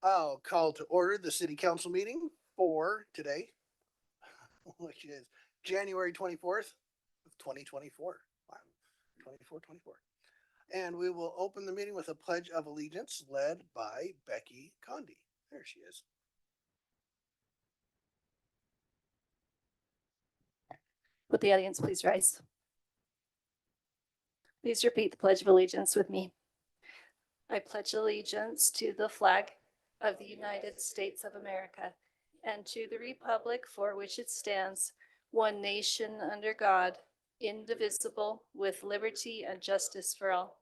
I'll call to order the city council meeting for today, which is January 24th of 2024. Wow, 24. And we will open the meeting with a pledge of allegiance led by Becky Condi. There she is. Would the audience please rise? Please repeat the Pledge of Allegiance with me. I pledge allegiance to the flag of the United States of America and to the republic for which it stands, one nation under God, indivisible, with liberty and justice for all.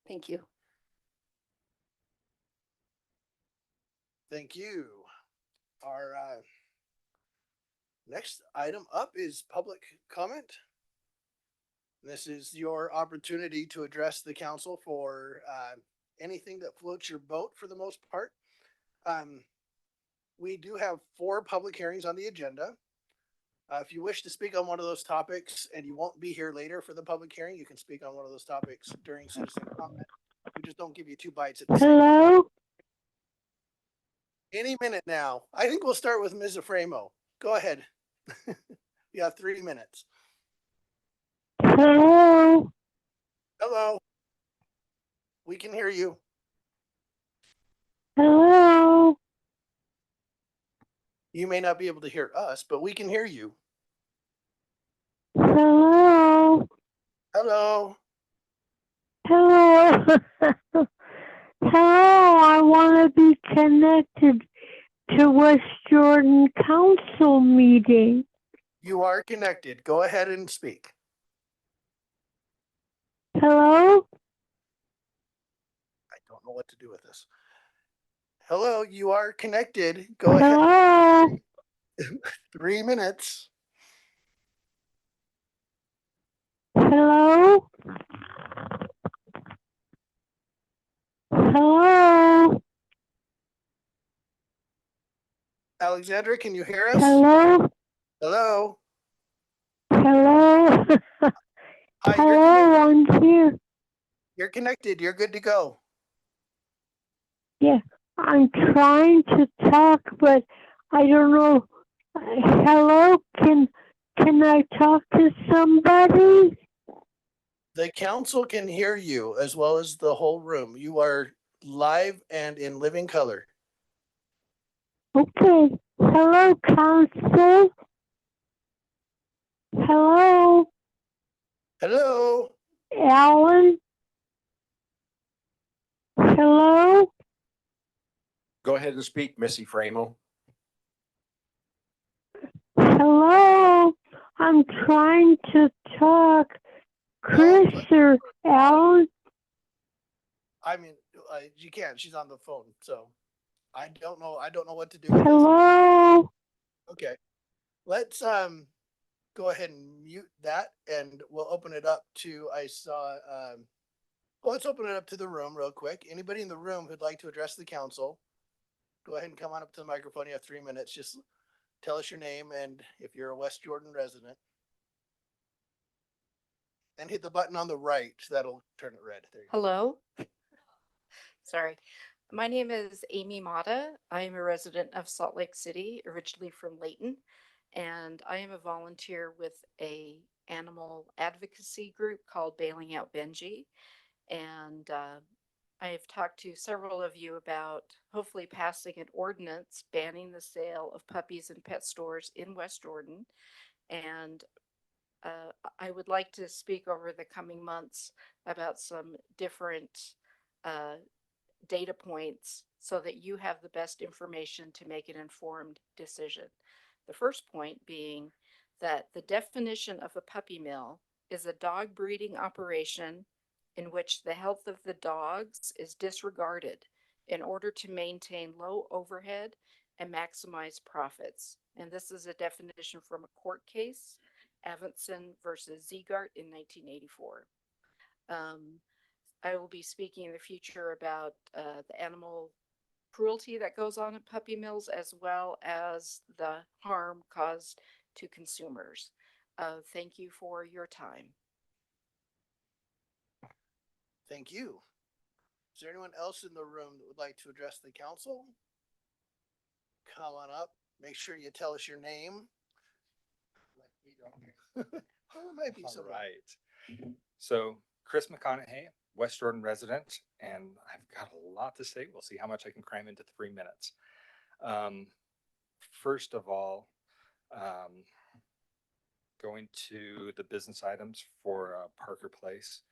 Thank you. Thank you. Our next item up is public comment. This is your opportunity to address the council for anything that floats your boat for the most part. We do have 4 public hearings on the agenda. If you wish to speak on one of those topics and you won't be here later for the public hearing, you can speak on one of those topics during citizen comment. We just don't give you 2 bites at the same time. Hello? Any minute now. I think we'll start with Ms. Efremo. Go ahead. You have 3 minutes. Hello? Hello. We can hear you. Hello? You may not be able to hear us, but we can hear you. Hello? Hello. Hello? Hello, I want to be connected to West Jordan Council meeting. You are connected. Go ahead and speak. Hello? I don't know what to do with this. Hello, you are connected. Go ahead. Hello? 3 minutes. Hello? Hello? Alexandra, can you hear us? Hello? Hello. Hello? Hi, Hello, I'm here. You're connected. You're good to go. Yeah, I'm trying to talk, but I don't know. Hello, can I talk to somebody? The council can hear you as well as the whole room. You are live and in living color. Okay. Hello, council. Hello, Hello. Alan. Hello. Go ahead and speak, Missy Framo. Hello. I'm trying to talk. Chris or Alan? I mean, you can. She's on the phone, so I don't know. I don't know what to do with this. Hello. Okay. Let's go ahead and mute that, and we'll open it up to. Let's open it up to the room real quick. Anybody in the room who'd like to address the council, go ahead and come on up to the microphone. You have 3 minutes. Just tell us your name and if you're a West Jordan resident. And hit the button on the right. That'll turn it red. There you go. Hello. Sorry. My name is Amy Mata. I am a resident of Salt Lake City, originally from Layton, and I am a volunteer with a animal advocacy group called Bailing Out Benji. And I have talked to several of you about hopefully passing an ordinance banning the sale of puppies in pet stores in West Jordan. And I would like to speak over the coming months about some different data points so that you have the best information to make an informed decision. The first point being that the definition of a puppy mill is a dog breeding operation in which the health of the dogs is disregarded in order to maintain low overhead and maximize profits. And this is a definition from a court case, Avanson versus Ziegart in 1984. I will be speaking in the future about the animal cruelty that goes on in puppy mills, as well as the harm caused to consumers. Thank you for your time. Thank you. Is there anyone else in the room that would like to address the council? come on up. Make sure you tell us your name. Like we don't. Oh, it might be All somebody. right. So Chris McConaughey, West Jordan resident, and I've got a lot to say. We'll see how much I can cram into 3 minutes. First of all, going to the business items for Parker Place.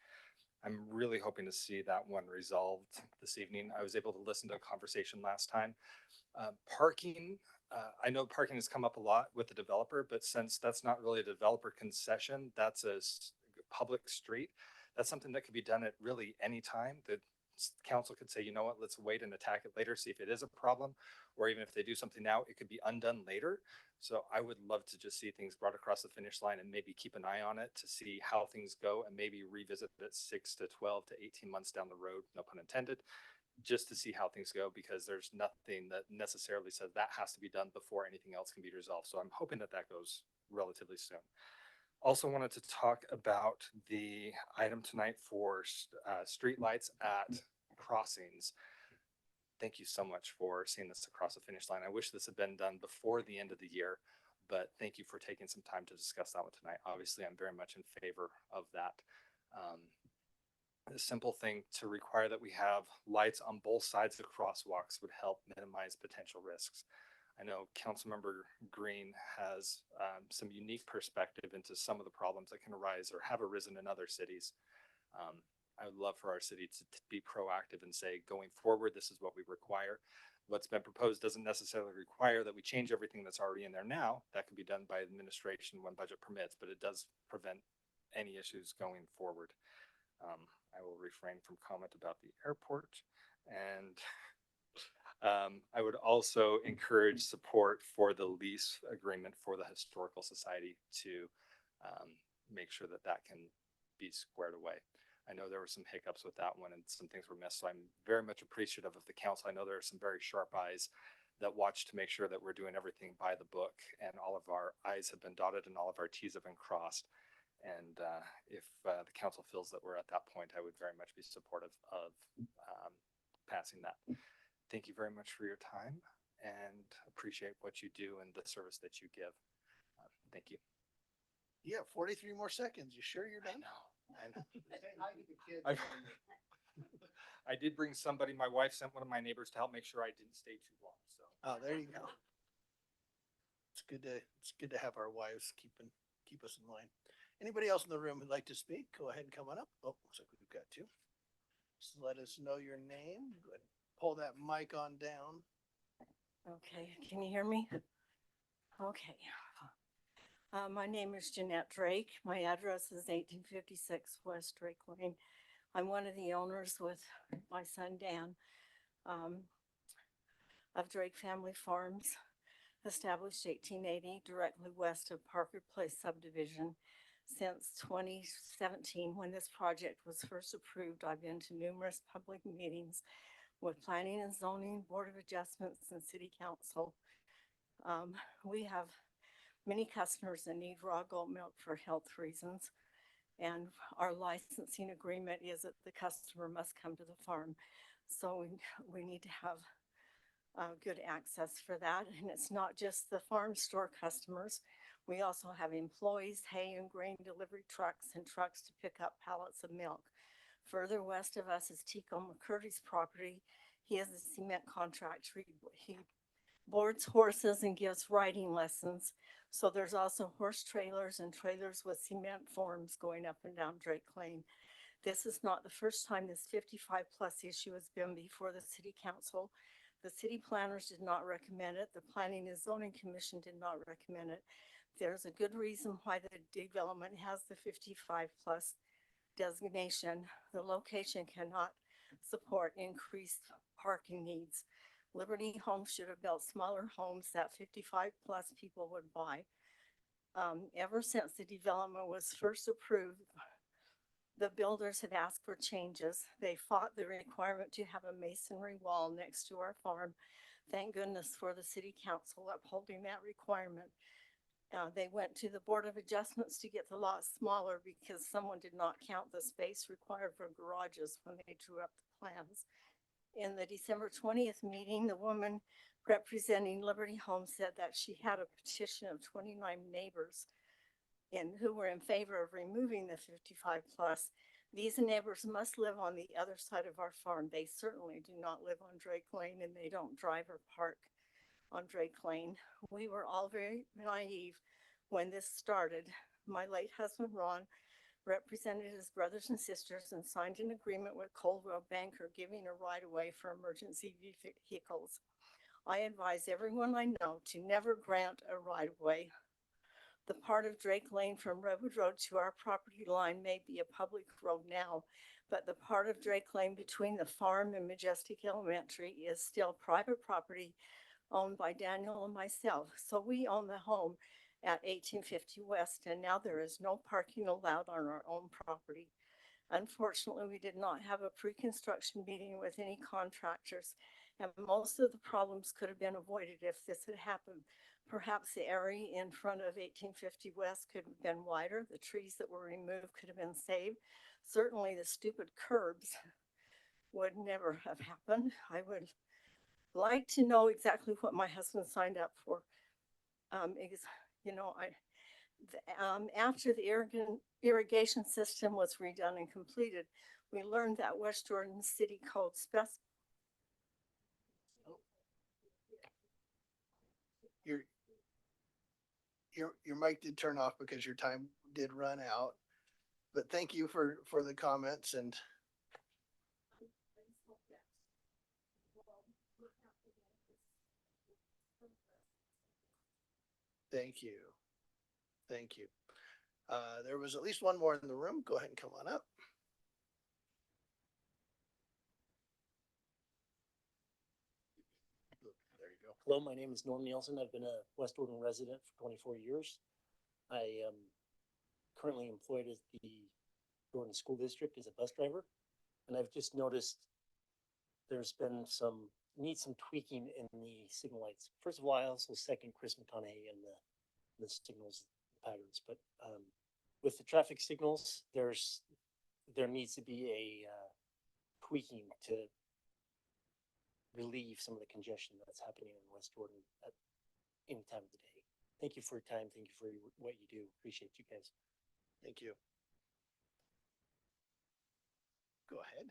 I'm really hoping to see that one resolved this evening. I was able to listen to a conversation last time. Parking, I know parking has come up a lot with the developer, but since that's not really a developer concession, that's a public street. That's something that could be done at really any time. The council could say, you know what, let's wait and attack it later, see if it is a problem, or even if they do something now, it could be undone later. So I would love to just see things brought across the finish line and maybe keep an eye on it to see how things go and maybe revisit it 6 to 12 to 18 months down the road, no pun intended, just to see how things go, because there's nothing that necessarily says that has to be done before anything else can be resolved. So I'm hoping that that goes relatively soon. Also wanted to talk about the item tonight for streetlights at crossings. Thank you so much for seeing this across the finish line. I wish this had been done before the end of the year, but thank you for taking some time to discuss that one tonight. Obviously, I'm very much in favor of that. A simple thing to require that we have lights on both sides of crosswalks would help minimize potential risks. I know Councilmember Green has some unique perspective into some of the problems that can arise or have arisen in other cities. I would love for our city to be proactive and say, going forward, this is what we require. What's been proposed doesn't necessarily require that we change everything that's already in there now. That can be done by administration when budget permits, but it does prevent any issues going forward. I will refrain from comment about the airport, and I would also encourage support for the lease agreement for the Historical Society to make sure that that can be squared away. I know there were some hiccups with that one and some things were missed, so I'm very much appreciative of the council. I know there are some very sharp eyes that watch to make sure that we're doing everything by the book and all of our I's have been dotted and all of our T's have been crossed. And if the council feels that we're at that point, I would very much be supportive of passing that. Thank you very much for your time and appreciate what you do and the service that you give. Thank you. You have 43 more seconds. You sure you're done? I know. Say hi to the kids. I did bring somebody. My wife sent one of my neighbors to help make sure I didn't stay too long. So. Oh, there you go. It's good to have our wives keep us in line. Anybody else in the room who'd like to speak? Go ahead and come on up. Oh, looks like we've got two. Just let us know your name. Go ahead. Pull that mic on down. Okay, can you hear me? Okay. My name is Jeanette Drake. My address is 1856 West Drake Lane. I'm one of the owners with my son Dan of Drake Family Farms, established 1880 directly west of Parker Place subdivision. Since 2017, when this project was first approved, I've been to numerous public meetings with Planning and Zoning, Board of Adjustments, and City Council. We have many customers that need raw goat milk for health reasons, and our licensing agreement is that the customer must come to the farm. So we need to have good access for that. And it's not just the farm store customers. We also have employees, hay and grain delivery trucks, and trucks to pick up pallets of milk. Further west of us is Tico McCurdy's property. He has a cement contractor. He boards horses and gives riding lessons. So there's also horse trailers and trailers with cement forms going up and down Drake Lane. This is not the first time this 55 plus issue has been before the city council. The city planners did not recommend it. The Planning and Zoning Commission did not recommend it. There's a good reason why the development has the 55 plus designation. The location cannot support increased parking needs. Liberty Homes should have built smaller homes that 55 plus people would buy. Ever since the development was first approved, the builders had asked for changes. They fought the requirement to have a masonry wall next to our farm. Thank goodness for the city council upholding that requirement. They went to the Board of Adjustments to get the lot smaller because someone did not count the space required for garages when they drew up the plans. In the December 20th meeting, the woman representing Liberty Home said that she had a petition of 29 neighbors and who were in favor of removing the 55 plus. These neighbors must live on the other side of our farm. They certainly do not live on Drake Lane, and they don't drive or park on Drake Lane. We were all very naive when this started. My late husband, Ron, represented his brothers and sisters and signed an agreement with Coldwell Banker giving a right of way for emergency vehicles. I advise everyone I know to never grant a right of way. The part of Drake Lane from Redwood Road to our property line may be a public road now, but the part of Drake Lane between the farm and Majestic Elementary is still private property owned by Daniel and myself. So we own the home at 1850 West, and now there is no parking allowed on our own property. Unfortunately, we did not have a pre-construction meeting with any contractors, and most of the problems could have been avoided if this had happened. Perhaps the area in front of 1850 West could have been wider. The trees that were removed could have been saved. Certainly the stupid curbs would never have happened. I would like to know exactly what my husband signed up for. After the irrigation system was redone and completed, we learned that West Jordan City Code Your mic did turn off because your time did run out. But thank you for the comments and thank you. Thank you. There was at least one more in the room. Go ahead and come on up. There you go. Hello, my name is Norm Nielsen. I've been a West Jordan resident for 24 years. I am currently employed at the Jordan School District as a bus driver. And I've just noticed there's been some tweaking in the signal lights. First of all, I also second Chris McConaughey and the signals patterns, but with the traffic signals, there needs to be a tweaking to relieve some of the congestion that's happening in West Jordan at any time of the day. Thank you for your time. Thank you for what you do. Appreciate you guys. Thank you. Go ahead.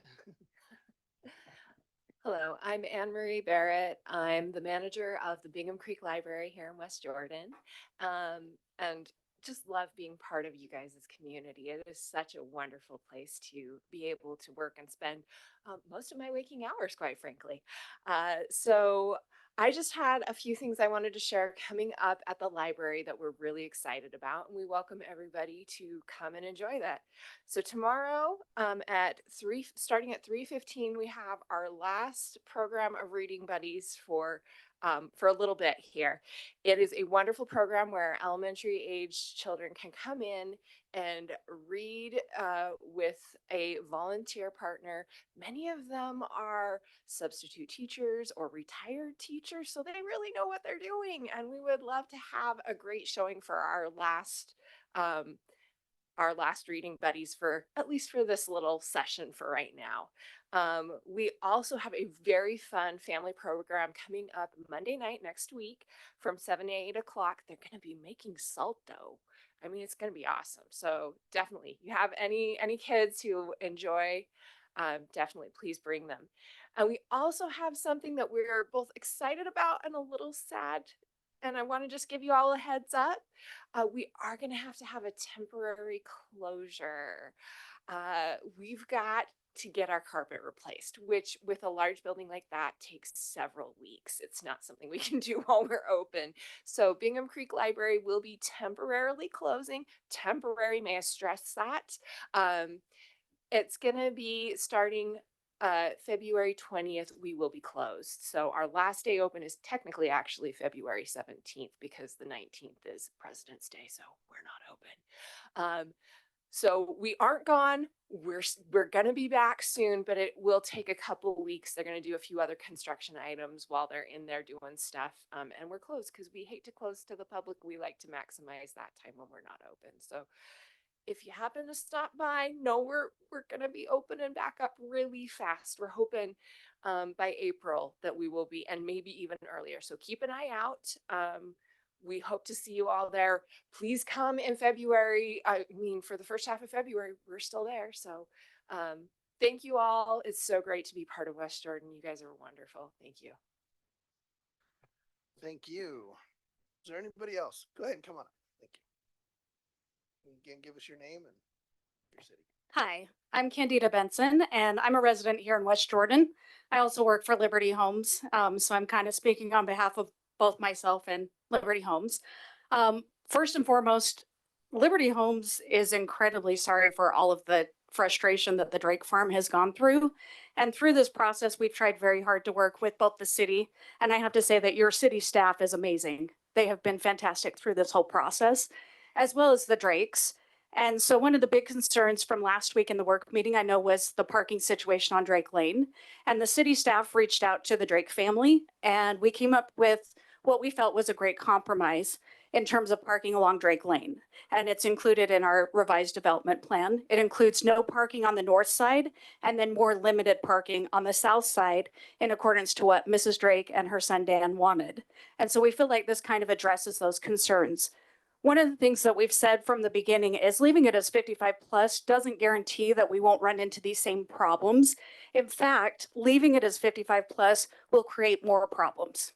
Hello, I'm Anne Marie Barrett. I'm the manager of the Bingham Creek Library here in West Jordan, and just love being part of you guys' community. It is such a wonderful place to be able to work and spend most of my waking hours, quite frankly. So I just had a few things I wanted to share coming up at the library that we're really excited about, and we welcome everybody to come and enjoy that. So tomorrow starting at 3:15, we have our last program of Reading Buddies for a little bit here. It is a wonderful program where elementary age children can come in and read with a volunteer partner. Many of them are substitute teachers or retired teachers, so they really know what they're doing. And we would love to have a great showing for our last Reading Buddies, for at least for this little session for right now. We also have a very fun family program coming up Monday night next week from 7 to 8 o'clock. They're going to be making salt dough. I mean, it's going to be awesome. So definitely, you have any kids who enjoy, definitely please bring them. And we also have something that we're both excited about and a little sad. And I want to just give you all a heads up. We are going to have a temporary closure. We've got to get our carpet replaced, which with a large building like that takes several weeks. It's not something we can do while we're open. So Bingham Creek Library will be temporarily closing. Temporary, may I stress that. It's going to be starting February 20th, we will be closed. So our last day open is technically actually February 17th because the 19th is President's Day, so we're not open. So we aren't gone. We're going to be back soon, but it will take a couple of weeks. They're going to do a few other construction items while they're in there doing stuff. And we're closed because we hate to close to the public. We like to maximize that time when we're not open. So if you happen to stop by, know we're going to be open and back up really fast. We're hoping by April that we will be, and maybe even earlier. So keep an eye out. We hope to see you all there. Please come in February. I mean, for the first half of February, we're still there. So thank you all. It's so great to be part of West Jordan. You guys are wonderful. Thank you. Thank you. Is there anybody else? Go ahead and come on up. Thank you. Again, give us your name and your city. Hi, I'm Candida Benson, and I'm a resident here in West Jordan. I also work for Liberty Homes, so I'm kind of speaking on behalf of both myself and Liberty Homes. First and foremost, Liberty Homes is incredibly sorry for all of the frustration that the Drake Farm has gone through. And through this process, we've tried very hard to work with both the city, and I have to say that your city staff is amazing. They have been fantastic through this whole process, as well as the Drakes. And so one of the big concerns from last week in the work meeting, I know, was the parking situation on Drake Lane. And the city staff reached out to the Drake family, and we came up with what we felt was a great compromise in terms of parking along Drake Lane. And it's included in our revised development plan. It includes no parking on the north side and then more limited parking on the south side in accordance to what Mrs. Drake and her son Dan wanted. And so we feel like this kind of addresses those concerns. One of the things that we've said from the beginning is leaving it as 55 plus doesn't guarantee that we won't run into these same problems. In fact, leaving it as 55 plus will create more problems.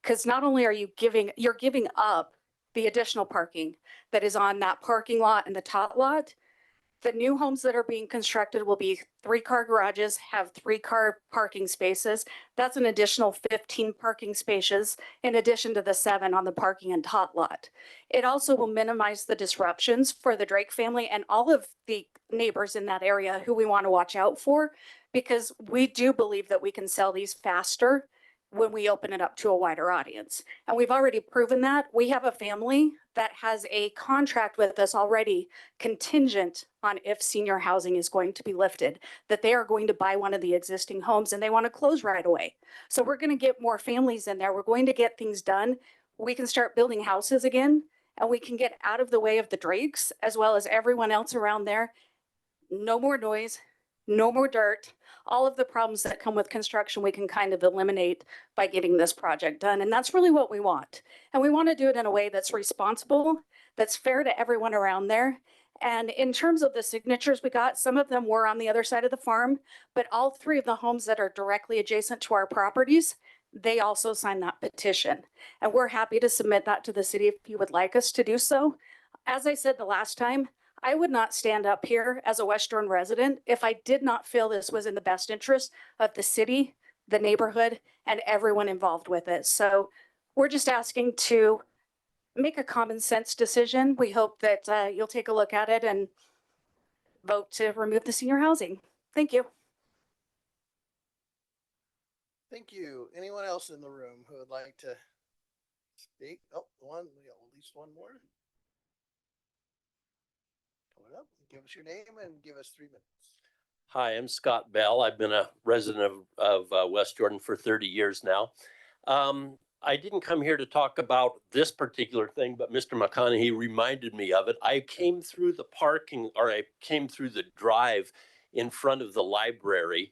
Because not only are you're giving up the additional parking that is on that parking lot and the tot lot, the new homes that are being constructed will be 3-car garages, have 3-car parking spaces. That's an additional 15 parking spaces in addition to the 7 on the parking and tot lot. It also will minimize the disruptions for the Drake family and all of the neighbors in that area who we want to watch out for, because we do believe that we can sell these faster when we open it up to a wider audience. And we've already proven that. We have a family that has a contract with us already contingent on if senior housing is going to be lifted, that they are going to buy one of the existing homes and they want to close right away. So we're going to get more families in there. We're going to get things done. We can start building houses again, and we can get out of the way of the Drakes as well as everyone else around there. No more noise, no more dirt. All of the problems that come with construction, we can kind of eliminate by getting this project done. And that's really what we want. And we want to do it in a way that's responsible, that's fair to everyone around there. And in terms of the signatures we got, some of them were on the other side of the farm, but all 3 of the homes that are directly adjacent to our properties, they also signed that petition. And we're happy to submit that to the city if you would like us to do so. As I said the last time, I would not stand up here as a West Jordan resident if I did not feel this was in the best interest of the city, the neighborhood, and everyone involved with it. So we're just asking to make a common sense decision. We hope that you'll take a look at it and vote to remove the senior housing. Thank you. Thank you. Anyone else in the room who would like to speak? Oh, one, we got at least one more. Come up, give us your name and give us 3 minutes. Hi, I'm Scott Bell. I've been a resident of West Jordan for 30 years now. I didn't come here to talk about this particular thing, but Mr. McConaughey reminded me of it. I came through the I came through the drive in front of the library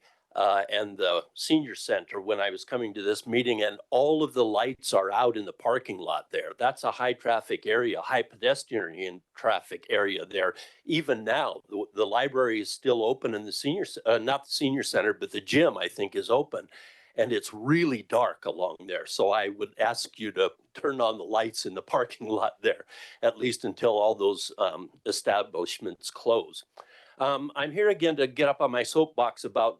and the senior center when I was coming to this meeting, and all of the lights are out in the parking lot there. That's a high traffic area, high pedestrian traffic area there. Even now, the library is still open, and the not the senior center, but the gym, I think, is open. And it's really dark along there. So I would ask you to turn on the lights in the parking lot there, at least until all those establishments close. I'm here again to get up on my soapbox about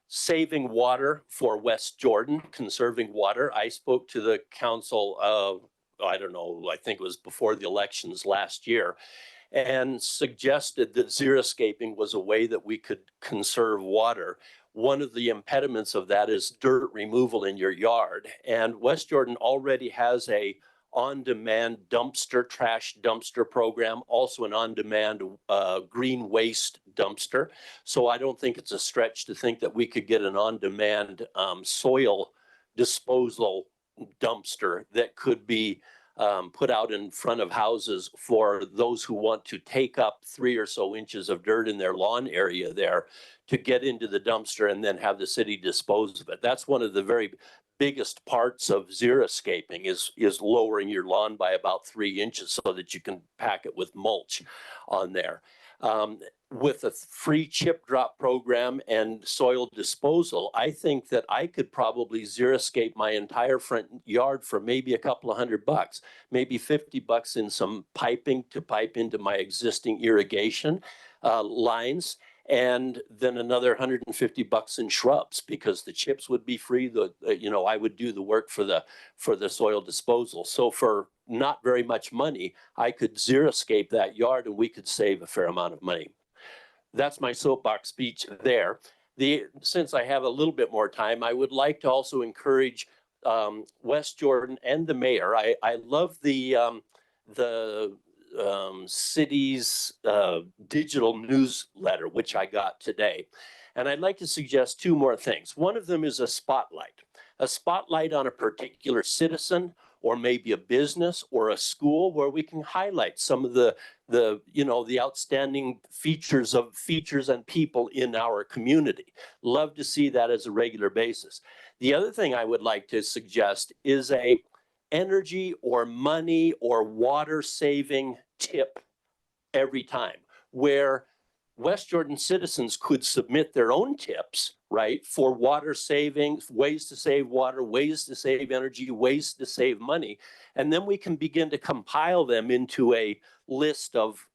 saving water for West Jordan, conserving water. I spoke to the council, I don't know, I think it was before the elections last year, and suggested that xeriscaping was a way that we could conserve water. One of the impediments of that is dirt removal in your yard. And West Jordan already has a on-demand trash dumpster program, also an on-demand green waste dumpster. So I don't think it's a stretch to think that we could get an on-demand soil disposal dumpster that could be put out in front of houses for those who want to take up 3 or so inches of dirt in their lawn area there to get into the dumpster and then have the city dispose of it. That's one of the very biggest parts of xeriscaping is lowering your lawn by about 3 inches so that you can pack it with mulch on there. With a free chip drop program and soil disposal, I think that I could probably xeriscape my entire front yard for maybe a couple of $100, maybe $50 in some piping to pipe into my existing irrigation lines, and then another $150 in shrubs, because the chips would be free. I would do the work for the soil disposal. So for not very much money, I could xeriscape that yard and we could save a fair amount of money. That's my soapbox speech there. Since I have a little bit more time, I would like to also encourage West Jordan and the mayor. I love the city's digital newsletter, which I got today. And I'd like to suggest 2 more things. One of them is a spotlight on a particular citizen, or maybe a business or a school, where we can highlight some of the outstanding features and people in our community. Love to see that as a regular basis. The other thing I would like to suggest is a energy or money or water saving tip every time, where West Jordan citizens could submit their own tips, right, for water saving, ways to save water, ways to save energy, ways to save money. And then we can begin to compile them into a list of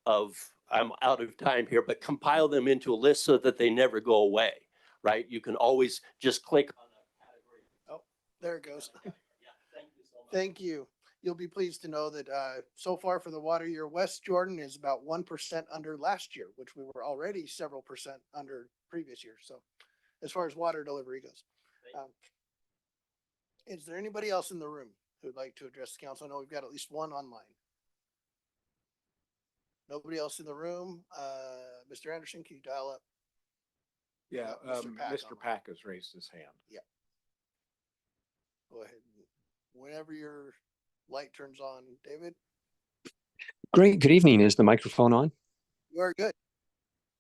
I'm out of time here, but compile them into a list so that they never go away, right? You can always just click on a category. Oh, there it goes. Yeah, thank you so much. Thank you. You'll be pleased to know that so far for the water year, West Jordan is about 1% under last year, which we were already several percent under previous year. So as far as water delivery goes. Is there anybody else in the room who would like to address the council? I know we've got at least one online. Nobody else in the room. Mr. Anderson, can you dial up? Yeah, Mr. Pack Mr. online. Pack has raised his hand. Go ahead. Whenever your light turns on, David, Great. Good evening. Is the microphone on? you are good.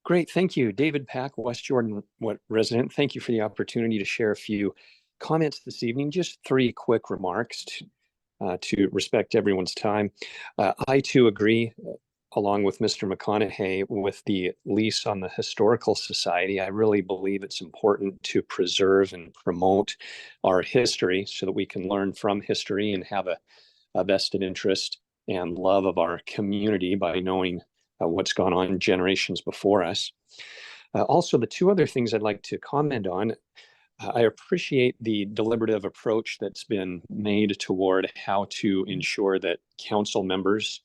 Great. Thank you. David Pack, West Jordan resident. Thank you for the opportunity to share a few comments this evening. Just 3 quick remarks to respect everyone's time. I too agree, along with Mr. McConaughey, with the lease on the Historical Society. I really believe it's important to preserve and promote our history so that we can learn from history and have a vested interest and love of our community by knowing what's gone on generations before us. Also, the 2 other things I'd like to comment on. I appreciate the deliberative approach that's been made toward how to ensure that council members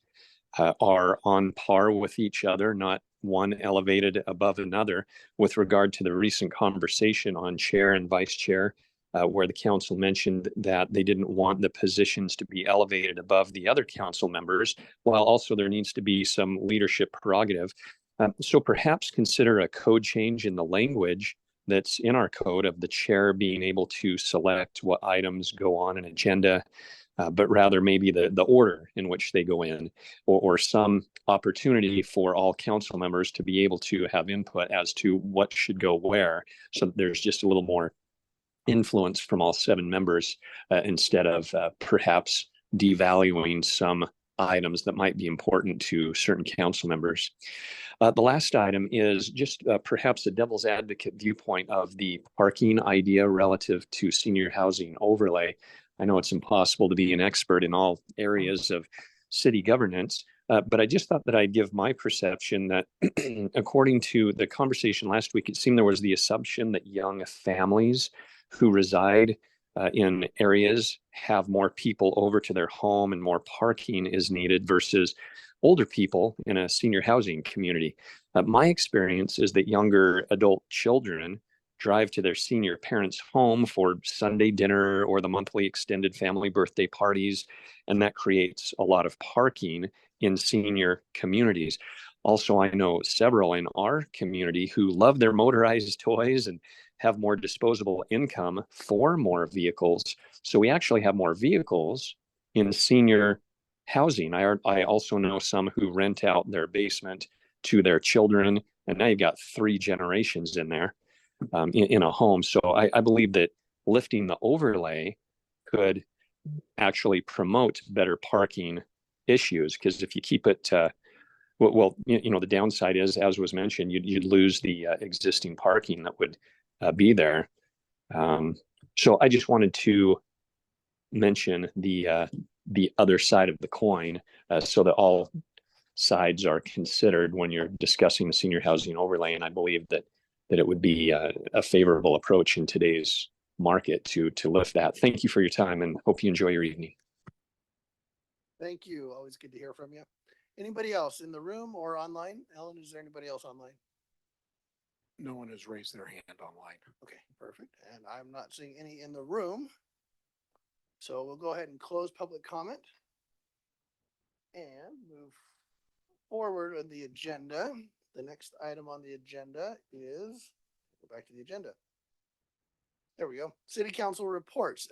are on par with each other, not one elevated above another, with regard to the recent conversation on chair and vice chair, where the council mentioned that they didn't want the positions to be elevated above the other council members, while also there needs to be some leadership prerogative. So perhaps consider a code change in the language that's in our code of the chair being able to select what items go on an agenda, but rather maybe the order in which they go in, or some opportunity for all council members to be able to have input as to what should go where. So that there's just a little more influence from all 7 members instead of perhaps devaluing some items that might be important to certain council members. The last item is just perhaps a devil's advocate viewpoint of the parking idea relative to senior housing overlay. I know it's impossible to be an expert in all areas of city governance, but I just thought that I'd give my perception that according to the conversation last week, it seemed there was the assumption that young families who reside in areas have more people over to their home and more parking is needed versus older people in a senior housing community. My experience is that younger adult children drive to their senior parents' home for Sunday dinner or the monthly extended family birthday parties, and that creates a lot of parking in senior communities. Also, I know several in our community who love their motorized toys and have more disposable income for more vehicles. So we actually have more vehicles in senior housing. I also know some who rent out their basement to their children, and now you've got 3 generations in there in a home. So I believe that lifting the overlay could actually promote better parking issues, because if you keep it the downside is, as was mentioned, you'd lose the existing parking that would be there. So I just wanted to mention the other side of the coin, so that all sides are considered when you're discussing the senior housing overlay. And I believe that it would be a favorable approach in today's market to lift that. Thank you for your time, and hope you enjoy your evening. Thank you. Always good to hear from you. Anybody else in the room or online? Ellen, is there anybody else online? No one has raised their hand online. Okay, perfect. And I'm not seeing any in the room. So we'll go ahead and close public comment and move forward on the agenda. The next item on the agenda is, go back to the agenda. There we go. City council reports.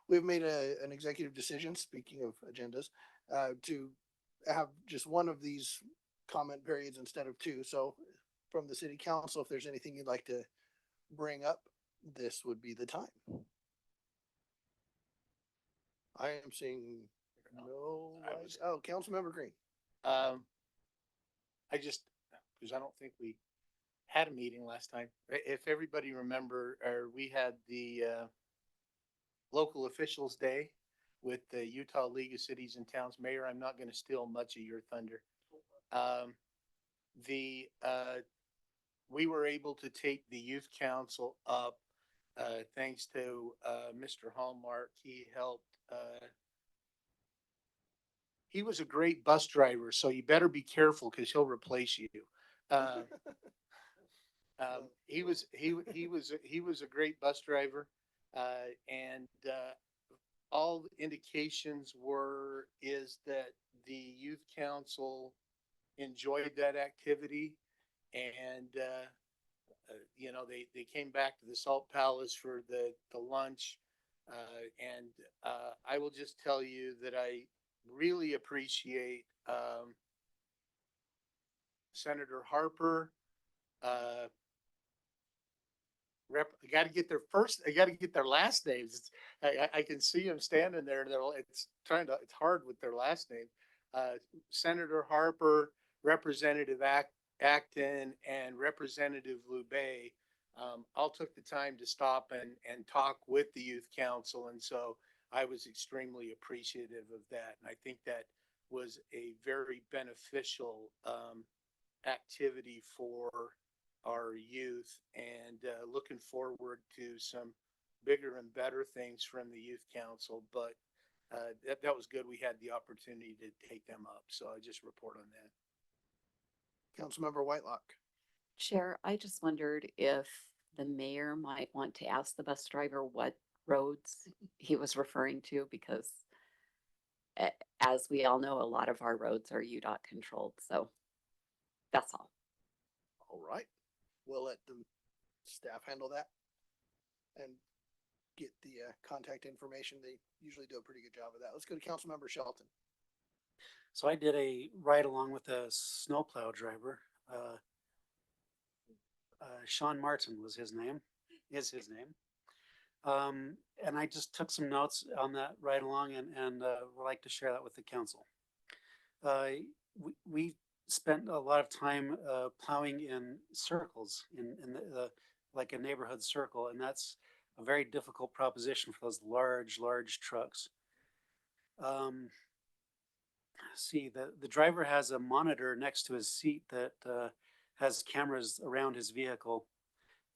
We've made an executive decision, speaking of agendas, to have just one of these comment periods instead of 2. So from the city council, if there's anything you'd like to bring up, this would be the time. I am seeing no. Councilmember Green. Because I don't think we had a meeting last time. If everybody remember, we had the local officials day with the Utah League of Cities and Towns. Mayor, I'm not going to steal much of your thunder. We were able to take the youth council up thanks to Mr. Hallmark. He helped. He was a great bus driver, so you better be careful because he'll replace you. He was a great bus driver, and all indications is that the youth council enjoyed that activity, and they came back to the Salt Palace for the lunch, and I will just tell you that I really appreciate Senator Harper. I got to get their last names. I can see them standing there, and it's hard with their last name. Senator Harper, Representative Acton, and Representative Lubay all took the time to stop and talk with the youth council, and so I was extremely appreciative of that. And I think that was a very beneficial activity for our youth, and looking forward to some bigger and better things from the youth council. But that was good. We had the opportunity to take them up. So I just report on that. Councilmember Whitelock. Chair, I just wondered if the mayor might want to ask the bus driver what roads he was referring to, because as we all know, a lot of our roads are UDOT controlled. So that's all. All right. We'll let the staff handle that and get the contact information. They usually do a pretty good job of that. Let's go to Councilmember Shelton. So I did a ride along with a snowplow driver. Sean Martin was his name, is his name. And I just took some notes on that ride along, and would like to share that with the council. We spent a lot of time plowing in circles in like a neighborhood circle, and that's a very difficult proposition for those large trucks. See, the driver has a monitor next to his seat that has cameras around his vehicle,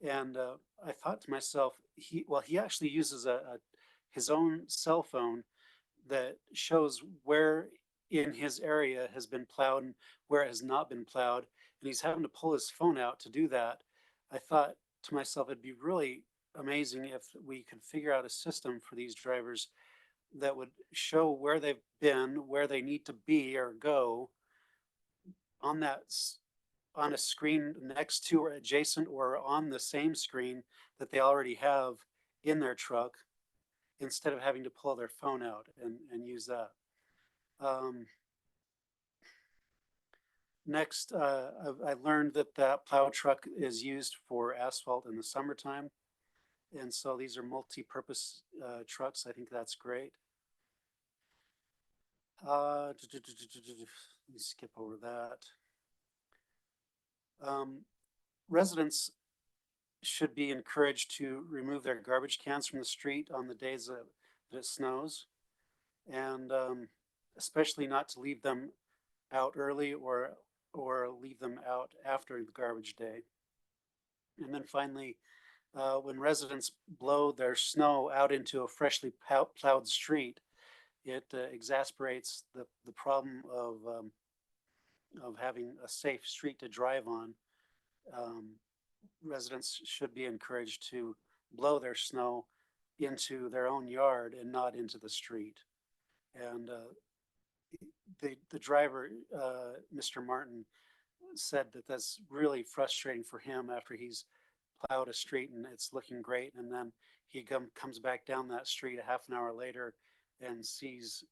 and I thought to myself, he actually uses his own cell phone that shows where in his area has been plowed and where it has not been plowed, and he's having to pull his phone out to do that. I thought to myself, it'd be really amazing if we could figure out a system for these drivers that would show where they've been, where they need to be or go on a screen next to or adjacent or on the same screen that they already have in their truck, instead of having to pull their phone out and use that. Next, I learned that that plow truck is used for asphalt in the summertime. And so these are multi-purpose trucks. I think that's great. Let me skip over that. Residents should be encouraged to remove their garbage cans from the street on the days that it snows. And especially not to leave them out early or leave them out after the garbage day. And then finally, when residents blow their snow out into a freshly plowed street, it exasperates the problem of having a safe street to drive on. Residents should be encouraged to blow their snow into their own yard and not into the street. And the driver, Mr. Martin, said that that's really frustrating for him after he's plowed a street and it's looking great, and then he comes back down that street a half an hour later and sees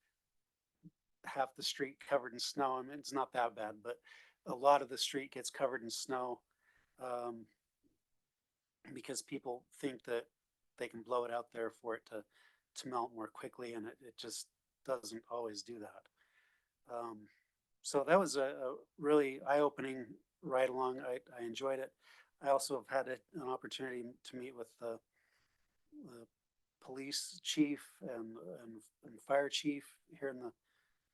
half the street covered in snow. I mean, it's not that bad, but a lot of the street gets covered in snow because people think that they can blow it out there for it to melt more quickly, and it just doesn't always do that. So that was a really eye-opening ride along. I enjoyed it. I also have had an opportunity to meet with the police chief and fire chief here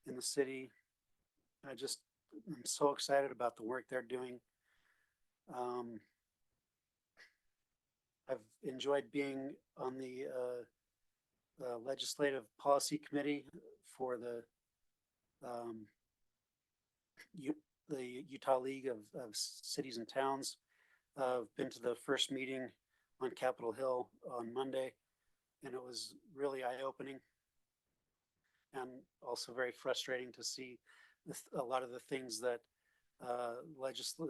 in the city. I'm so excited about the work they're doing. I've enjoyed being on the legislative policy committee for the Utah League of Cities and Towns. I've been to the first meeting on Capitol Hill on Monday, and it was really eye-opening and also very frustrating to see a lot of the things that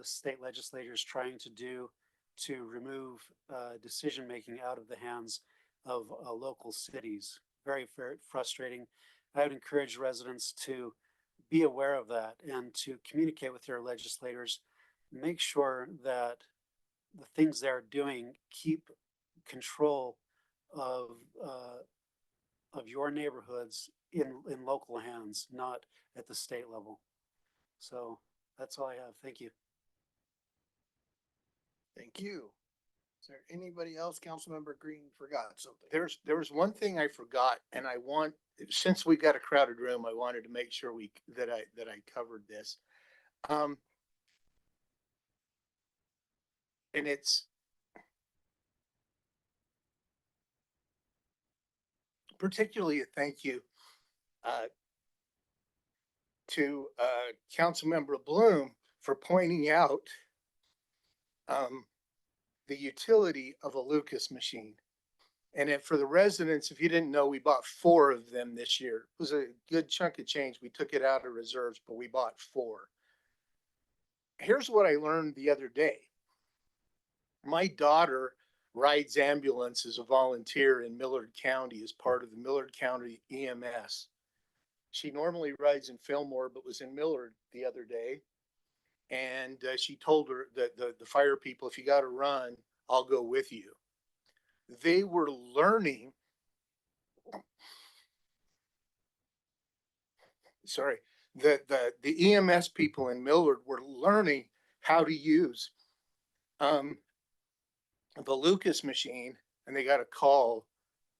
state legislators trying to do to remove decision-making out of the hands of local cities. Very, very frustrating. I would encourage residents to be aware of that and to communicate with their legislators. Make sure that the things they're doing keep control of your neighborhoods in local hands, not at the state level. So that's all I have. Thank you. Thank you. Is there anybody else? Councilmember Green forgot something. There was one thing I forgot, and since we got a crowded room, I wanted to make sure that I covered this. And it's particularly a thank you to Councilmember Bloom for pointing out the utility of a Lucas machine. And for the residents, if you didn't know, we bought 4 of them this year. It was a good chunk of change. We took it out of reserves, but we bought 4. Here's what I learned the other day. My daughter rides ambulance as a volunteer in Millard County as part of the Millard County EMS. She normally rides in Fillmore, but was in Millard the other day. And she told her that the fire people, if you got to run, I'll go with you. They were learning, the EMS people in Millard were learning how to use the Lucas machine, and they got a call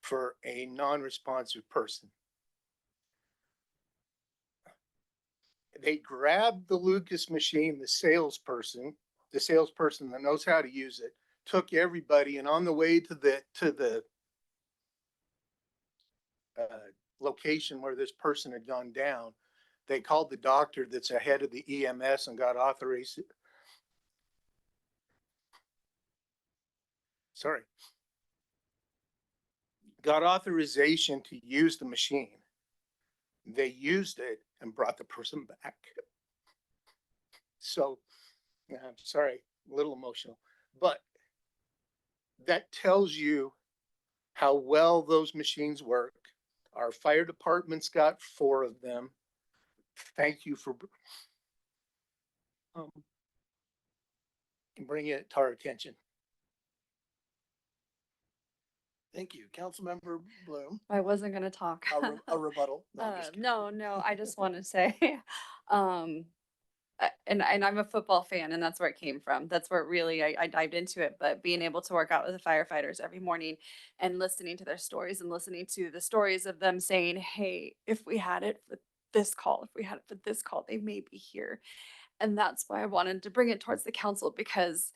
for a non-responsive person. They grabbed the Lucas machine, the salesperson that knows how to use it, took everybody, and on the way to the location where this person had gone down, they called the doctor that's ahead of the EMS and got authorization. Got authorization to use the machine. They used it and brought the person back. So, I'm sorry, a little emotional, but that tells you how well those machines work. Our fire department's got 4 of them. thank you for bringing it to our attention. Thank you. Councilmember Bloom, I wasn't gonna talk. a rebuttal. No, I'm just kidding. No, I just want to say, and I'm a football fan, and that's where it came from. That's where it really I dived into it. But being able to work out with the firefighters every morning and listening to their stories and listening to the stories of them saying, "Hey, if we had it for this call, if we had it for this call, they may be here." And that's why I wanted to bring it towards the council, because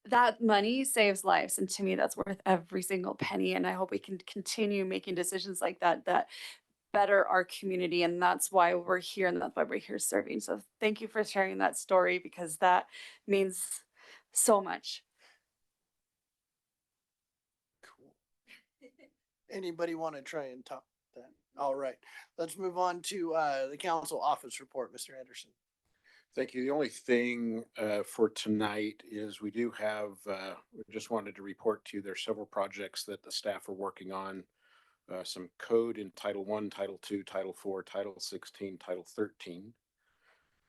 that money saves lives, and to me that's worth every single penny. And I hope we can continue making decisions like that that better our community, and that's why we're here, and that's why we're here serving. So thank you for sharing that story, because that means so much. Cool. Anybody want to try and top that? All right, let's move on to the council office report, Mr. Anderson. Thank you. The only thing for tonight is we do have, we just wanted to report to you, there's several projects that the staff are working on. Some code in Title 1, Title 2, Title 4, Title 16, Title 13.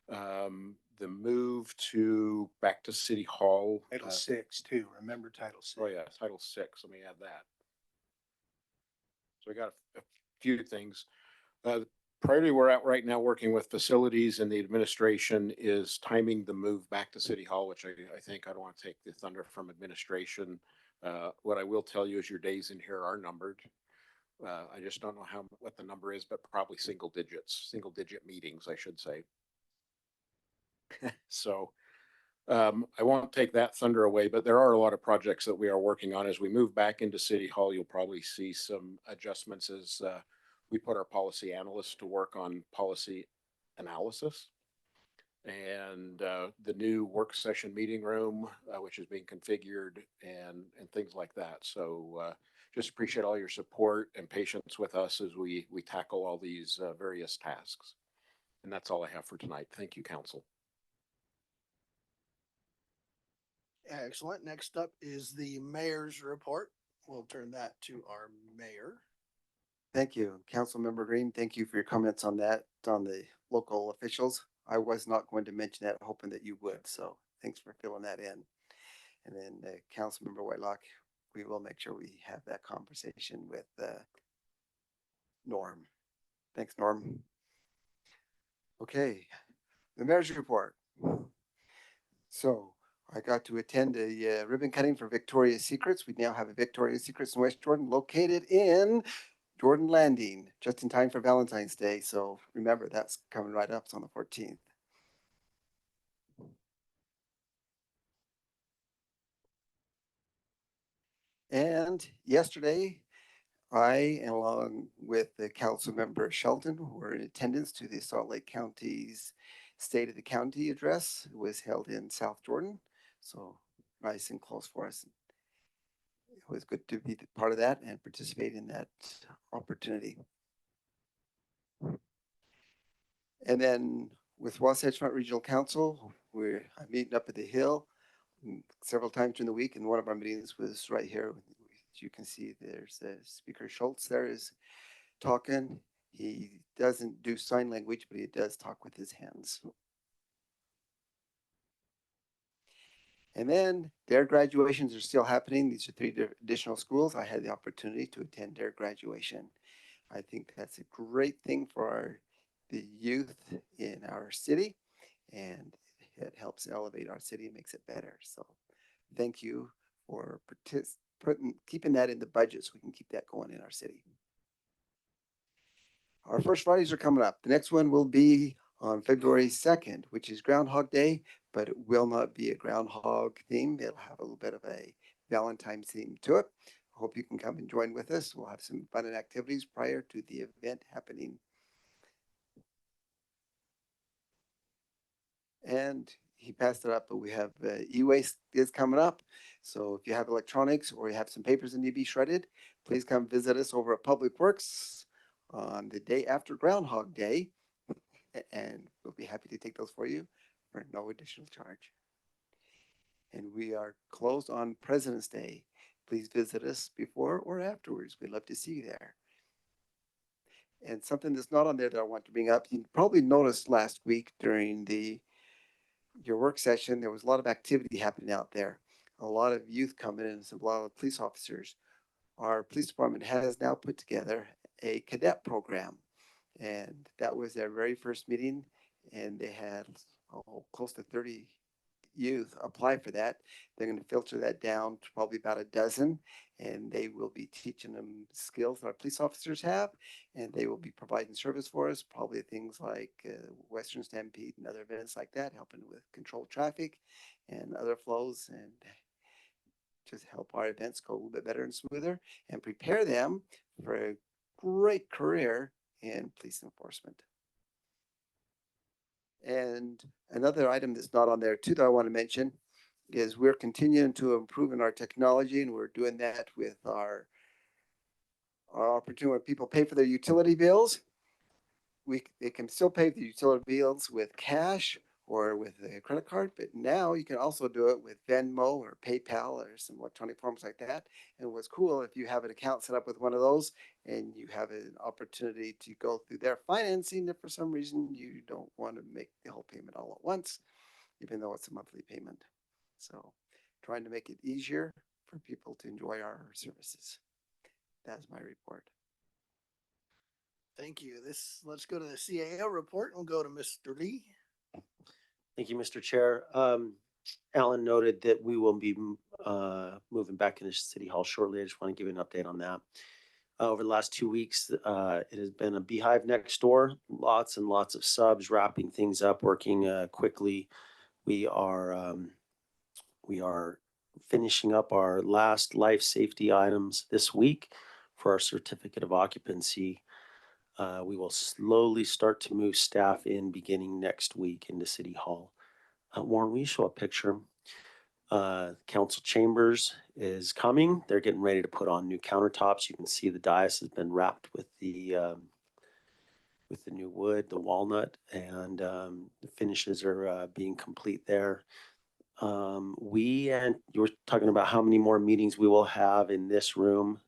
The move to back to City Hall. Title 6 too. Remember Title 6. Oh yeah, Title 6. Let me add that. So we got a few things. The priority we're at right now, working with facilities and the administration, is timing the move back to City Hall, which I think I don't want to take the thunder from administration. What I will tell you is your days in here are numbered. I just don't know what the number is, but probably single digit meetings, I should say. So I won't take that thunder away, but there are a lot of projects that we are working on. As we move back into City Hall, you'll probably see some adjustments as we put our policy analysts to work on policy analysis. And the new work session meeting room, which is being configured, and things like that. So just appreciate all your support and patience with us as we tackle all these various tasks. And that's all I have for tonight. Thank you, Council. Excellent. Next up is the mayor's report. We'll turn that to our mayor. Thank you, Councilmember Green. Thank you for your comments on that, on the local officials. I was not going to mention that, hoping that you would. So thanks for filling that in. And then Councilmember Whitelock, we will make sure we have that conversation with Norm. Thanks, Norm. Okay, the mayor's report. So I got to attend a ribbon cutting for Victoria's Secrets. We now have a Victoria's Secrets in West Jordan, located in Jordan Landing, just in time for Valentine's Day. So remember, that's coming right up. It's on the 14th. And yesterday, I, along with the council member Shelton, were in attendance to the Salt Lake County's State of the County address. It was held in South Jordan. So nice and close for us. It was good to be part of that and participate in that opportunity. And then with Wasatch Front Regional Council, I'm meeting up at the Hill several times during the week, and one of our meetings was right here. As you can see, there's Speaker Schultz there is talking. He doesn't do sign language, but he does talk with his hands. And then their graduations are still happening. These are 3 additional schools. I had the opportunity to attend their graduation. I think that's a great thing for the youth in our city, and it helps elevate our city and makes it better. So thank you for keeping that in the budget so we can keep that going in our city. Our first Fridays are coming up. The next one will be on February 2nd, which is Groundhog Day, but it will not be a groundhog theme. It'll have a little bit of a Valentine's theme to it. I hope you can come and join with us. We'll have some fun and activities prior to the event happening. And he passed it up, but we have e-waste is coming up. So if you have electronics or you have some papers that need to be shredded, please come visit us over at Public Works on the day after Groundhog Day. And we'll be happy to take those for you for no additional charge. And we are closed on President's Day. Please visit us before or afterwards. We'd love to see you there. And something that's not on there that I want to bring up, you probably noticed last week during your work session, there was a lot of activity happening out there. A lot of youth coming in and a lot of police officers. Our police department has now put together a cadet program. And that was their very first meeting. And they had close to 30 youth apply for that. They're going to filter that down to probably about a dozen, and they will be teaching them skills that our police officers have, and they will be providing service for us, probably things like Western Stampede and other events like that, helping with controlled traffic and other flows, and just help our events go a little bit better and smoother, and prepare them for a great career in police enforcement. And another item that's not on there too that I want to mention is we're continuing to improve in our technology, and we're doing that with our opportunity when people pay for their utility bills. They can still pay the utility bills with cash or with a credit card, but now you can also do it with Venmo or PayPal or some electronic forms like that. And what's cool, if you have an account set up with one of those and you have an opportunity to go through their financing, if for some reason you don't want to make the whole payment all at once, even though it's a monthly payment. So trying to make it easier for people to enjoy our services. That's my report. Thank you. Let's go to the CAO report. We'll go to Mr. Lee. Thank you, Mr. Chair. Alan noted that we will be moving back into City Hall shortly. I just want to give you an update on that. Over the last 2 weeks, it has been a beehive next door. Lots and lots of subs wrapping things up, working quickly. We are finishing up our last life safety items this week for our certificate of occupancy. We will slowly start to move staff in beginning next week into City Hall. Warren, will you show a picture? Council chambers is coming. They're getting ready to put on new countertops. You can see the dais has been wrapped with the new wood, the walnut, and the finishes are being complete there. And you were talking about how many more meetings we will have in this room.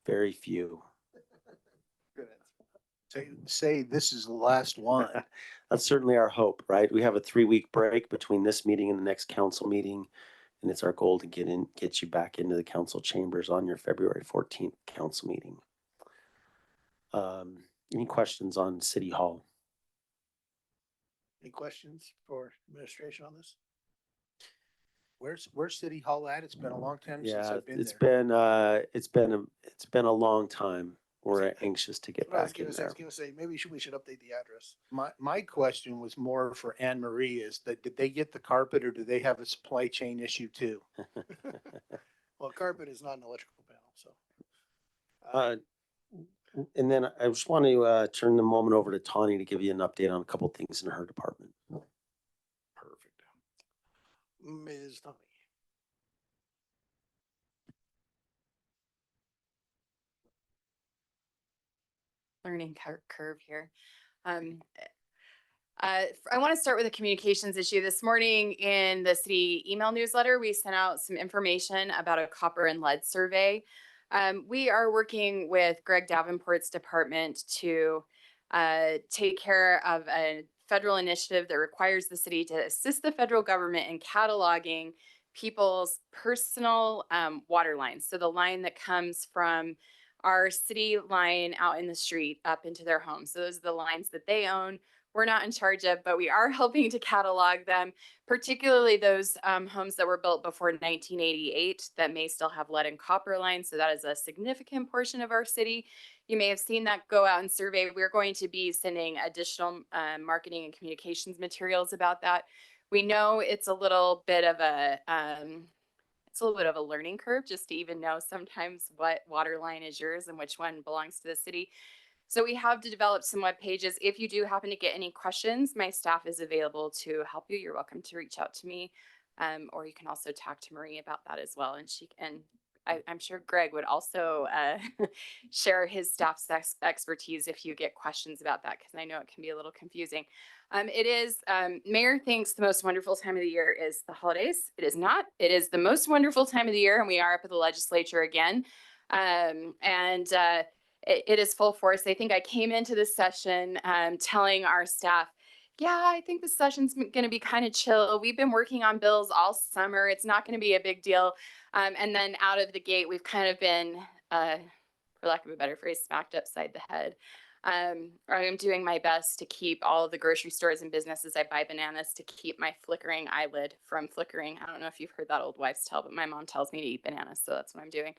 Very few. Say this is the last one. That's certainly our hope, right? We have a 3-week break between this meeting and the next council meeting, and it's our goal to get you back into the council chambers on your February 14th council meeting. Any questions on City Hall? Any questions for administration on this? Where's City Hall at? It's been a long time since I've been there. It's been a long time. We're anxious to get back in there. I was going to say, maybe we should update the address. My question was more for Anne Marie, is that did they get the carpet or do they have a supply chain issue too? Well, carpet is not an electrical panel, so. And then I just want to turn the moment over to Tawny to give you an update on a couple of things in her department. Perfect. Ms. Tawny. Learning curve here. I want to start with a communications issue. This morning in the city email newsletter, we sent out some information about a copper and lead survey. We are working with Greg Davenport's department to take care of a federal initiative that requires the city to assist the federal government in cataloging people's personal water lines. So the line that comes from our city line out in the street up into their homes. So those are the lines that they own. We're not in charge of, but we are helping to catalog them, particularly those homes that were built before 1988 that may still have lead and copper lines. So that is a significant portion of our city. You may have seen that go out and survey. We're going to be sending additional marketing and communications materials about that. We know it's a little bit of a learning curve just to even know sometimes what water line is yours and which one belongs to the city. So we have to develop some web pages. If you do happen to get any questions, my staff is available to help you. You're welcome to reach out to me, or you can also talk to Marie about that as well. And I'm sure Greg would also share his staff's expertise if you get questions about that, because I know it can be a little confusing. Mayor thinks the most wonderful time of the year is the holidays. It is not. It is the most wonderful time of the year, and we are up at the legislature again. it is full force. I think I came into this session telling our staff, yeah, I think the session's going to be kind of chill. We've been working on bills all summer. It's not going to be a big deal. And then out of the gate, we've kind of been, for lack of a better phrase, smacked upside the head. I am doing my best to keep all of the grocery stores and businesses I buy bananas to keep my flickering eyelid from flickering. I don't know if you've heard that old wives' tale, but my mom tells me to eat bananas, so that's what I'm doing.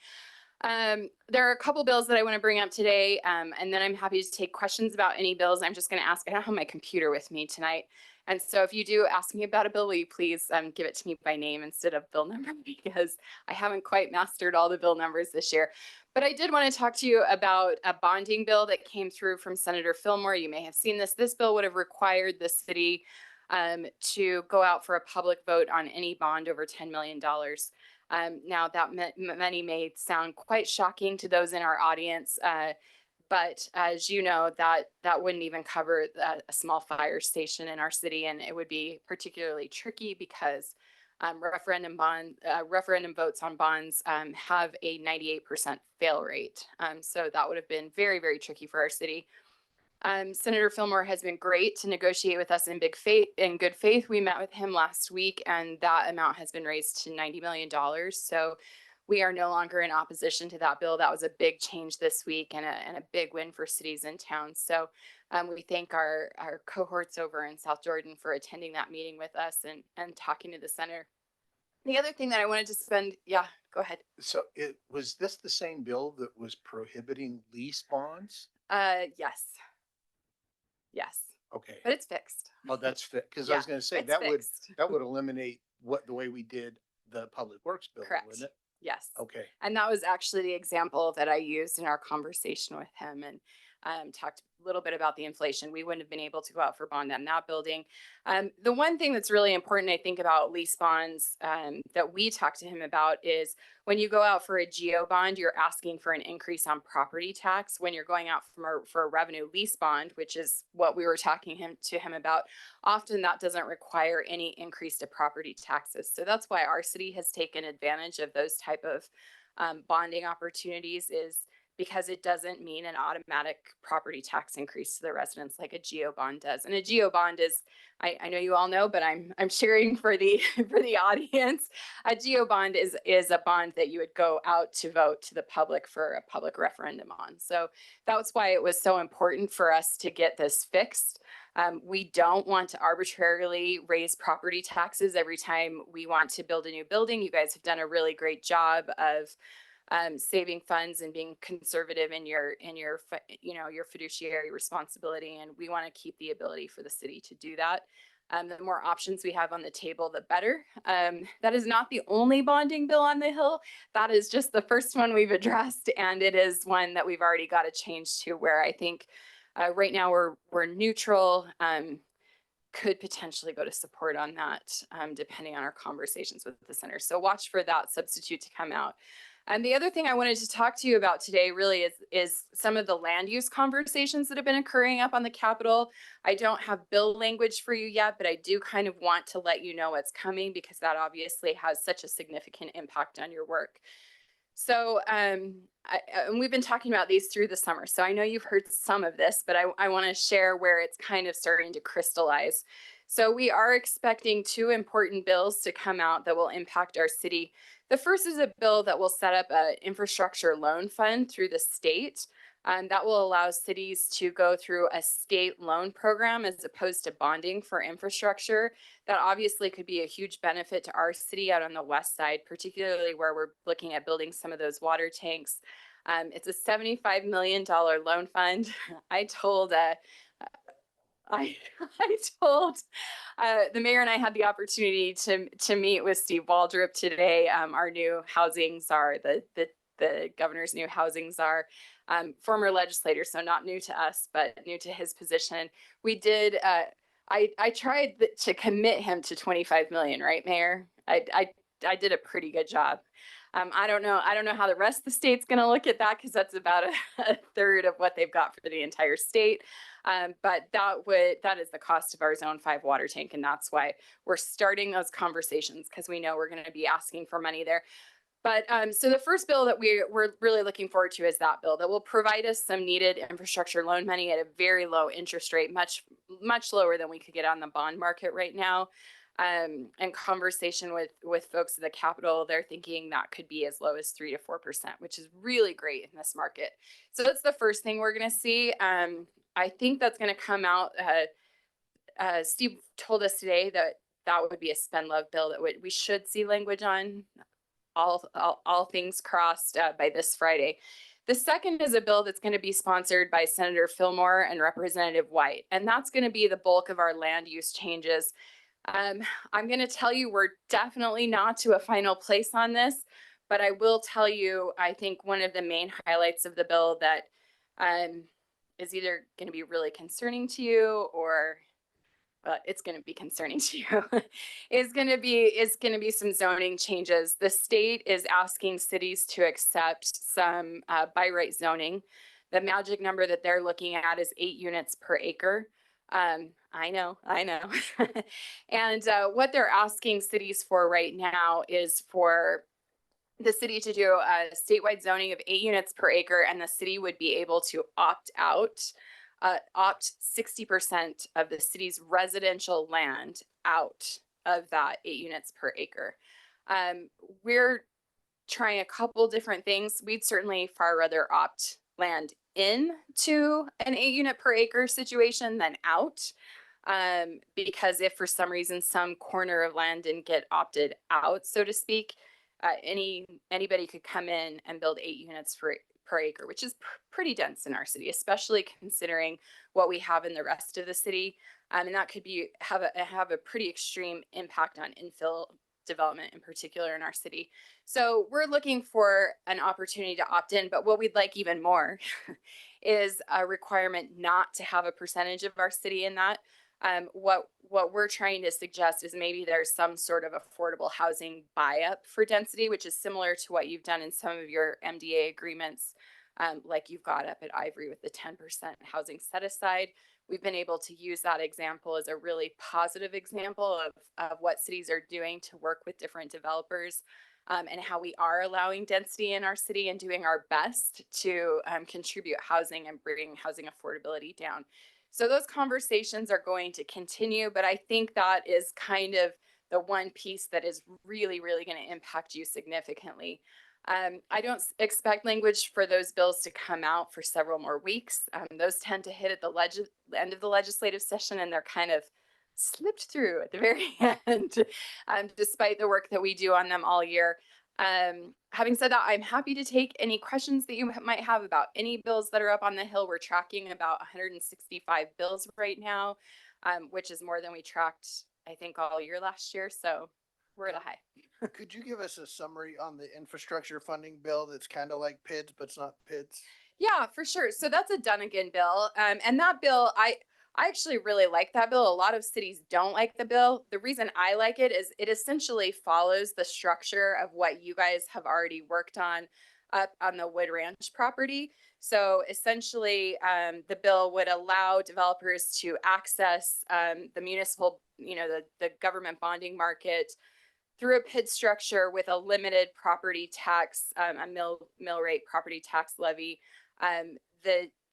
There are a couple bills that I want to bring up today, and then I'm happy to take questions about any bills. I'm just going to ask. I don't have my computer with me tonight. And so if you do ask me about a bill, will you please give it to me by name instead of bill number, because I haven't quite mastered all the bill numbers this year. But I did want to talk to you about a bonding bill that came through from Senator Fillmore. You may have seen this. This bill would have required the city to go out for a public vote on any bond over $10 million. Now that many may sound quite shocking to those in our audience, but as you know, that wouldn't even cover a small fire station in our city, and it would be particularly tricky because referendum votes on bonds have a 98% fail rate. So that would have been very, very tricky for our city. Senator Fillmore has been great to negotiate with us in good faith. We met with him last week, and that amount has been raised to $90 million. So we are no longer in opposition to that bill. That was a big change this week and a big win for cities and towns. So we thank our cohorts over in South Jordan for attending that meeting with us and talking to the senator. The other thing that I wanted to go ahead. So was this the same bill that was prohibiting lease bonds? Yes. Yes. Okay. But it's fixed. Oh, that's fit. Because I was going to say that would eliminate the way we did the public works bill, wouldn't it? Yes. Okay. And that was actually the example that I used in our conversation with him, and talked a little bit about the inflation. We wouldn't have been able to go out for bond on that building. The one thing that's really important, I think, about lease bonds that we talked to him about is when you go out for a geo bond, you're asking for an increase on property tax. When you're going out for a revenue lease bond, which is what we were talking to him about, often that doesn't require any increase to property taxes. So that's why our city has taken advantage of those type of bonding opportunities, is because it doesn't mean an automatic property tax increase to the residents like a geo bond does. And a geo bond is, I know you all know, but I'm sharing for the audience. A geo bond is a bond that you would go out to vote to the public for a public referendum on. So that's why it was so important for us to get this fixed. We don't want to arbitrarily raise property taxes every time we want to build a new building. You guys have done a really great job of saving funds and being conservative in your fiduciary responsibility, and we want to keep the ability for the city to do that. The more options we have on the table, the better. That is not the only bonding bill on the Hill. That is just the first one we've addressed, and it is one that we've already got to change to, where I think right now we're neutral. Could potentially go to support on that, depending on our conversations with the center. So watch for that substitute to come out. And the other thing I wanted to talk to you about today really is some of the land use conversations that have been occurring up on the Capitol. I don't have bill language for you yet, but I do kind of want to let you know what's coming, because that obviously has such a significant impact on your work. So and we've been talking about these through the summer. So I know you've heard some of this, but I want to share where it's kind of starting to crystallize. So we are expecting two important bills to come out that will impact our city. The first is a bill that will set up an infrastructure loan fund through the state. That will allow cities to go through a state loan program as opposed to bonding for infrastructure. That obviously could be a huge benefit to our city out on the west side, particularly where we're looking at building some of those water tanks. It's a $75 million loan fund. I told the mayor, and I had the opportunity to meet with Steve Waldrop today, our new housing czar, the governor's new housing czar, former legislator, so not new to us, but new to his position. We did. I tried to commit him to 25 million, right, Mayor? I did a pretty good job. I don't know how the rest of the state's going to look at that, because that's about a third of what they've got for the entire state. But that is the cost of our Zone 5 water tank, and that's why we're starting those conversations, because we know we're going to be asking for money there. But so the first bill that we're really looking forward to is that bill that will provide us some needed infrastructure loan money at a very low interest rate, much lower than we could get on the bond market right now. And conversation with folks at the Capitol, they're thinking that could be as low as 3 to 4%, which is really great in this market. So that's the first thing we're going to see. I think that's going to come out. Steve told us today that that would be a spend love bill that we should see language on. All things crossed by this Friday. The second is a bill that's going to be sponsored by Senator Fillmore and Representative White, and that's going to be the bulk of our land use changes. I'm going to tell you we're definitely not to a final place on this, but I will tell you I think one of the main highlights of the bill that is either going to be really concerning to you or it's going to be concerning to you is going to be some zoning changes. The state is asking cities to accept some by right zoning. The magic number that they're looking at is 8 units per acre. I know. And what they're asking cities for right now is for the city to do a statewide zoning of 8 units per acre, and the city would be able to opt 60% of the city's residential land out of that 8 units per acre. We're trying a couple different things. We'd certainly far rather opt land into an 8 unit per acre situation than out. Because if for some reason some corner of land didn't get opted out, so to speak, anybody could come in and build 8 units per acre, which is pretty dense in our city, especially considering what we have in the rest of the city. And that could have a pretty extreme impact on infill development in particular in our city. So we're looking for an opportunity to opt in, but what we'd like even more is a requirement not to have a percentage of our city in that. What we're trying to suggest is maybe there's some sort of affordable housing buy-up for density, which is similar to what you've done in some of your MDA agreements, like you've got up at Ivory with the 10% housing set aside. We've been able to use that example as a really positive example of what cities are doing to work with different developers, and how we are allowing density in our city and doing our best to contribute housing and bring housing affordability down. So those conversations are going to continue, but I think that is kind of the one piece that is really, really going to impact you significantly. I don't expect language for those bills to come out for several more weeks. Those tend to hit at the end of the legislative session, and they're kind of slipped through at the very end, despite the work that we do on them all year. Having said that, I'm happy to take any questions that you might have about any bills that are up on the Hill. We're tracking about 165 bills right now, which is more than we tracked, I think, all year last year. So we're at a high. Could you give us a summary on the infrastructure funding bill that's kind of like PIDS, but it's not PIDS? Yeah, for sure. So that's a Dunnigan bill. And that bill, I actually really like that bill. A lot of cities don't like the bill. The reason I like it is it essentially follows the structure of what you guys have already worked on up on the Wood Ranch property. So essentially, the bill would allow developers to access the municipal, the government bonding market through a PID structure with a limited property tax, a mill rate property tax levy.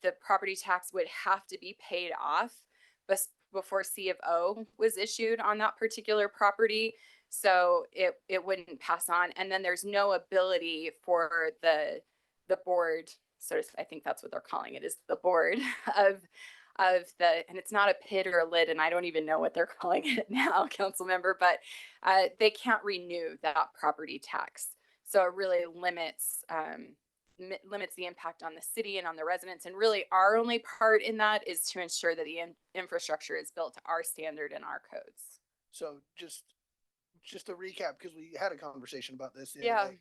The property tax would have to be paid off before C of O was issued on that particular property. So it wouldn't pass on. And then there's no ability for the board, I think that's what they're calling it, is the board of and it's not a PID or a lid, and I don't even know what they're calling it now, council member, but they can't renew that property tax. So it really limits the impact on the city and on the residents. And really our only part in that is to ensure that the infrastructure is built to our standard and our codes. So just to recap, because we had a conversation about this the Yeah.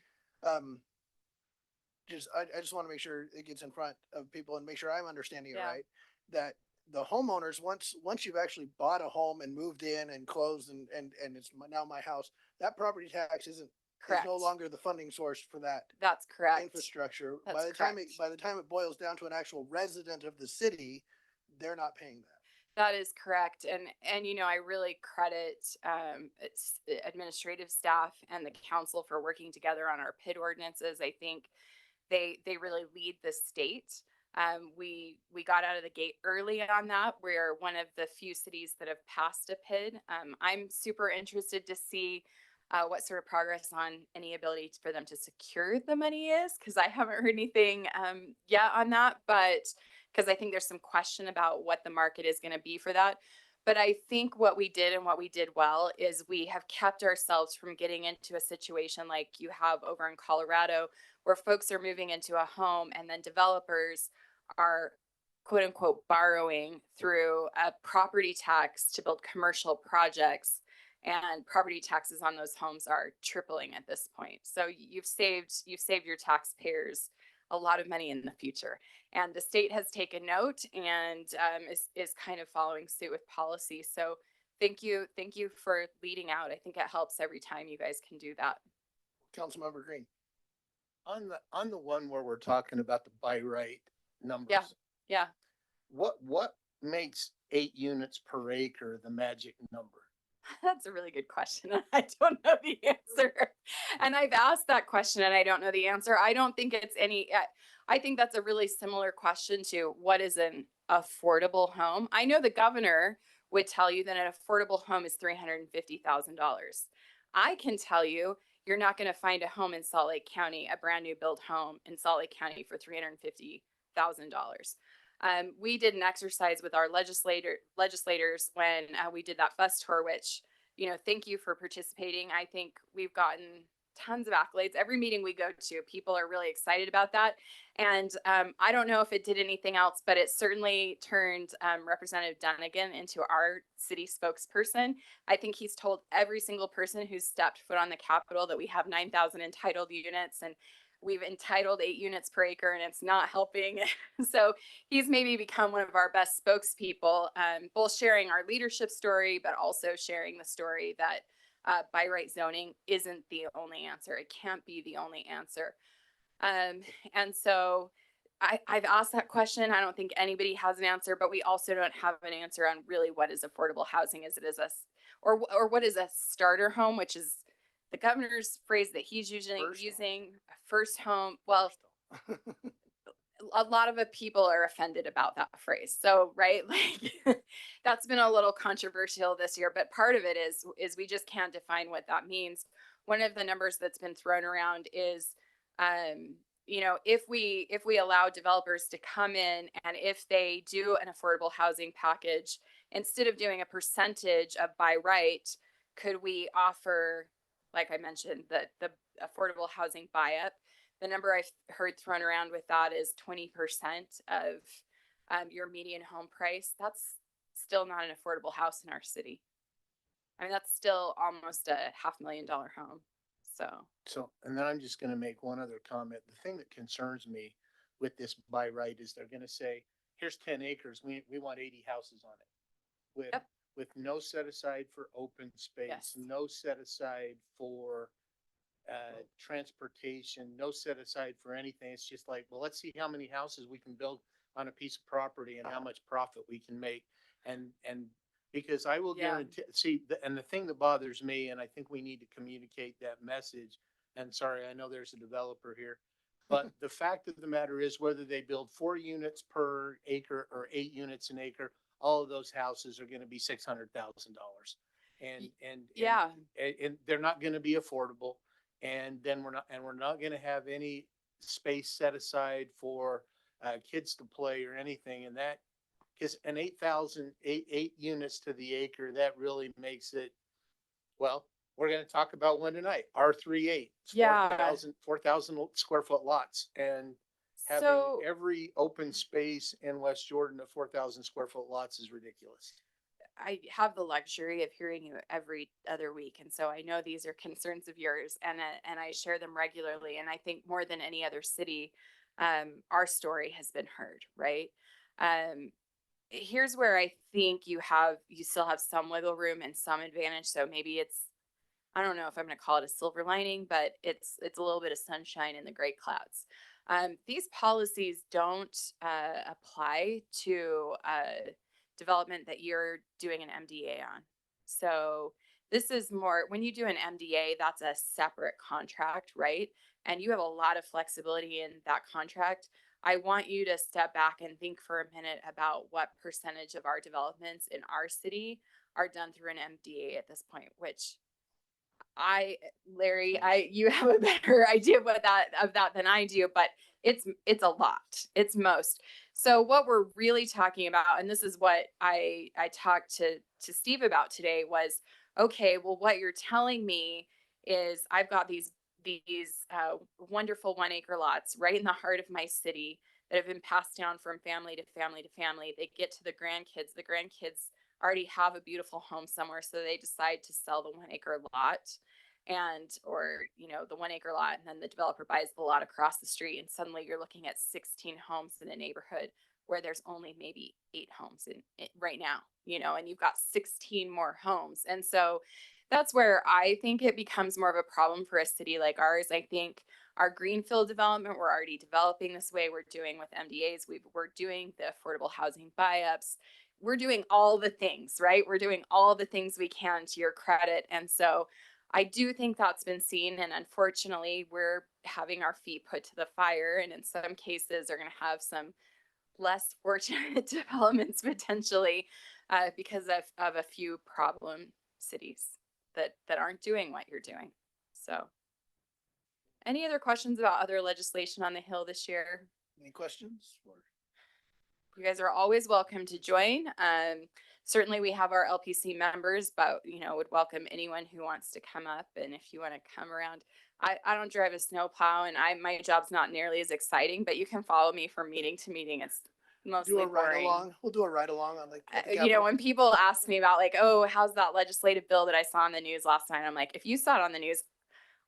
other day. I just want to make sure it gets in front of people and make sure I'm understanding it right. That the homeowners, once you've actually bought a home and moved in and closed and it's now my house, that property tax is no longer the funding source for that. That's correct. Infrastructure. That's by the time it boils down to an actual resident of the city, they're not paying that. That is correct. And you know, I really credit it's the administrative staff and the council for working together on our PID ordinances. I think they really lead the state. We got out of the gate early on that. We're one of the few cities that have passed a PID. I'm super interested to see what sort of progress on any ability for them to secure the money is, because I haven't heard anything yet on that, but because I think there's some question about what the market is going to be for that. But I think what we did and what we did well is we have kept ourselves from getting into a situation like you have over in Colorado, where folks are moving into a home and then developers are quote unquote borrowing through a property tax to build commercial projects, and property taxes on those homes are tripling at this point. So you've saved your taxpayers a lot of money in the future. And the state has taken note and is kind of following suit with policy. So thank you for leading out. I think it helps every time you guys can do that. Councilmember Green. On the one where we're talking about the by right numbers. Yeah. What makes 8 units per acre the magic number? That's a really good question. I don't know the answer. And I've asked that question and I don't know the answer. I don't think it's any, I think that's a really similar question to what is an affordable home. I know the governor would tell you that an affordable home is $350,000. I can tell you, you're not going to find a home in Salt Lake County, a brand new build home in Salt Lake County for $350,000. We did an exercise with our legislators when we did that bus tour, which, you know, thank you for participating. I think we've gotten tons of accolades. Every meeting we go to, people are really excited about that. And I don't know if it did anything else, but it certainly turned Representative Dunnigan into our city spokesperson. I think he's told every single person who's stepped foot on the Capitol that we have 9,000 entitled units, and we've entitled 8 units per acre, and it's not helping. So he's maybe become one of our best spokespeople, both sharing our leadership story, but also sharing the story that by right zoning isn't the only answer. It can't be the only answer. And so I've asked that question. I don't think anybody has an answer, but we also don't have an answer on really what is affordable housing. Is it as or what is a starter home, which is the governor's phrase that he's usually using, a first home. Well, a lot of people are offended about that phrase. So, right, like that's been a little controversial this year, but part of it is we just can't define what that means. One of the numbers that's been thrown around is, you know, if we allow developers to come in and if they do an affordable housing package, instead of doing a percentage of by right, could we offer, like I mentioned, the affordable housing buy-up? The number I've heard thrown around with that is 20% of your median home price. That's still not an affordable house in our city. I mean, that's still almost a $500,000 home. So, and then I'm just going to make one other comment. The thing that concerns me with this by right is they're going to say, here's 10 acres. We want 80 houses on it with no set aside for open space, no set aside for transportation, no set aside for anything. It's just like, well, let's see how many houses we can build on a piece of property and how much profit we can make. And because I will guarantee, and the thing that bothers me, and I think we need to communicate that message, and sorry, I know there's a developer here, but the fact of the matter is whether they build 4 units per acre or 8 units an acre, all of those houses are going to be $600,000. And they're not going to be affordable. And then we're not going to have any space set aside for kids to play or anything. And that, because an 8 units to the acre, that really makes it, well, we're going to talk about one tonight, R38, 4,000 square foot lots, and having every open space in West Jordan of 4,000 square foot lots is ridiculous. I have the luxury of hearing you every other week. And so I know these are concerns of yours, and I share them regularly. And I think more than any other city, our story has been heard, right? Here's where I think you still have some wiggle room and some advantage. So maybe it's, I don't know if I'm going to call it a silver lining, but it's a little bit of sunshine in the gray clouds. These policies don't apply to development that you're doing an MDA on. So this is more, when you do an MDA, that's a separate contract, right? And you have a lot of flexibility in that contract. I want you to step back and think for a minute about what percentage of our developments in our city are done through an MDA at this point, which Larry, you have a better idea of that than I do, but it's a lot. It's most. So what we're really talking about, and this is what I talked to Steve about today, was, okay, well, what you're telling me is I've got these wonderful 1 acre lots right in the heart of my city that have been passed down from family to family to family. They get to the grandkids. The grandkids already have a beautiful home somewhere, so they decide to sell the 1 acre lot or the 1 acre lot, and then the developer buys the lot across the street, and suddenly you're looking at 16 homes in a neighborhood where there's only maybe 8 homes in it right now, and you've got 16 more homes. And so that's where I think it becomes more of a problem for a city like ours. I think our greenfield development, we're already developing this way. We're doing with MDAs, we're doing the affordable housing buy-ups. We're doing all the things, right? We're doing all the things we can, to your credit. And so I do think that's been seen. And unfortunately, we're having our feet put to the fire. And in some cases are going to have some less fortunate developments potentially because of a few problem cities that aren't doing what you're doing. So any other questions about other legislation on the Hill this year? Any questions? You guys are always welcome to join. Certainly we have our LPC members, but would welcome anyone who wants to come up. And if you want to come around, I don't drive a snowplow, and my job's not nearly as exciting, but you can follow me from meeting to meeting. It's mostly do a ride boring. along. We'll do a ride along on the when people ask me about oh, how's that legislative bill that I saw on the news last night? I'm like, if you saw it on the news,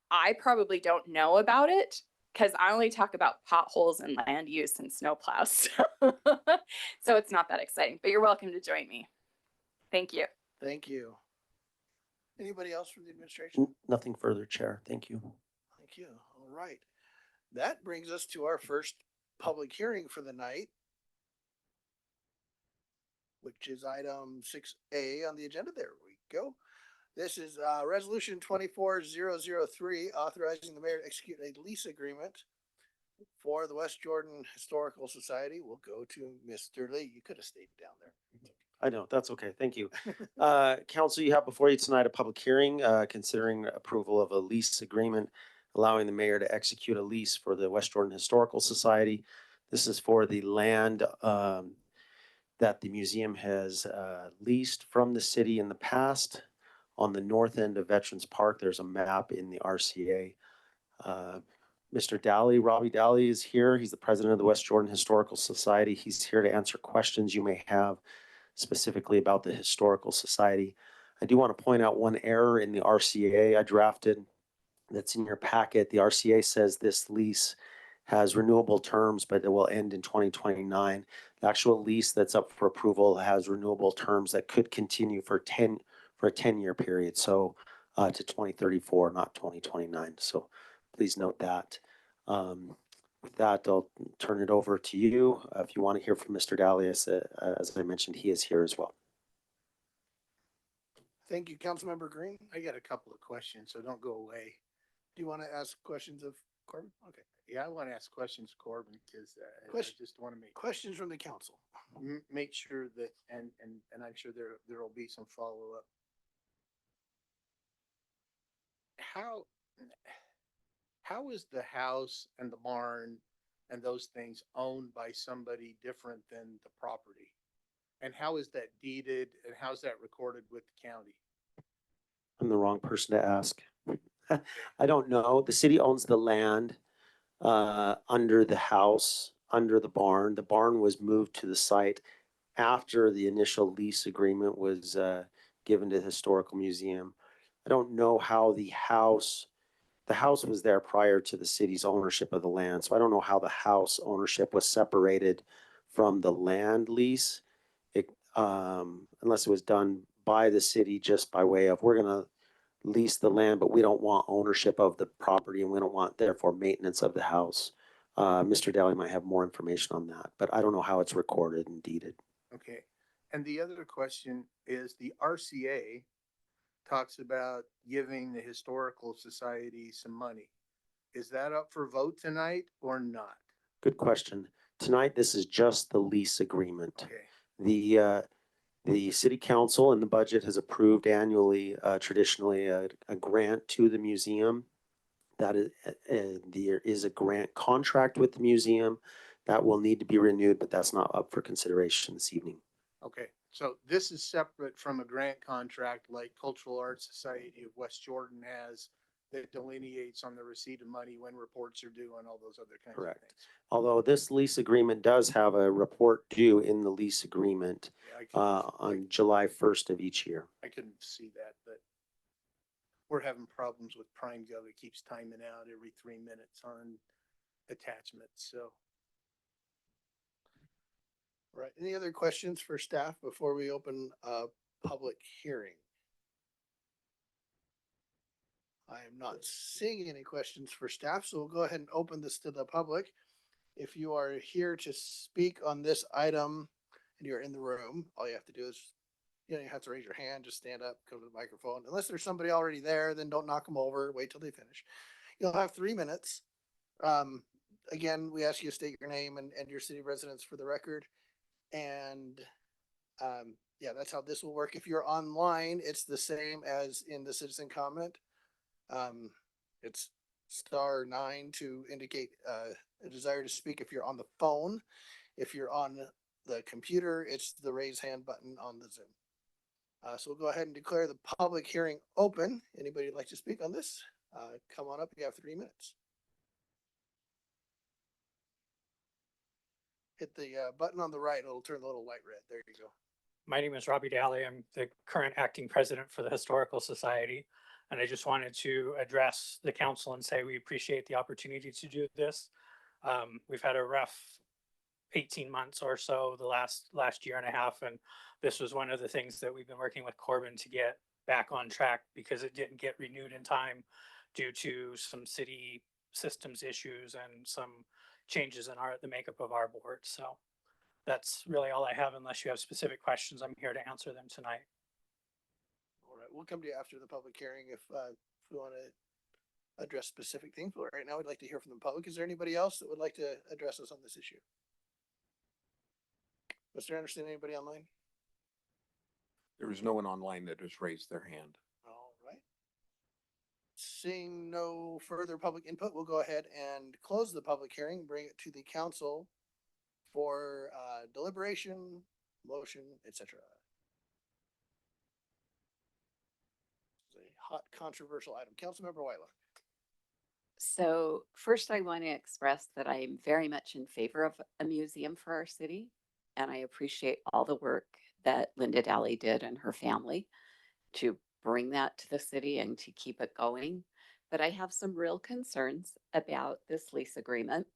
I probably don't know about it, because I only talk about potholes and land use and snowplows. So it's not that exciting, but you're welcome to join me. Thank you. Thank you. Anybody else from the administration? Nothing further, Chair. Thank you. Thank you. All right. That brings us to our first public hearing for the night, which is item 6A on the agenda. There we go. This is resolution 24003, authorizing the mayor to execute a lease agreement for the West Jordan Historical Society. We'll go to Mr. Lee. You could have stayed down there. I know, that's okay. Thank you. Council, you have before you tonight a public hearing considering approval of a lease agreement allowing the mayor to execute a lease for the West Jordan Historical Society. This is for the land that the museum has leased from the city in the past. On the north end of Veterans Park, there's a map in the RCA. Mr. Daly, Robbie Daly, is here. He's the president of the West Jordan Historical Society. He's here to answer questions you may have specifically about the Historical Society. I do want to point out one error in the RCA I drafted that's in your packet. The RCA says this lease has renewable terms, but it will end in 2029. The actual lease that's up for approval has renewable terms that could continue for a 10-year period, so to 2034, not 2029. So please note that. With that, I'll turn it over to you. If you want to hear from Mr. Daly, as I mentioned, he is here as well. Thank you, Councilmember Green. I got a couple of questions, so don't go away. Do you want to ask questions of Corbin? Okay. Yeah, I want to ask questions of Corbin because I just want to make questions from the council. Make sure that, and I'm sure there will be some follow up. How is the house and the barn and those things owned by somebody different than the property? And how is that deeded, and how's that recorded with the county? I'm the wrong person to ask. I don't know. The city owns the land under the house, under the barn. The barn was moved to the site after the initial lease agreement was given to the Historical Museum. I don't know how the house was there prior to the city's ownership of the land. So I don't know how the house ownership was separated from the land lease, unless it was done by the city just by way of, we're going to lease the land, but we don't want ownership of the property, and we don't want, therefore, maintenance of the house. Mr. Daly might have more information on that, but I don't know how it's recorded and deeded. Okay. And the other question is the RCA talks about giving the Historical Society some money. Is that up for vote tonight or not? Good question. Tonight, this is just the lease agreement. Okay. The city council and the budget has approved annually, traditionally, a grant to the museum. That is, there is a grant contract with the museum that will need to be renewed, but that's not up for consideration this evening. Okay, so this is separate from a grant contract like Cultural Arts Society of West Jordan has that delineates on the receipt of money when reports are due and all those other kinds of Correct. things. Although this lease agreement does have a report due in the lease agreement on July 1st of each year. I couldn't see that, but we're having problems with Prime Gov. It keeps timing out every 3 minutes on attachments, so. Right. Any other questions for staff before we open a public hearing? I am not seeing any questions for staff, so we'll go ahead and open this to the public. If you are here to speak on this item and you're in the room, all you have to do is, you don't have to raise your hand, just stand up, come to the microphone. Unless there's somebody already there, then don't knock them over, wait till they finish. You'll have 3 minutes. Again, we ask you to state your name and your city residence for the record. And yeah, that's how this will work. If you're online, it's the same as in the citizen comment. It's *9 to indicate a desire to speak if you're on the phone. If you're on the computer, it's the raise hand button on the Zoom. So we'll go ahead and declare the public hearing open. Anybody would like to speak on this? Come on up, you have 3 minutes. Hit the button on the right, it'll turn the little light red. There you go. My name is Robbie Daly. I'm the current acting president for the Historical Society. And I just wanted to address the council and say we appreciate the opportunity to do this. We've had a rough 18 months or so, the last year and a half. And this was one of the things that we've been working with Corbin to get back on track because it didn't get renewed in time due to some city systems issues and some changes in the makeup of our board. So that's really all I have. Unless you have specific questions, I'm here to answer them tonight. All right, we'll come to you after the public hearing if we want to address specific things. But right now, we'd like to hear from the public. Is there anybody else that would like to address us on this issue? Mr. Anderson, anybody online? There is no one online that has raised their hand. All right. Seeing no further public input, we'll go ahead and close the public hearing, bring it to the council for deliberation, motion, etc. It's a hot, controversial item. Councilmember Whitelock. So first, I want to express that I'm very much in favor of a museum for our city. And I appreciate all the work that Linda Daly did and her family to bring that to the city and to keep it going. But I have some real concerns about this lease agreement.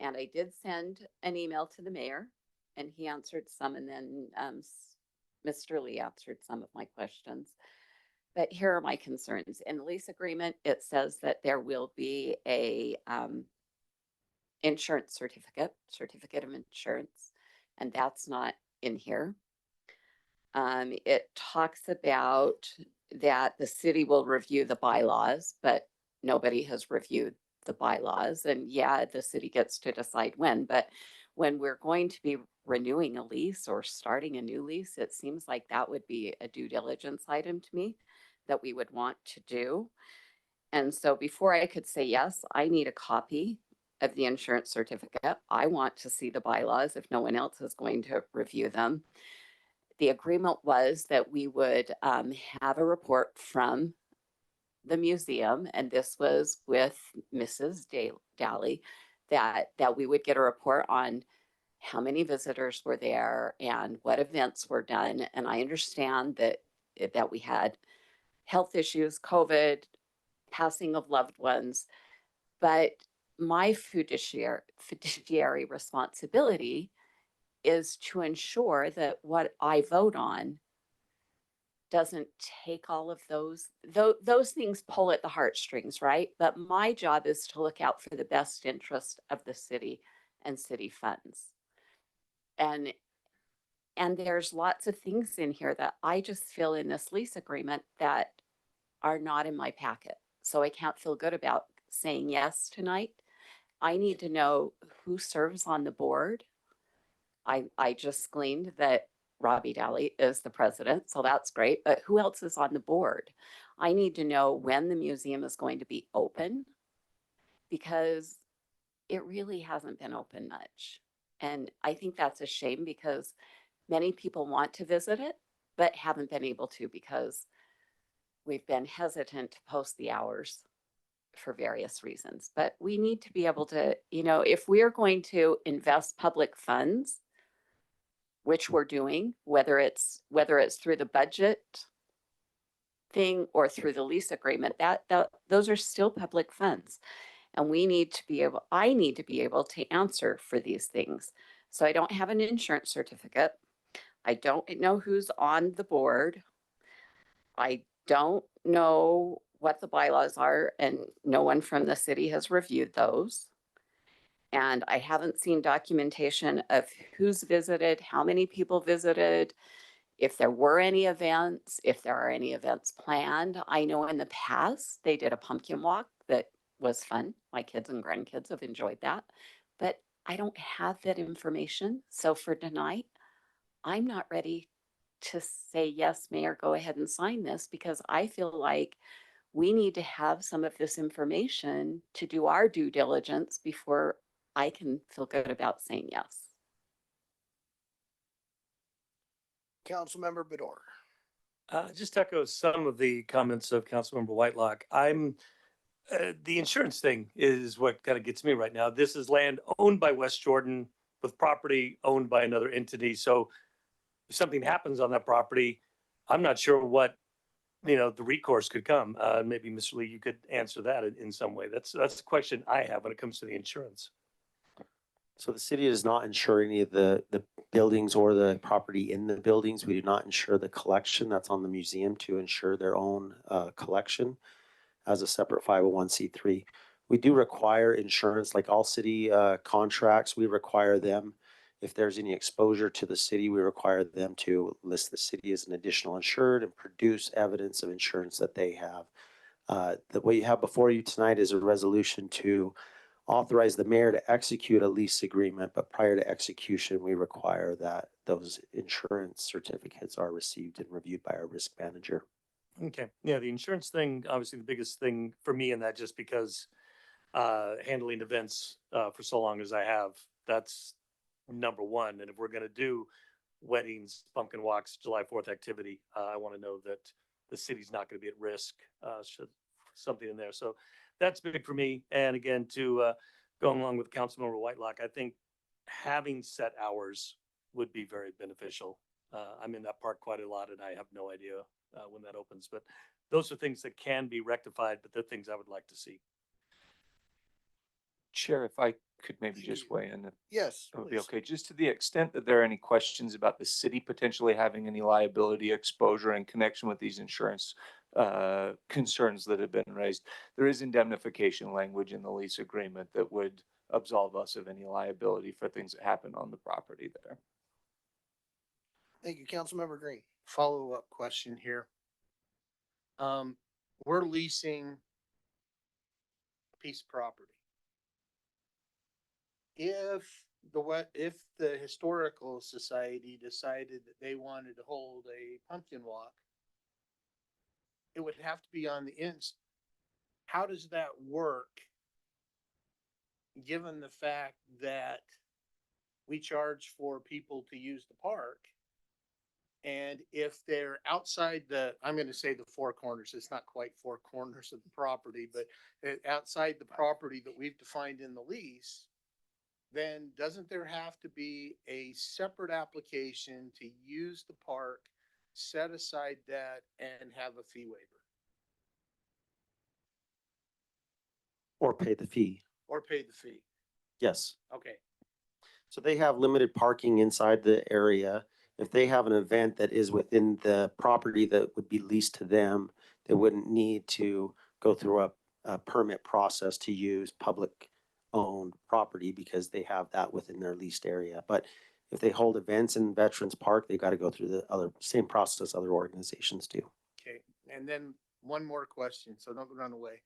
And I did send an email to the mayor and he answered some, and then Mr. Lee answered some of my questions. But here are my concerns. In the lease agreement, it says that there will be a insurance certificate of insurance, and that's not in here. It talks about that the city will review the bylaws, but nobody has reviewed the bylaws. And yeah, the city gets to decide when, but when we're going to be renewing a lease or starting a new lease, it seems like that would be a due diligence item to me that we would want to do. And so before I could say yes, I need a copy of the insurance certificate. I want to see the bylaws if no one else is going to review them. The agreement was that we would have a report from the museum, and this was with Mrs. Daly, that we would get a report on how many visitors were there and what events were done. And I understand that we had health issues, COVID, passing of loved ones, but my fiduciary responsibility is to ensure that what I vote on doesn't take all of those things pull at the heartstrings, right? But my job is to look out for the best interest of the city and city funds. And And there's lots of things in here that I just feel in this lease agreement that are not in my packet. So I can't feel good about saying yes tonight. I need to know who serves on the board. I just gleaned that Robbie Daly is the president, so that's great, but who else is on the board? I need to know when the museum is going to be open because it really hasn't been open much. And I think that's a shame because many people want to visit it, but haven't been able to because we've been hesitant to post the hours for various reasons. But we need to be able to, if we're going to invest public funds, which we're doing, whether it's through the budget thing or through the lease agreement, that those are still public funds. And I need to be able to answer for these things. So I don't have an insurance certificate. I don't know who's on the board. I don't know what the bylaws are, and no one from the city has reviewed those. And I haven't seen documentation of who's visited, how many people visited, if there were any events, if there are any events planned. I know in the past they did a pumpkin walk that was fun. My kids and grandkids have enjoyed that, but I don't have that information. So for tonight, I'm not ready to say, yes, Mayor, go ahead and sign this, because I feel like we need to have some of this information to do our due diligence before I can feel good about saying yes. Councilmember Bador. Just echo some of the comments of Councilmember Whitelock. The insurance thing is what kind of gets me right now. This is land owned by West Jordan with property owned by another entity. So if something happens on that property, I'm not sure what, the recourse could come. Maybe Mr. Lee, you could answer that in some way. That's the question I have when it comes to the insurance. So the city does not insure any of the buildings or the property in the buildings. We do not insure the collection. That's on the museum to insure their own collection as a separate 501c3. We do require insurance, like all city contracts. We require them, if there's any exposure to the city, we require them to list the city as an additional insured and produce evidence of insurance that they have. What you have before you tonight is a resolution to authorize the mayor to execute a lease agreement, but prior to execution, we require that those insurance certificates are received and reviewed by our risk manager. Okay. Yeah, the insurance thing, obviously the biggest thing for me in that, just because handling events for so long as I have, that's number one. And if we're going to do weddings, pumpkin walks, July 4th activity, I want to know that the city's not going to be at risk should something in there. So that's big for me. And again, to going along with Councilmember Whitelock, I think having set hours would be very beneficial. I'm in that park quite a lot, and I have no idea when that opens. But those are things that can be rectified, but they're things I would like to see. Chair, if I could maybe just weigh in. Yes, that would be okay. Just to the extent that there are any questions about the city potentially having any liability exposure in connection with these insurance concerns that have been raised, there is indemnification language in the lease agreement that would absolve us of any liability for things that happen on the property there. Thank you, Councilmember Green. Follow-up question here. We're leasing a piece of property. If the Historical Society decided that they wanted to hold a pumpkin walk, it would have to be on the ins. How does that work, given the fact that we charge for people to use the park? And if they're outside I'm going to say the four corners, it's not quite four corners of the property, but outside the property that we've defined in the lease, then doesn't there have to be a separate application to use the park, set aside that, and have a fee waiver? Or pay the fee. Or pay the fee? Yes. Okay. So they have limited parking inside the area. If they have an event that is within the property that would be leased to them, they wouldn't need to go through a permit process to use public owned property because they have that within their leased area. But If they hold events in Veterans Park, they've got to go through the other, same process other organizations do. Okay, and then one more question, so don't run away.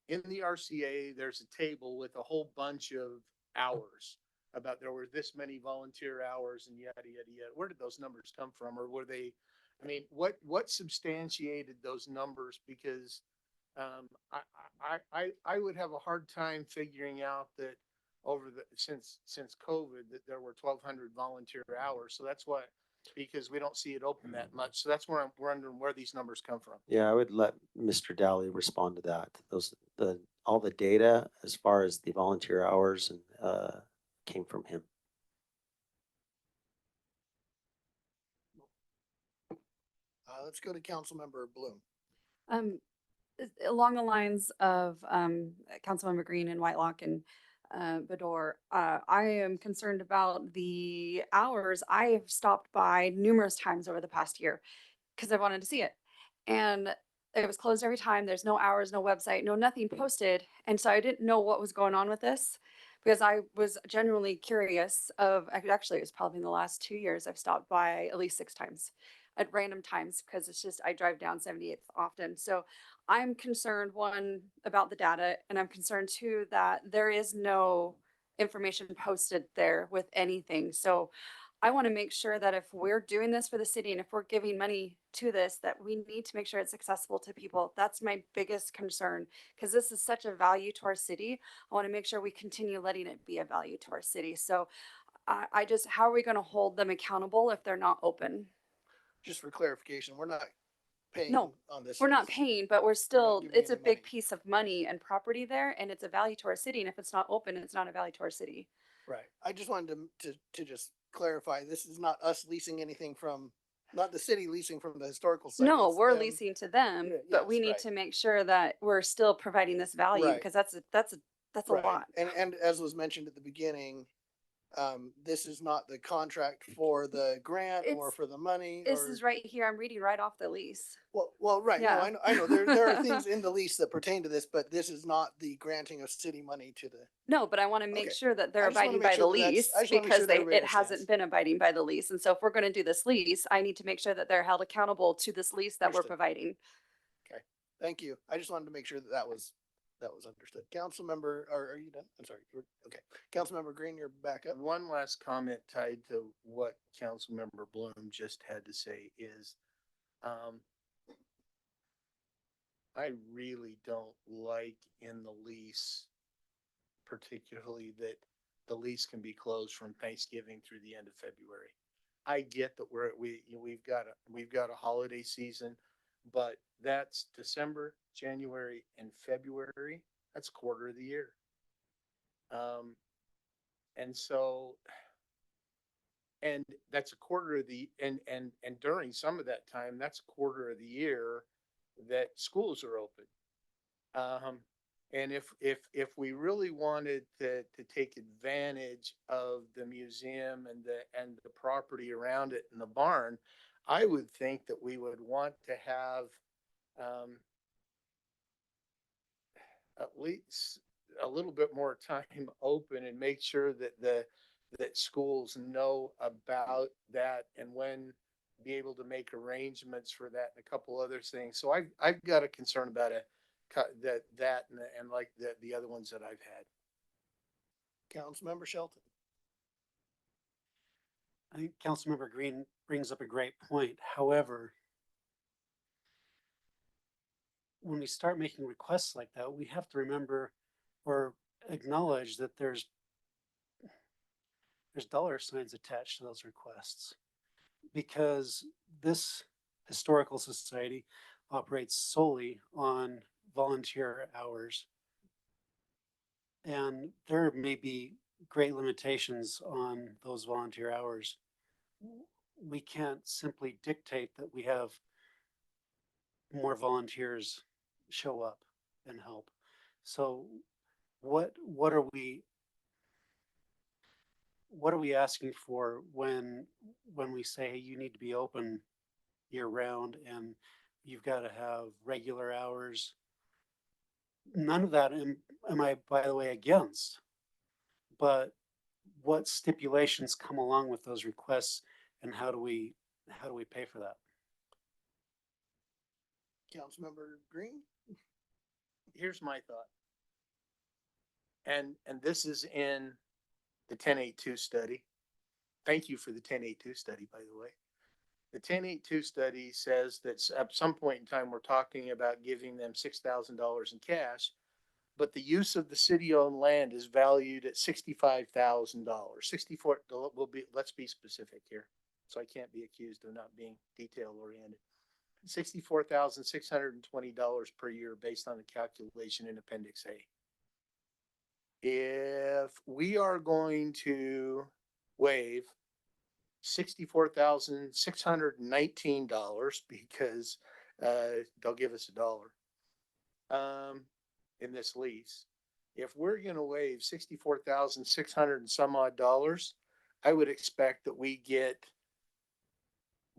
In the RCA, there's a table with a whole bunch of hours about there were this many volunteer hours and yada, yada, yada. Where did those numbers come from? Or were they, I mean, what substantiated those numbers? Because I would have a hard time figuring out that since COVID, that there were 1,200 volunteer hours. So that's what, because we don't see it open that much. So that's where I'm wondering where these numbers come from. Yeah, I would let Mr. Daly respond to that. All the data as far as the volunteer hours and came from him. Let's go to Councilmember Bloom. Along the lines of Councilmember Green and Whitelock and Bador, I am concerned about the hours. I have stopped by numerous times over the past year because I wanted to see it. And it was closed every time. There's no hours, no website, no nothing posted. And so I didn't know what was going on with this because I was genuinely curious actually, it was probably in the last 2 years, I've stopped by at least 6 times at random times because it's just, I drive down 78th often. So I'm concerned, one, about the data, and I'm concerned too that there is no information posted there with anything. So I want to make sure that if we're doing this for the city and if we're giving money to this, that we need to make sure it's accessible to people. That's my biggest concern because this is such a value to our city. I want to make sure we continue letting it be a value to our city. So I just, how are we going to hold them accountable if they're not open? Just for clarification, we're not paying No, on this. we're not this- paying, but we're still, giving it's a any big money. piece of money and property there, and it's a value to our city. And if it's not open, it's not a value to our city. Right. I just wanted to just clarify, this is not us leasing anything from, not the city leasing from the historical site. No, it's we're them. leasing to them, Yeah, but we yes, need right. to make sure that we're still providing this value Right. because that's a Right. lot. And as was mentioned at the beginning, this is not the contract for the grant or It's- for the money. This or, is right here. I'm reading right off the lease. well, right. No, Yeah. I know there are things in the lease that pertain to this, but this is not the granting of city money to the. No, but I want to make Okay. sure that they're I just wanna abiding make by sure the that that's- lease I just wanna make because sure that everybody it hasn't understands. been abiding by the lease. And so if we're going to do this lease, I need to make sure that they're held accountable to this lease that we're Understood. providing. Okay, thank you. I just wanted to make sure that that was understood. Councilmember, are you done? I'm sorry. Okay. Councilmember Green, you're back up. One last comment tied to what Councilmember Bloom just had to say is, I really don't like in the lease, particularly that the lease can be closed from Thanksgiving through the end of February. I get that we've got a holiday season, but that's December, January, and February. That's a quarter of the year. And so, and that's a quarter of the, and during some of that time, that's a quarter of the year that schools are open. And if we really wanted to take advantage of the museum and the property around it and the barn, I would think that we would want to have, at least a little bit more time open and make sure that schools know about that and when be able to make arrangements for that and a couple other things. So I've got a concern about that and like the other ones that I've had. Councilmember Shelton. I think Councilmember Green brings up a great point. However, when we start making requests like that, we have to remember or acknowledge that there's dollar signs attached to those requests, because this historical society operates solely on volunteer hours. And there may be great limitations on those volunteer hours. We can't simply dictate that we have more volunteers show up and help. So what are we asking for when we say, hey, you need to be open year round and you've got to have regular hours? None of that am I, by the way, against, but what stipulations come along with those requests and how do we pay for that? Councilmember Green? Here's my thought. And this is in the 1082 study. Thank you for the 1082 study, by the way. The 1082 study says that at some point in time, we're talking about giving them $6,000 in cash, but the use of the city-owned land is valued at $65,000. 64 will be, let's be specific here, so I can't be accused of not being detail-oriented. $64,620 per year based on the calculation in Appendix A. If we are going to waive $64,619 because they'll give us $1 in this lease. If we're going to waive $64,600 and some odd dollars, I would expect that we get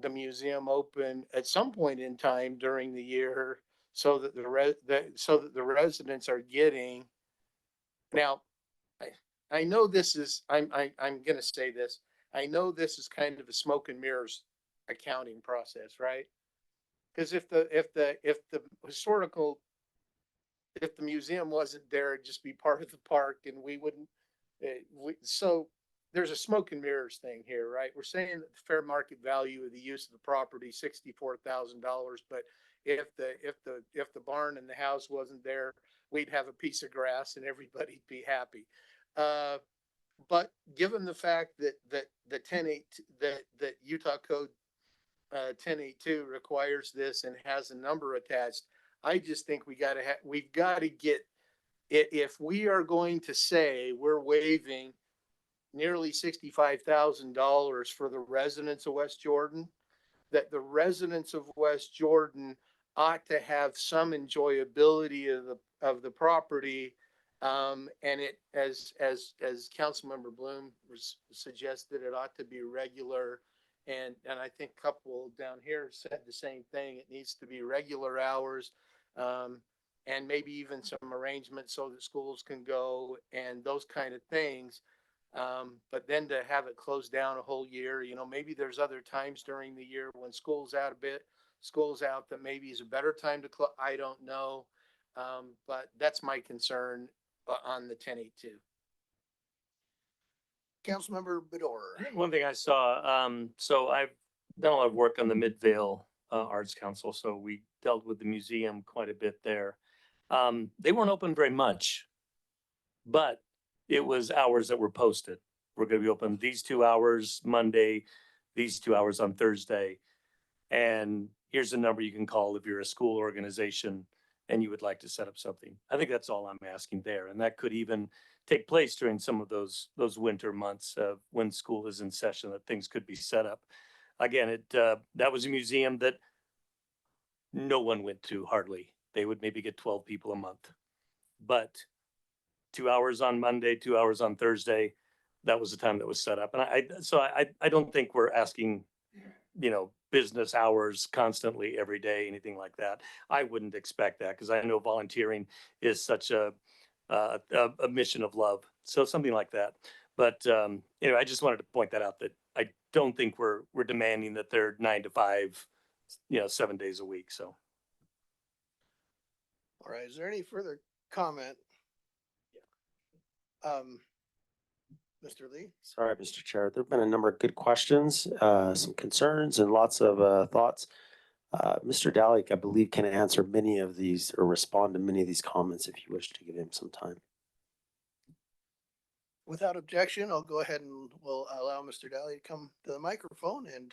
the museum open at some point in time during the year, so that the residents are getting. Now, I know this is, I'm going to say this. I know this is kind of a smoke and mirrors accounting process, right? Because if the museum wasn't there, it'd just be part of the park, and we wouldn't. So there's a smoke and mirrors thing here, right? We're saying that the fair market value of the use of the property $64,000, but if the barn and the house wasn't there, we'd have a piece of grass and everybody'd be happy. But given the fact that that Utah Code 1082 requires this and has a number attached, I just think we've got to get it. If we are going to say we're waiving nearly $65,000 for the residents of West Jordan, that the residents of West Jordan ought to have some enjoyability of the property. And it, as Councilmember Bloom suggested, it ought to be regular. And I think a couple down here said the same thing. It needs to be regular hours, and maybe even some arrangements so that schools can go and those kind of things. But then to have it closed down a whole year, maybe there's other times during the year when school's out that maybe is a better time to close. I don't know. But that's my concern on the 1082. Councilmember Bedore. One thing I saw, so I've done a lot of work on the Midvale Arts Council, so we dealt with the museum quite a bit there. They weren't open very much, but it was hours that were posted. We're going to be open these 2 hours Monday, these 2 hours on Thursday. And here's the number you can call if you're a school organization and you would like to set up something. I think that's all I'm asking there. And that could even take place during some of those winter months when school is in session, that things could be set up. Again, that was a museum that no one went to hardly. They would maybe get 12 people a month. But 2 hours on Monday, 2 hours on Thursday, that was the time that was set up. And I don't think we're asking, business hours constantly every day, anything like that. I wouldn't expect that, because I know volunteering is such a mission of love. So something like that. But I just wanted to point that out, that I don't think we're demanding that they're 9 to 5, 7 days a week. So. All right. Is there any further comment? Mr. Lee? Sorry, Mr. Chair. There have been a number of good questions, some concerns, and lots of thoughts. Mr. Dalick, I believe, can answer many of these or respond to many of these comments if you wish to give him some time. Without objection, I'll go ahead and we'll allow Mr. Daly to come to the microphone and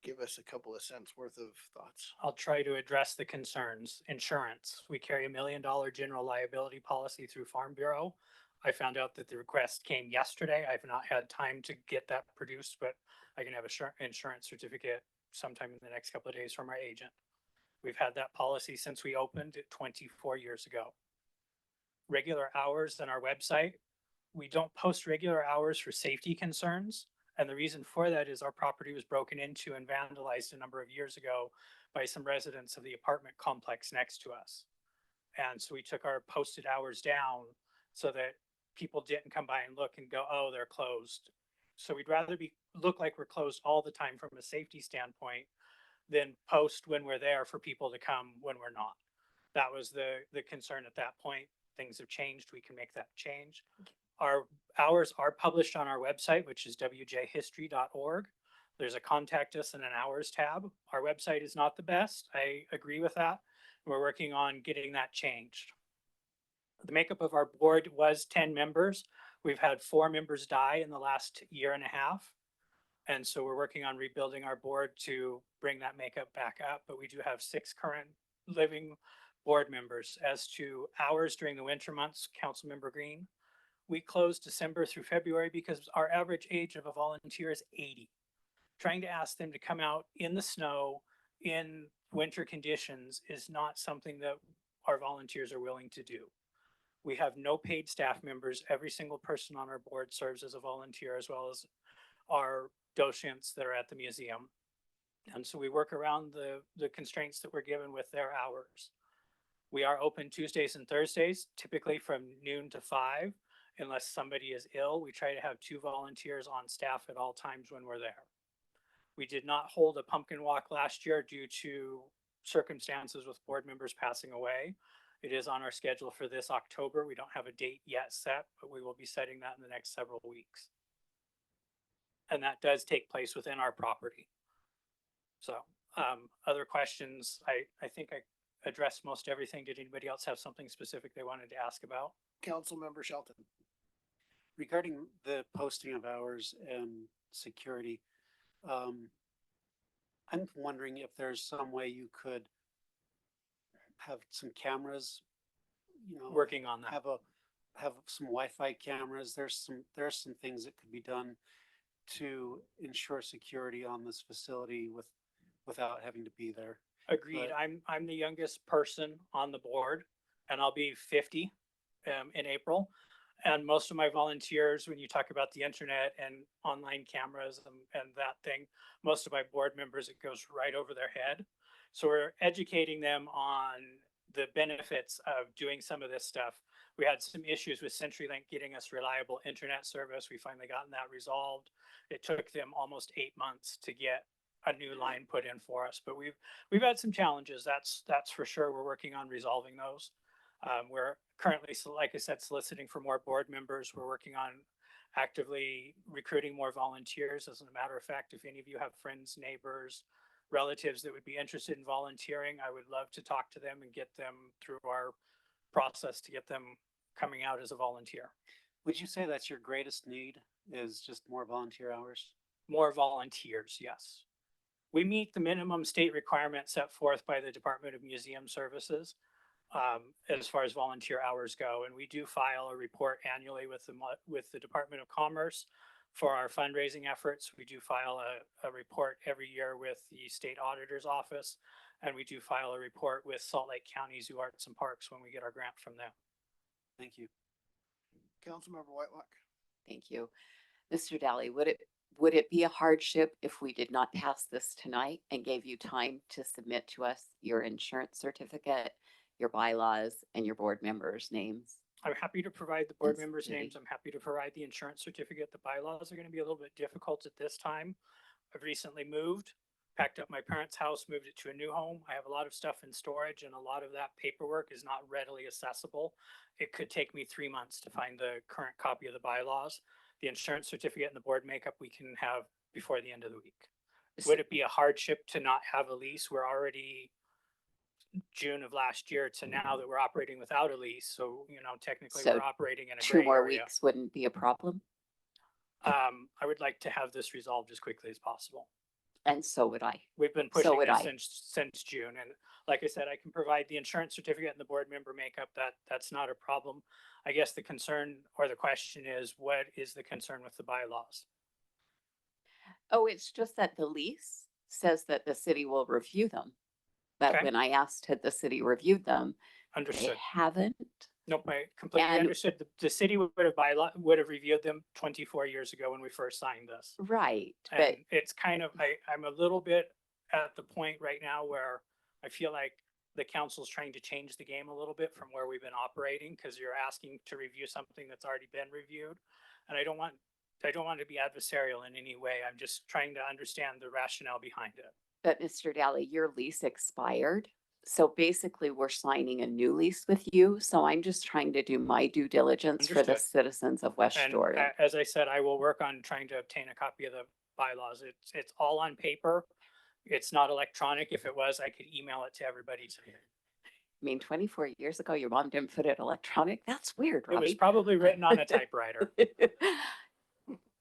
give us a couple of cents worth of thoughts. I'll try to address the concerns. Insurance. We carry $1 million general liability policy through Farm Bureau. I found out that the request came yesterday. I've not had time to get that produced, but I can have a insurance certificate sometime in the next couple of days from our agent. We've had that policy since we opened it 24 years ago. Regular hours on our website. We don't post regular hours for safety concerns. And the reason for that is our property was broken into and vandalized a number of years ago by some residents of the apartment complex next to us. And so we took our posted hours down so that people didn't come by and look and go, oh, they're closed. So we'd rather look like we're closed all the time from a safety standpoint than post when we're there for people to come when we're not. That was the concern at that point. Things have changed. We can make that change. Our hours are published on our website, which is wjhistory.org. There's a contact us and an hours tab. Our website is not the best. I agree with that. We're working on getting that changed. The makeup of our board was 10 members. We've had 4 members die in the last year and a half. And so we're working on rebuilding our board to bring that makeup back up. But we do have 6 current living board members. As to hours during the winter months, Councilmember Green, we close December through February because our average age of a volunteer is 80. Trying to ask them to come out in the snow in winter conditions is not something that our volunteers are willing to do. We have no paid staff members. Every single person on our board serves as a volunteer, as well as our docents that are at the museum. And so we work around the constraints that we're given with their hours. We are open Tuesdays and Thursdays, typically from noon to 5. Unless somebody is ill, we try to have 2 volunteers on staff at all times when we're there. We did not hold a pumpkin walk last year due to circumstances with board members passing away. It is on our schedule for this October. We don't have a date yet set, but we will be setting that in the next several weeks. And that does take place within our property. So other questions? I think I addressed most everything. Did anybody else have something specific they wanted to ask about? Councilmember Shelton. Regarding the posting of hours and security, I'm wondering if there's some way you could have some cameras, Working on that. Have some Wi-Fi cameras. There's some things that could be done to ensure security on this facility without having to be there. Agreed. But I'm the youngest person on the board, and I'll be 50 in April. And most of my volunteers, when you talk about the internet and online cameras and that thing, most of my board members, it goes right over their head. So we're educating them on the benefits of doing some of this stuff. We had some issues with CenturyLink getting us reliable internet service. We finally gotten that resolved. It took them almost 8 months to get a new line put in for us, but we've had some challenges. That's for sure. We're working on resolving those. We're currently, like I said, soliciting for more board members. We're working on actively recruiting more volunteers. As a matter of fact, if any of you have friends, neighbors, relatives that would be interested in volunteering, I would love to talk to them and get them through our process to get them coming out as a volunteer. would you say that's your greatest need, is just more volunteer hours? More volunteers, yes. We meet the minimum state requirements set forth by the Department of Museum Services as far as volunteer hours go. And we do file a report annually with the Department of Commerce for our fundraising efforts. We do file a report every year with the State Auditor's Office, and we do file a report with Salt Lake County Zoo Arts and Parks when we get our grant from them. Thank you. Councilmember Whitelock. Thank you. Mr. Daly, would it be a hardship if we did not pass this tonight and gave you time to submit to us your insurance certificate, your bylaws, and your board members' names? I'm happy to provide the board Yes, members' Judy. names. I'm happy to provide the insurance certificate. The bylaws are going to be a little bit difficult at this time. I've recently moved, packed up my parents' house, moved it to a new home. I have a lot of stuff in storage, and a lot of that paperwork is not readily accessible. It could take me 3 months to find the current copy of the bylaws. The insurance certificate and the board makeup we can have before the end of the week. Would it be a hardship to not have a lease? We're already June of last year to now that we're operating without a lease. So, technically So we're operating in a 2 gray more area. weeks wouldn't be a problem, I would like to have this resolved as quickly as possible. and so would I. We've been So pushing would this I. since June. And like I said, I can provide the insurance certificate and the board member makeup. That's not a problem. I guess the concern or the question is, what is the concern with the bylaws? Oh, it's just that the lease says that the city will review them. But Okay. when I asked, had the city reviewed them? They Understood. haven't. Nope, I completely And- understood. The city would have reviewed them 24 years ago when we first signed this. Right, but And it's kind of, I'm a little bit at the point right now where I feel like the council's trying to change the game a little bit from where we've been operating, because you're asking to review something that's already been reviewed. And I don't want to be adversarial in any way. I'm just trying to understand the rationale behind it. But Mr. Daly, your lease expired. So basically we're signing a new lease with you. So I'm just trying to do my due diligence for the Understood. citizens of West And Jordan. as I said, I will work on trying to obtain a copy of the bylaws. It's all on paper. It's not electronic. If it was, I could email it to everybody today. I mean, 24 years ago, your mom didn't put it electronic. That's weird, It was Robbie. probably written on a typewriter.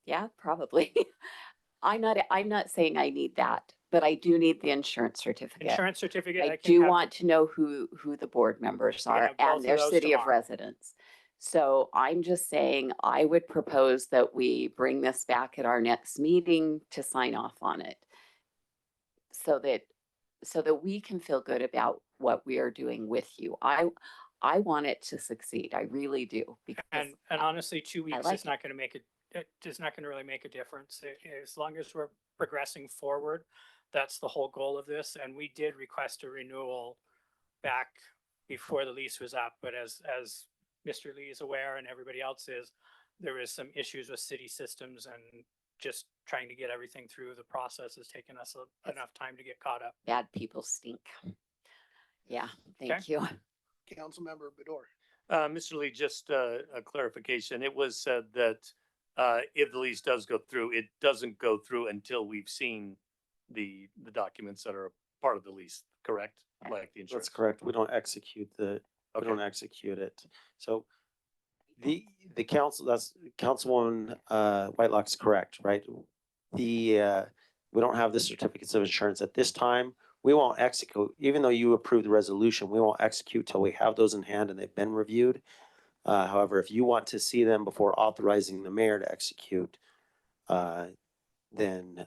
Yeah, probably. I'm not saying I need that, but I do need the insurance certificate. Insurance certificate. I can do have- want to know who the board members We can are have both and of their those city of tomorrow. residence. So I'm just saying, I would propose that we bring this back at our next meeting to sign off on it. So that we can feel good about what we are doing with you. I want it to succeed. I really do. Because And honestly, 2 weeks like is not going to make it's not going to really make a difference. As long as we're progressing forward, that's the whole goal of this. And we did request a renewal back before the lease was up. But as Mr. Lee is aware and everybody else is, there was some issues with city systems, and just trying to get everything through the process has taken us enough time to get caught up. bad people stink. Yeah, thank Okay. you. Councilmember Bador. Mr. Lee, just a clarification. It was said that if the lease does go through, it doesn't go through until we've seen the documents that are part of the lease, correct? Like the insurance. That's correct. We don't execute we Okay. don't execute it. So the council, that's Councilwoman Whitelock's correct, right? We don't have the certificates of insurance at this time. We won't execute, even though you approved the resolution, we won't execute till we have those in hand and they've been reviewed. However, if you want to see them before authorizing the mayor to execute, then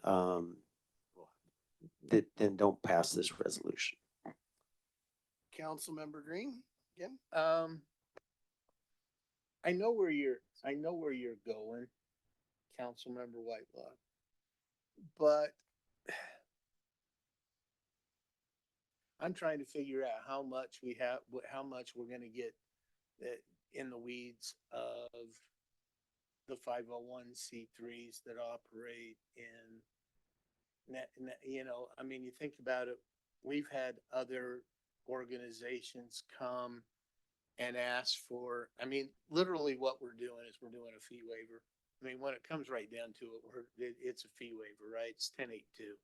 don't pass this resolution. Councilmember Green again. I know where you're going, Councilmember Whitelock. But I'm trying to figure out how much we're gonna get in the weeds of the 501c3s that operate I mean, you think about it, we've had other organizations come and ask for, I mean, literally what we're doing is we're doing a fee waiver. I mean, when it comes right down to it, it's a fee waiver, right? It's 1082.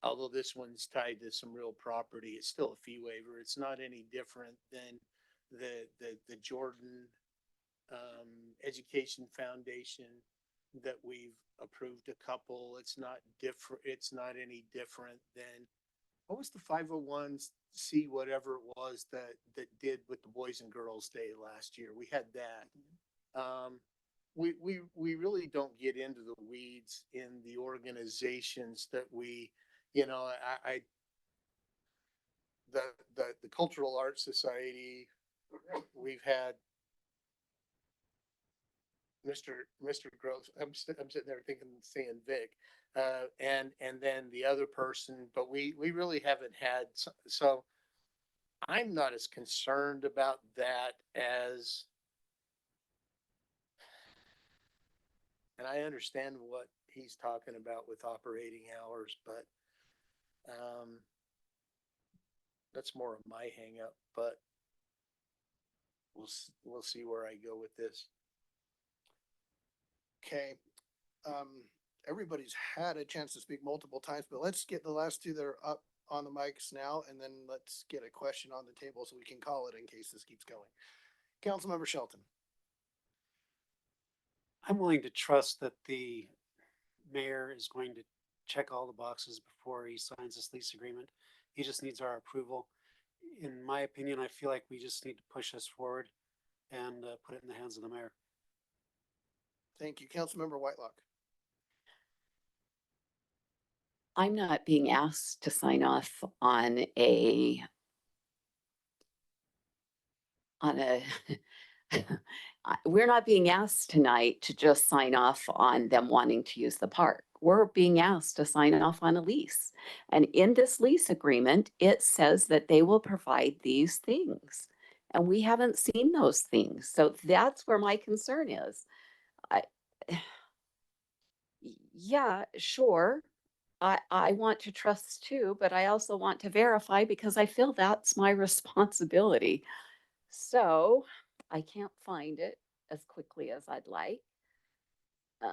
Although this one's tied to some real property, it's still a fee waiver. It's not any different than the Jordan Education Foundation that we've approved a couple. It's not different. It's not any different than, what was the 501c whatever it was that did with the Boys and Girls Day last year? We had that. We really don't get into the weeds in the organizations that we, the Cultural Arts Society, we've had Mr. Gross, I'm sitting there saying Vic, and then the other person, but we really haven't had, so I'm not as concerned about that as, and I understand what he's talking about with operating hours, but that's more of my hang up, but we'll see where I go with this. Okay. Everybody's had a chance to speak multiple times, but let's get the last two that are up on the mics now, and then let's get a question on the table so we can call it in case this keeps going. Councilmember Shelton. I'm willing to trust that the mayor is going to check all the boxes before he signs this lease agreement. He just needs our approval. In my opinion, I feel like we just need to push this forward and put it in the hands of the mayor. Thank you. Councilmember Whitelock. I'm not being asked to sign off on a we're not being asked tonight to just sign off on them wanting to use the park. we're being asked to sign off on a lease. And in this lease agreement, it says that they will provide these things. And we haven't seen those things. So that's where my concern is. I, yeah, sure. I want to trust too, but I also want to verify because I feel that's my responsibility. So I can't find it as quickly as I'd like. Here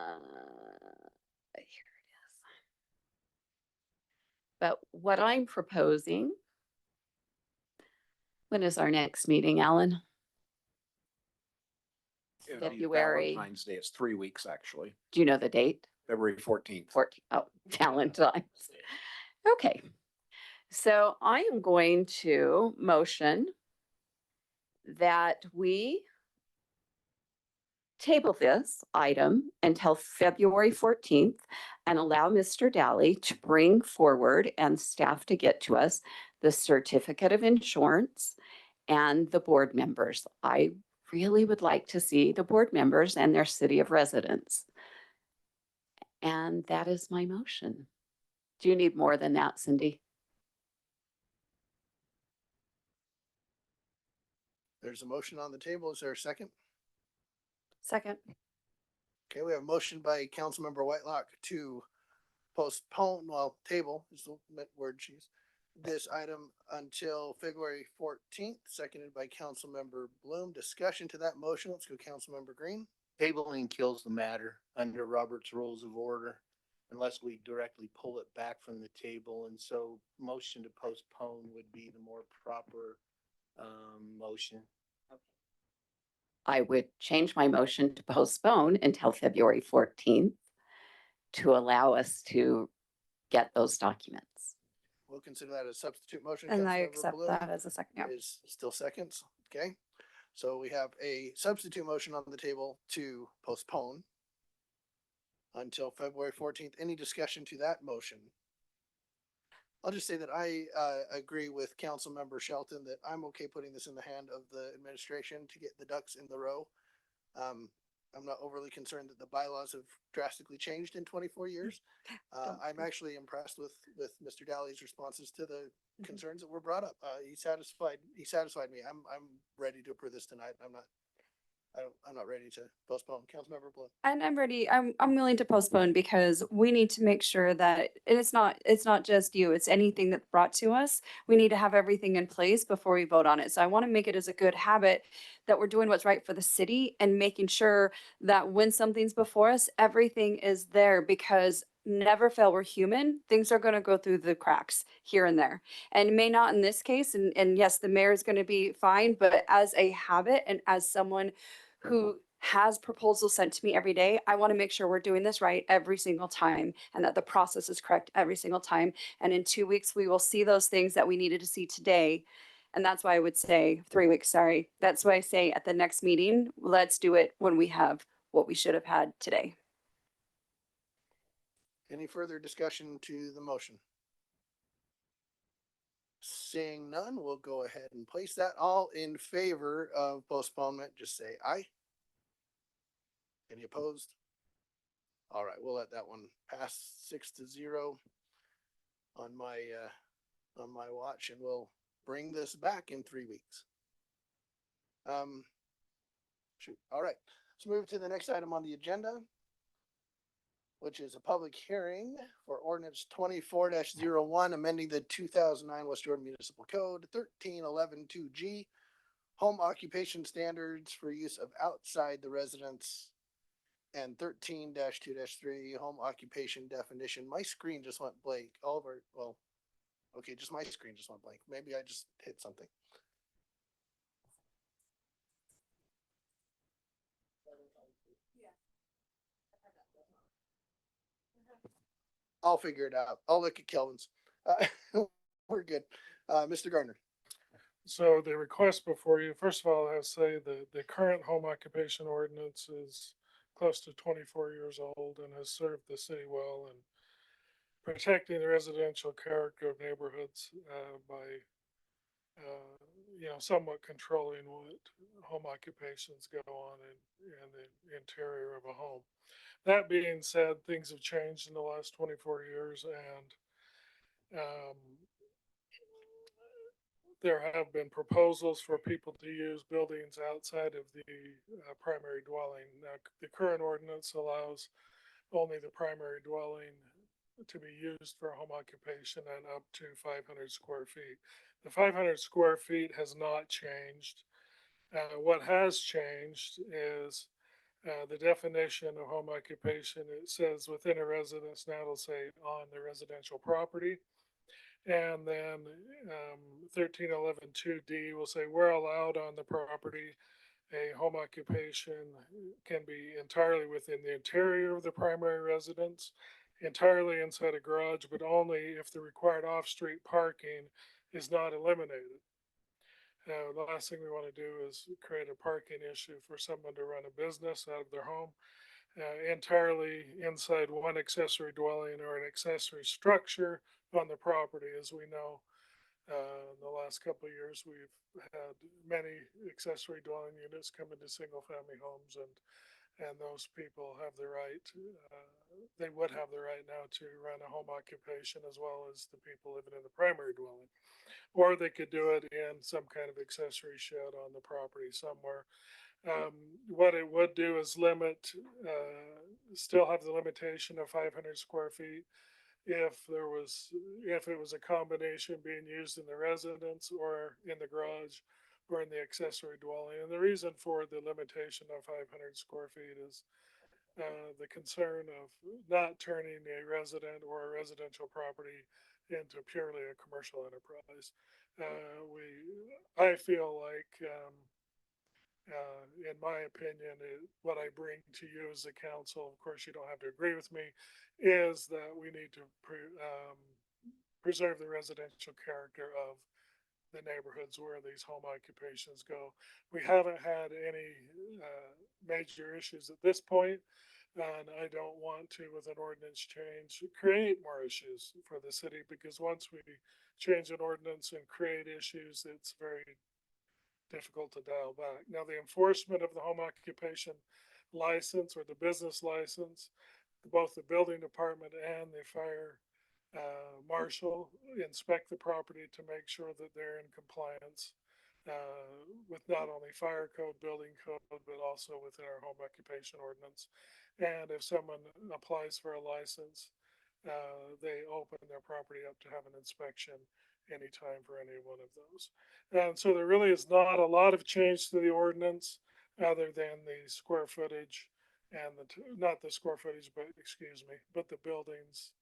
it is. But what I'm proposing, when is our next meeting, Alan? It'll be February. Valentine's Day. It's 3 weeks, actually. Do you know the date? February 14th. 14. Oh, Valentine's. Okay. So I am going to motion that we table this item until February 14th and allow Mr. Daly to bring forward and staff to get to us the certificate of insurance and the board members. I really would like to see the board members and their city of residence. And that is my motion. Do you need more than that, Cindy? There's a motion on the table. Is there a second? Second. Okay, we have a motion by Councilmember Whitelock to postpone, well, table is the word she used, this item until February 14th, seconded by Councilmember Bloom. Discussion to that motion. Let's go Councilmember Green. Tabling kills the matter under Robert's Rules of Order unless we directly pull it back from the table. And so motion to postpone would be the more proper motion. I would change my motion to postpone until February 14th to allow us to get those documents. We'll consider that a substitute motion. And I Councilmember accept Bloom that as a second. Yeah. is still seconds. Okay. So we have a substitute motion on the table to postpone until February 14th. Any discussion to that motion? I'll just say that I agree with Councilmember Shelton that I'm okay putting this in the hand of the administration to get the ducks in the row. I'm not overly concerned that the bylaws have drastically changed in 24 years. I'm actually impressed with Mr. Daly's responses to the concerns that were brought up. He satisfied me. I'm ready to approve this tonight. I'm not ready to postpone. Councilmember Bloom. And I'm ready. I'm willing to postpone because we need to make sure that and it's not just you, it's anything that's brought to us. We need to have everything in place before we vote on it. So I want to make it as a good habit that we're doing what's right for the city and making sure that when something's before us, everything is there because never fail, we're human. Things are going to go through the cracks here and there. And may not in this case. And yes, the mayor is going to be fine, but as a habit and as someone who has proposals sent to me every day, I want to make sure we're doing this right every single time and that the process is correct every single time. And in 2 weeks, we will see those things that we needed to see today. And that's why I would say 3 weeks, sorry. That's why I say at the next meeting, let's do it when we have what we should have had today. Any further discussion to the motion? Seeing none, we'll go ahead and place that. All in favor of postponement, just say aye. Any opposed? All right, we'll let that one pass 6-0 on my watch, and we'll bring this back in 3 weeks. Shoot. All right, let's move to the next item on the agenda, which is a public hearing for ordinance 24-01, amending the 2009 West Jordan Municipal Code 13112G, home occupation standards for use of outside the residence, and 13-2-3, home occupation definition. My screen just went blank. Okay, just my screen just went blank. Maybe I just hit something. I'll figure it out. I'll look at Kelvin's. We're good. Mr. Gardner. So the request before you, first of all, I have to say the current home occupation ordinance is close to 24 years old and has served the city well in protecting the residential character of neighborhoods by somewhat controlling what home occupations go on in interior of a home. That being said, things have changed in the last 24 years, and there have been proposals for people to use buildings outside of the primary dwelling. Now, the current ordinance allows only the primary dwelling to be used for home occupation and up to 500 square feet. The 500 square feet has not changed. What has changed is the definition of home occupation. It says within a residence, now it'll say on the residential property. And then 1311.2D will say we're allowed on the property. A home occupation can be entirely within the interior of the primary residence, entirely inside a garage, but only if the required off-street parking is not eliminated. The last thing we want to do is create a parking issue for someone to run a business out of their home. Entirely inside one accessory dwelling or an accessory structure on the property. As we know, in the last couple of years, we've had many accessory dwelling units come into single family homes, and those people have the right, they would have the right now to run a home occupation as well as the people living in the primary dwelling. Or they could do it in some kind of accessory shed on the property somewhere. What it would do is limit, still have the limitation of 500 square feet if it was a combination being used in the residence or in the garage or in the accessory dwelling. And the reason for the limitation of 500 square feet is the concern of not turning a resident or a residential property into purely a commercial enterprise. I feel like, in my opinion, what I bring to you as a council, of course, you don't have to agree with me, is that we need to preserve the residential character of the neighborhoods where these home occupations go. We haven't had any major issues at this point, and I don't want to, with an ordinance change, create more issues for the city, because once we change an ordinance and create issues, it's very difficult to dial back. Now, the enforcement of the home occupation license or the business license, both the building department and the fire marshal inspect the property to make sure that they're in compliance with not only fire code, building code, but also within our home occupation ordinance. And if someone applies for a license, they open their property up to have an inspection anytime for any one of those. And so there really is not a lot of change to the ordinance other than the square footage and not the square footage, but excuse me, but the buildings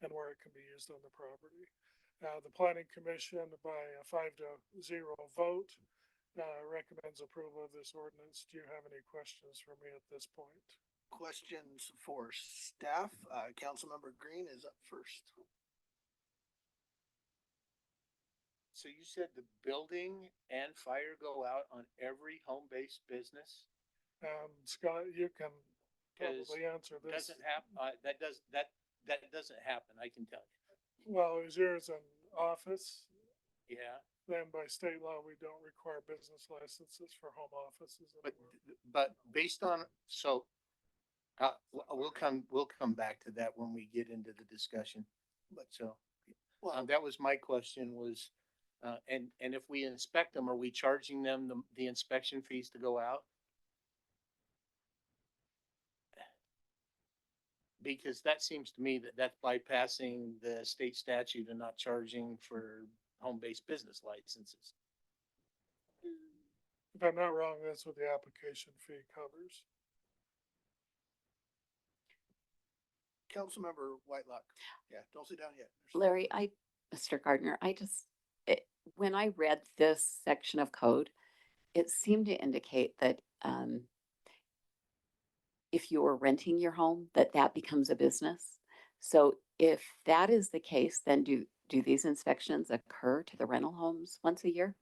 and where it can be used on the property. The Planning Commission, by a 5-0 vote, recommends approval of this ordinance. Do you have any questions for me at this point? Questions for staff? Councilmember Green is up first. So you said the building and fire go out on every home-based business? Scott, you can probably answer this. Doesn't happen. That doesn't happen. I can tell you. Well, is yours an office? Yeah. Then by state law, we don't require business licenses for home offices. But based on, so we'll come back to that when we get into the discussion. But so, that was my question was, and if we inspect them, are we charging them the inspection fees to go out? Because that seems to me that that's bypassing the state statute and not charging for home-based business licenses. If I'm not wrong, that's what the application fee covers. Councilmember Whitelock. Yeah, don't sit down yet. Larry, Mr. Gardner, when I read this section of code, it seemed to indicate that if you are renting your home, that becomes a business. So if that is the case, then do these inspections occur to the rental homes once a year?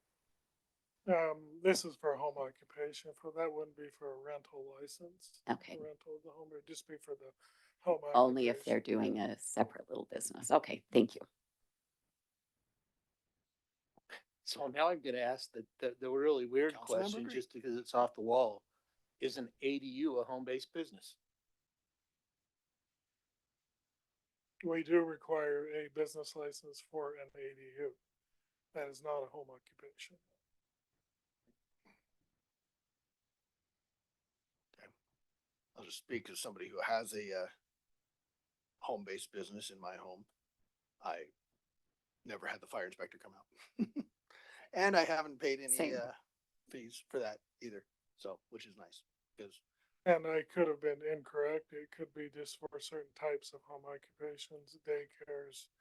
This is for home occupation. That wouldn't be for a rental license. Okay. Rental of the home, it'd just be for the home occupation. Only if they're doing a separate little business. Okay, thank you. So now I'm going to ask the really weird question, just because it's off the wall. is an ADU a home-based business? We do require a business license for an ADU. That is not a home occupation. I'll just speak as somebody who has a home-based business in my home. I never had the fire inspector come out. And I haven't paid any Same. fees for that either. So, which is nice because And I could have been incorrect. It could be just for certain types of home occupations, daycares.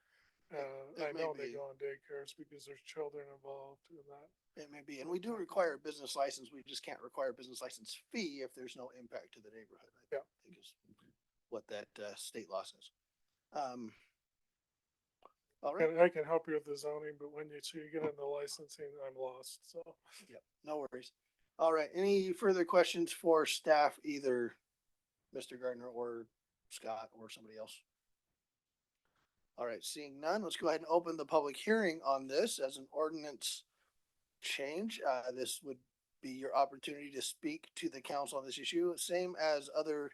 I may know they be. go on daycares because there's children involved in that. it may be, and we do require a business license. We just can't require a business license fee if there's no impact to the neighborhood. I think is what that state law says. All right. And I can help you with the zoning, but when you get into licensing, I'm lost, so. Yep, no worries. All right, any further questions for staff, either Mr. Gardner or Scott or somebody else? All right, seeing none, let's go ahead and open the public hearing on this as an ordinance change. This would be your opportunity to speak to the council on this issue, same as other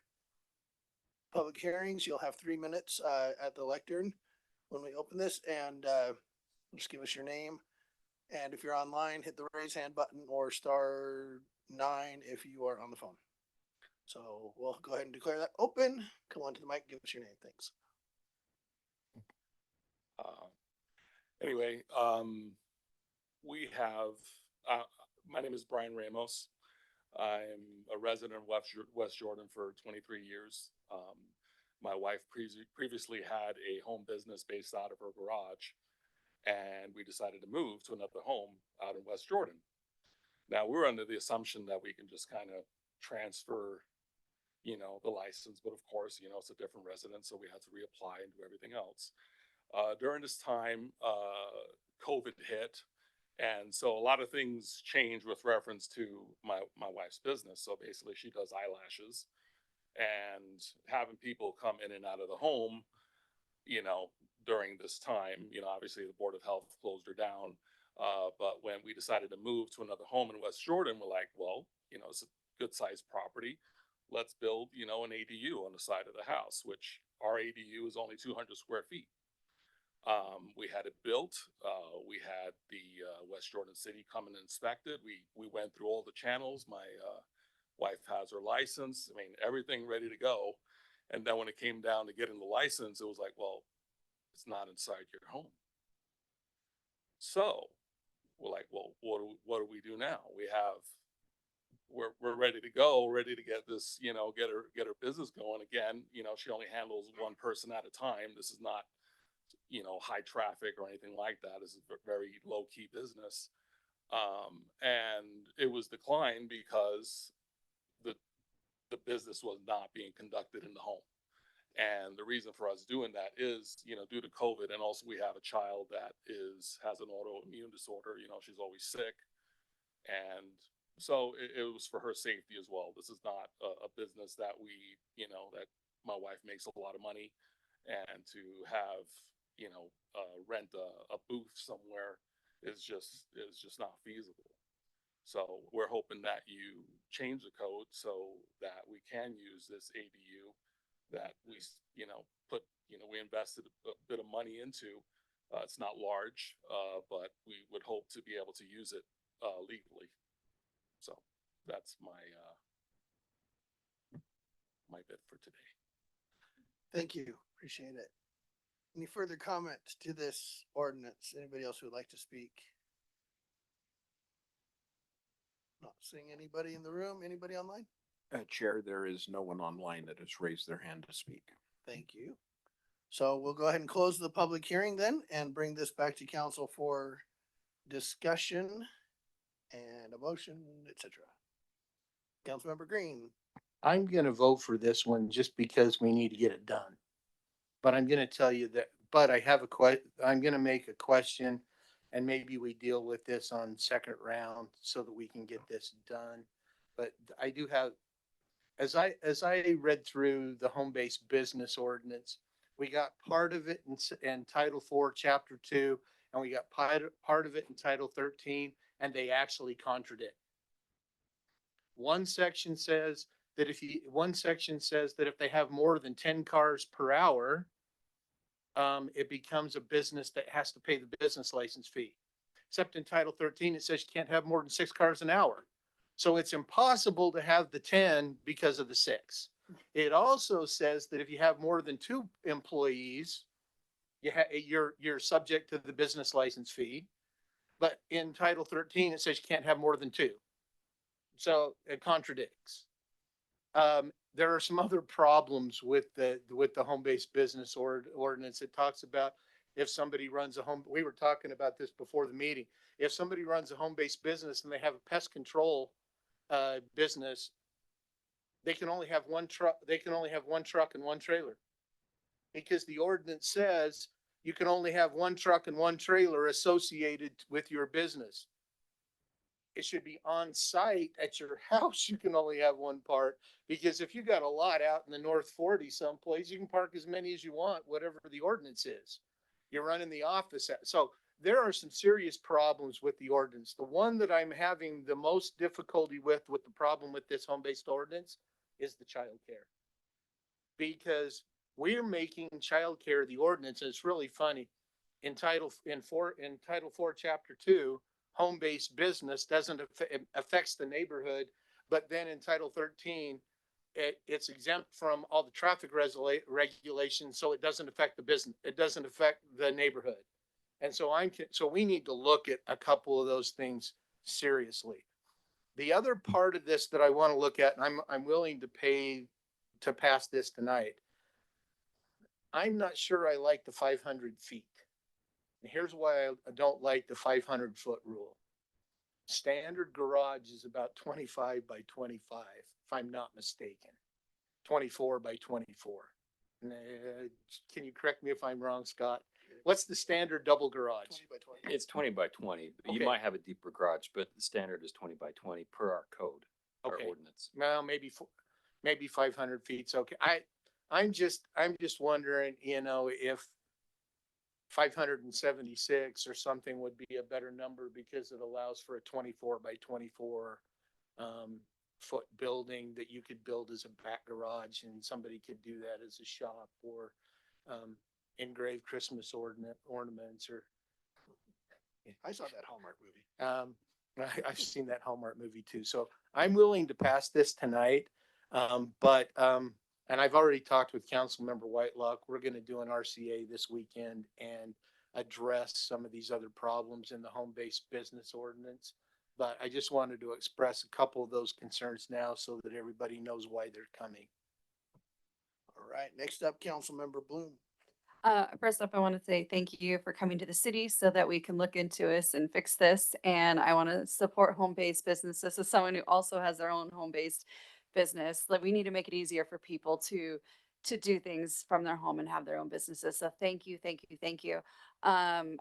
public hearings. You'll have 3 minutes at the lectern when we open this, and just give us your name. And if you're online, hit the raise hand button or *9 if you are on the phone. So we'll go ahead and declare that open. Come on to the mic, give us your name. Thanks. Anyway, we have, my name is Brian Ramos. I'm a resident of West Jordan for 23 years. My wife previously had a home business based out of her garage, and we decided to move to another home out in West Jordan. Now, we're under the assumption that we can just kind of transfer, the license, but of course, it's a different residence, so we have to reapply and do everything else. During this time, COVID hit, and so a lot of things changed with reference to my wife's business. So basically, she does eyelashes, and having people come in and out of the home, during this time, obviously the Board of Health closed her down. But when we decided to move to another home in West Jordan, we're like, well, it's a good sized property. Let's build, an ADU on the side of the house, which our ADU is only 200 square feet. We had it built. We had the West Jordan City come and inspect it. We went through all the channels. My wife has her license. I mean, everything ready to go. And then when it came down to getting the license, it was like, well, it's not inside your home. So we're like, well, what do we do now? We're ready to go, ready to get this, get her business going again. She only handles one person at a time. This is not, high traffic or anything like that. This is a very low key business. And it was declined because the business was not being conducted in the home. And the reason for us doing that is, due to COVID, and also we have a child that has an autoimmune disorder. She's always sick. And so it was for her safety as well. This is not a business that that my wife makes a lot of money, and to have, rent a booth somewhere is just not feasible. So we're hoping that you change the code so that we can use this ADU that we, we invested a bit of money into. It's not large, but we would hope to be able to use it legally. So that's my bit for today. Thank you. Appreciate it. Any further comments to this ordinance? Anybody else who would like to speak? Not seeing anybody in the room. Anybody online? Chair, there is no one online that has raised their hand to speak. Thank you. So we'll go ahead and close the public hearing then and bring this back to council for discussion and a motion, etc. Councilmember Green. I'm gonna vote for this one just because we need to get it done. But I'm gonna tell you that, but I have I'm gonna make a question, and maybe we deal with this on second round so that we can get this done. But I do have, as I read through the home-based business ordinance, we got part of it in Title 4, Chapter 2, and we got part of it in Title 13, and they actually contradict. One section says that if they have more than 10 cars per hour, it becomes a business that has to pay the business license fee. Except in Title 13, it says you can't have more than 6 cars an hour. So it's impossible to have the 10 because of the 6. It also says that if you have more than 2 employees, you're subject to the business license fee. But in Title 13, it says you can't have more than 2. So it contradicts. There are some other problems with the home-based business ordinance. It talks about if somebody runs a home, we were talking about this before the meeting. If somebody runs a home-based business and they have a pest control business, they can only have one truck. They can only have one truck and one trailer, because the ordinance says you can only have one truck and one trailer associated with your business. It should be on site at your house. You can only have one part, because if you got a lot out in the North 40 someplace, you can park as many as you want, whatever the ordinance is. You're running the office at. So there are some serious problems with the ordinance. The one that I'm having the most difficulty with the problem with this home-based ordinance is the childcare. Because we're making childcare the ordinance, and it's really funny. In Title 4, Chapter 2, home-based business affects the neighborhood, but then in Title 13, it's exempt from all the traffic regulations, so it doesn't affect the business. It doesn't affect the neighborhood. And so we need to look at a couple of those things seriously. The other part of this that I want to look at, and I'm willing to pay to pass this tonight. I'm not sure I like the 500 feet. And here's why I don't like the 500-foot rule. Standard garage is about 25 by 25, if I'm not mistaken. 24 by 24. Can you correct me if I'm wrong, Scott? What's the standard double garage? 20 by 20. It's 20 by 20. You Okay. might have a deeper garage, but the standard is 20 by 20 per our code, our Okay. ordinance. Well, maybe 500 feet's okay. I'm just wondering, if 576 or something would be a better number, because it allows for a 24 by 24 foot building that you could build as a back garage, and somebody could do that as a shop, or engrave Christmas ornaments, or I saw that Hallmark movie. I've seen that Hallmark movie too. So I'm willing to pass this tonight. And I've already talked with Councilmember Whitelock. We're going to do an RCA this weekend and address some of these other problems in the home-based business ordinance. But I just wanted to express a couple of those concerns now so that everybody knows why they're coming. All right, next up, Councilmember Bloom. First up, I want to say thank you for coming to the city so that we can look into this and fix this. And I want to support home-based businesses as someone who also has their own home-based business. Like, we need to make it easier for people to do things from their home and have their own businesses. So thank you, thank you, thank you. And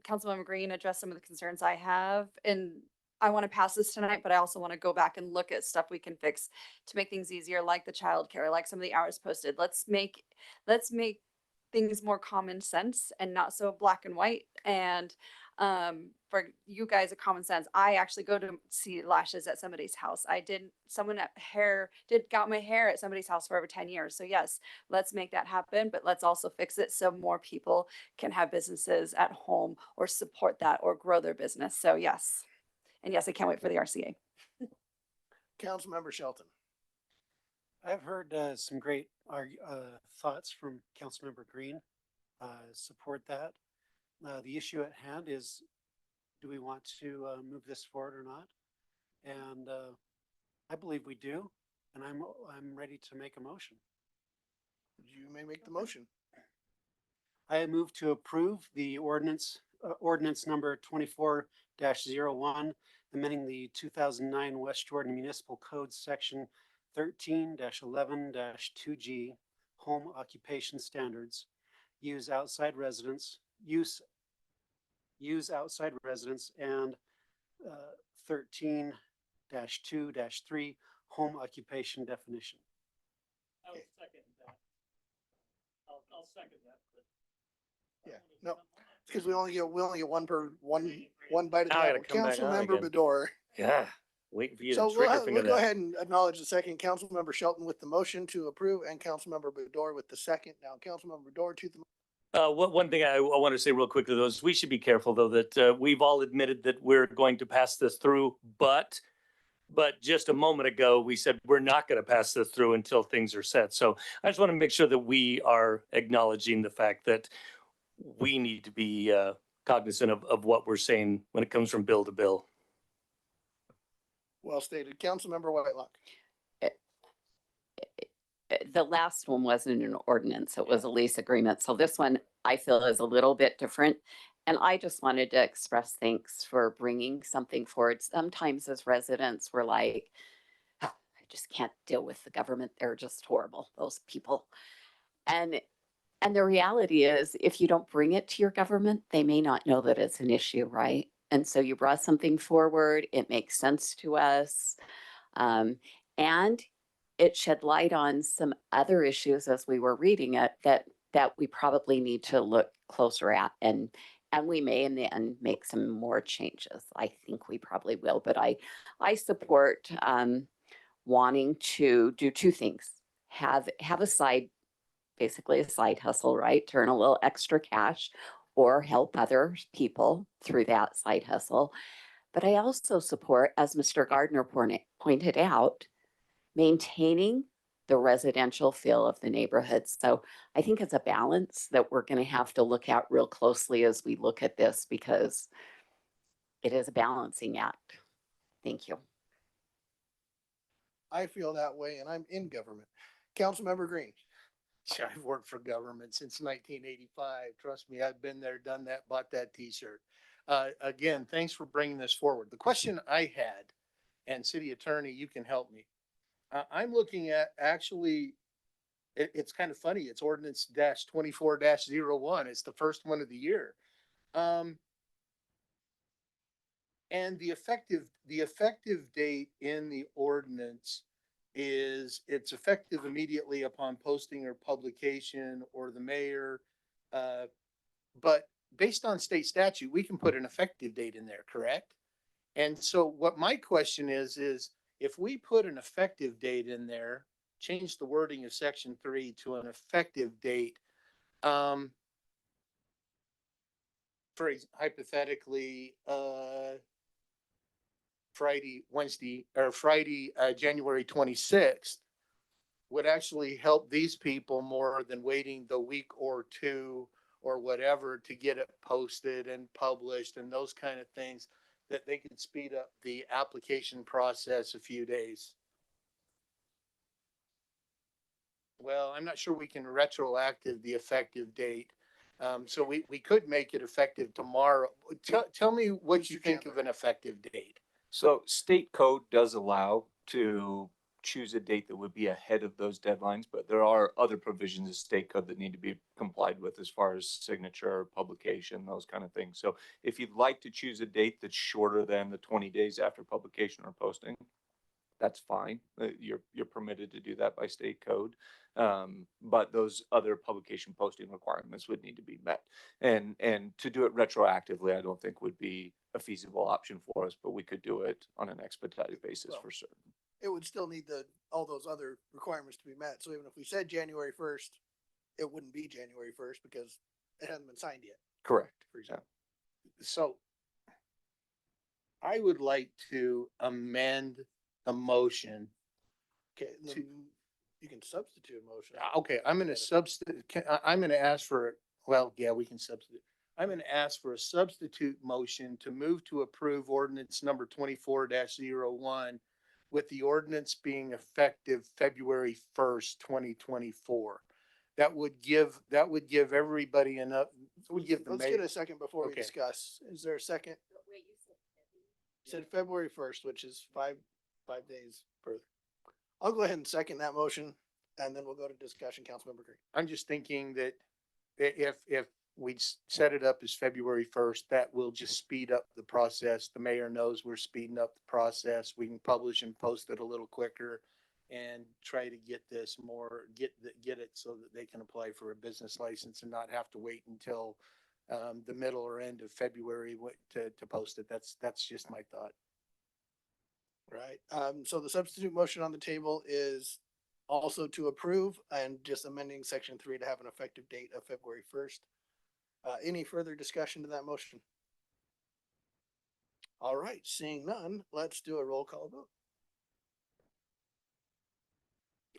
Councilmember Green addressed some of the concerns I have, and I want to pass this tonight, but I also want to go back and look at stuff we can fix to make things easier, like the childcare, like some of the hours posted. Let's make things more common sense and not so black and white. And for you guys, a common sense. I actually go to see lashes at somebody's house. Got my hair at somebody's house for over 10 years. So yes, let's make that happen, but let's also fix it so more people can have businesses at home or support that or grow their business. So yes. And yes, I can't wait for the RCA. Councilmember Shelton. I've heard some great thoughts from Councilmember Green. Support that. The issue at hand is, do we want to move this forward or not? And I believe we do, and I'm ready to make a motion. You may make the motion. I move to approve the ordinance number 24-01, amending the 2009 West Jordan Municipal Code section 13-11-2G, home occupation standards, use outside residence, and 13-2-3, home occupation definition. I would second that. I'll second that. Yeah, no, because we only get one bite of Now I the gotta come back on Councilmember again. Bedore. Yeah. Waiting for you So to trigger we'll finger go that. ahead and acknowledge the second. Councilmember Shelton with the motion to approve and Councilmember Bador with the second. Now Councilmember Bador to the. One thing I want to say real quickly though is we should be careful though that we've all admitted that we're going to pass this through, but just a moment ago, we said we're not going to pass this through until things are set. So I just want to make sure that we are acknowledging the fact that we need to be cognizant of what we're saying when it comes from bill to bill. Well stated. Councilmember Whitelock. The last one wasn't an ordinance, it was a lease agreement. So this one I feel is a little bit different. And I just wanted to express thanks for bringing something forward. Sometimes as residents, we're like, "Ah, I just can't deal with the government. They're just horrible, those people." And the reality is, if you don't bring it to your government, they may not know that it's an issue, right? And so you brought something forward. It makes sense to us. And it shed light on some other issues as we were reading it that we probably need to look closer at, and we may in the end make some more changes. I think we probably will, but I support wanting to do two things: have a side, basically a side hustle, right? Turn a little extra cash or help other people through that side hustle. But I also support, as Mr. Gardner pointed out, maintaining the residential feel of the neighborhood. So I think it's a balance that we're going to have to look at real closely as we look at this, because it is a balancing act. Thank you. I feel that way and I'm in government. Councilmember Green. Yeah, I've worked for government since 1985. Trust me, I've been there, done that, bought that t-shirt. Again, thanks for bringing this forward. The question I had, and city attorney, you can help me. I'm looking at actually, it's kind of funny. It's ordinance -24-01. It's the first one of the year. And the effective date in the ordinance is it's effective immediately upon posting or publication or the mayor. But based on state statute, we can put an effective date in there, correct? And so what my question is if we put an effective date in there, change the wording of section 3 to an effective date, for hypothetically, Friday, January 26th, would actually help these people more than waiting the week or two or whatever to get it posted and published and those kind of things, that they could speed up the application process a few days. Well, I'm not sure we can retroactive the effective date. So we could make it effective tomorrow. Tell me what you think of an effective date. So state code does allow to choose a date that would be ahead of those deadlines, but there are other provisions of state code that need to be complied with as far as signature, publication, those kind of things. So if you'd like to choose a date that's shorter than the 20 days after publication or posting, that's fine. You're permitted to do that by state code. But those other publication posting requirements would need to be met. And to do it retroactively, I don't think would be a feasible option for us, but we could do it on an expedited basis for certain. It would still need all those other requirements to be met. So even if we said January 1st, it wouldn't be January 1st because it hasn't been signed yet. Correct. For example. So I would like to amend a motion. Okay, you can substitute a motion. Okay, I'm going to I'm going to ask for, well, yeah, we can substitute. I'm going to ask for a substitute motion to move to approve ordinance number 24-01 with the ordinance being effective February 1st, 2024. That would give everybody enough, would give the Let's get a second before we discuss. Is there a second? Wait, you Said February 1st, which is five days further. I'll go ahead and second that motion and then we'll go to discussion. Councilmember Green. I'm just thinking that if we set it up as February 1st, that will just speed up the process. The mayor knows we're speeding up the process. We can publish and post it a little quicker and try to get this more, get it so that they can apply for a business license and not have to wait until the middle or end of February to post it. That's just my thought. Right, so the substitute motion on the table is also to approve and just amending section 3 to have an effective date of February 1st. Any further discussion to that motion? All right, seeing none, let's do a roll call vote.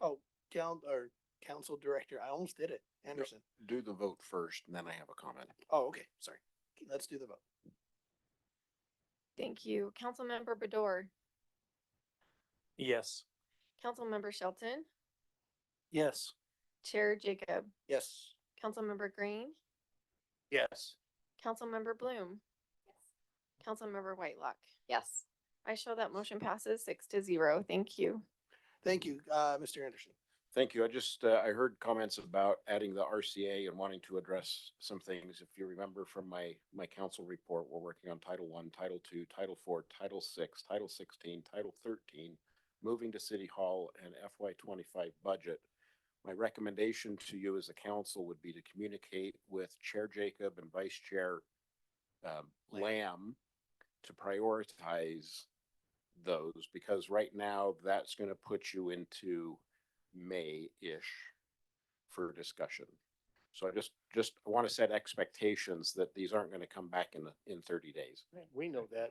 Oh, council director, I almost did it. Anderson. Do the vote first, and then I have a comment. Oh, okay, sorry. Let's do the vote. Thank you. Councilmember Bador, Yes. Councilmember Shelton, Yes. Chair Jacob, Yes. Councilmember Green, Yes. Councilmember Bloom, Councilmember Whitelock. Yes. I show that motion passes 6-0. Thank you. Thank you, Mr. Anderson. Thank you. I just, I heard comments about adding the RCA and wanting to address some things. If you remember from my council report, we're working on Title I, Title II, Title IV, Title VI, Title 16, Title 13, moving to City Hall and FY25 budget. My recommendation to you as a council would be to communicate with Chair Jacob and Vice Chair Lamb to prioritize those, because right now that's going to put you into May-ish for discussion. So I just want to set expectations that these aren't going to come back in 30 days. We know that,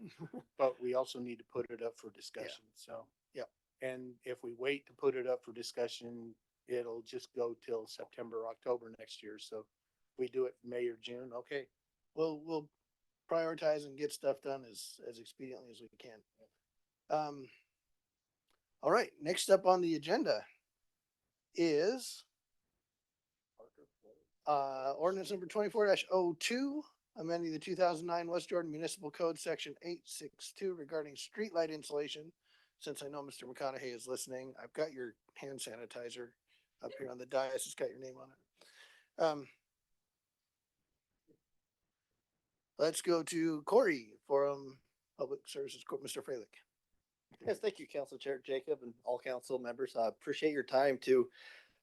but we also need to put it up for discussion, so. Yeah. And if we wait to put it up for discussion, it'll just go till September, October next year, so we do it May or June, okay. We'll prioritize and get stuff done as expediently as we can. All right, next up on the agenda is ordinance number 24-02, amending the 2009 West Jordan Municipal Code Section 862 regarding streetlight installation. Since I know Mr. McConaughey is listening, I've got your hand sanitizer up here on the dais. It's got your name on it. Let's go to Corey from Public Services, Mr. Freilich. Yes, thank you, Council Chair Jacob and all council members. I appreciate your time to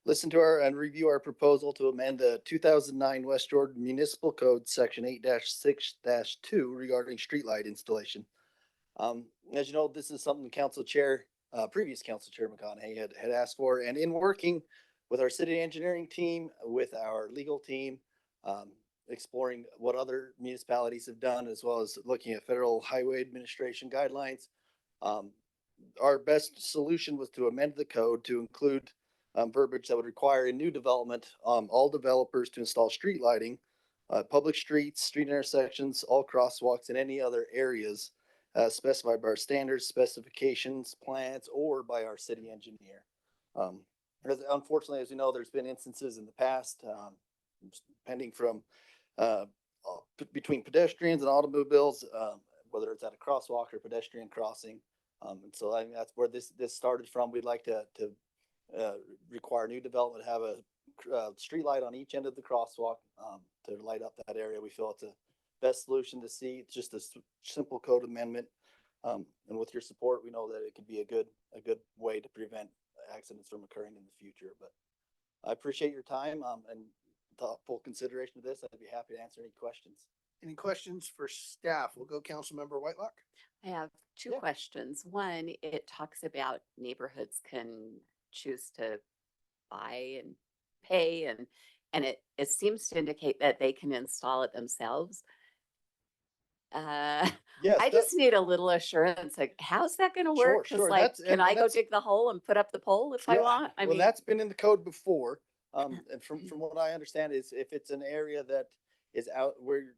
listen to our and review our proposal to amend the 2009 West Jordan Municipal Code Section 8-6-2 regarding streetlight installation. As you know, this is something Council Chair, previous Council Chair McConaughey had asked for, and in working with our city engineering team, with our legal team, exploring what other municipalities have done, as well as looking at Federal Highway Administration guidelines. Our best solution was to amend the code to include verbiage that would require in new development, all developers to install street lighting, public streets, street intersections, all crosswalks, and any other areas specified by our standards, specifications, plans, or by our city engineer. Unfortunately, as you know, there's been instances in the past, pending from between pedestrians and automobiles, whether it's at a crosswalk or pedestrian crossing. And so I think that's where this started from. We'd like to require new development to have a street light on each end of the crosswalk to light up that area. We feel it's a best solution to see. It's just a simple code amendment. And with your support, we know that it could be a good way to prevent accidents from occurring in the future. But I appreciate your time and thoughtful consideration of this. I'd be happy to answer any questions. Any questions for staff? We'll go Councilmember Whitelock. I have two questions. One, it talks about neighborhoods can choose to buy and pay, and it seems to indicate that they can install it themselves. Yes, I just need a little assurance. Like, how's that going to Sure, work? 'Cause sure. like, That's- can and I go that's- dig the hole and put up the pole if I want? I well, mean, that's been in the code before. And from what I understand is if it's an area that is out where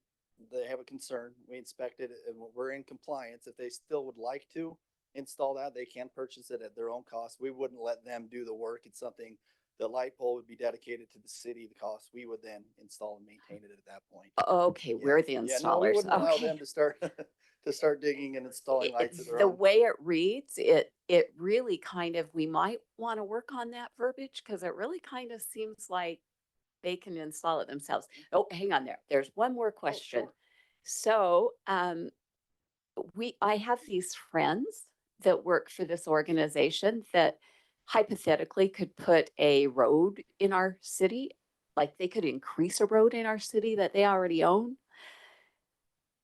they have a concern, we inspect it and we're in compliance. If they still would like to install that, they can purchase it at their own cost. We wouldn't let them do the work. It's something, the light pole would be dedicated to the city. The cost, we would then install and maintain it at that point. okay, we're the Yeah, installers. no, we wouldn't allow Okay. them to start to start digging and installing lights at their The own. way it reads, it really kind of, we might want to work on that verbiage because it really kind of seems like they can install it themselves. Oh, hang on there. There's one more question. sure. So, I have these friends that work for this organization that hypothetically could put a road in our city, like they could increase a road in our city that they already own.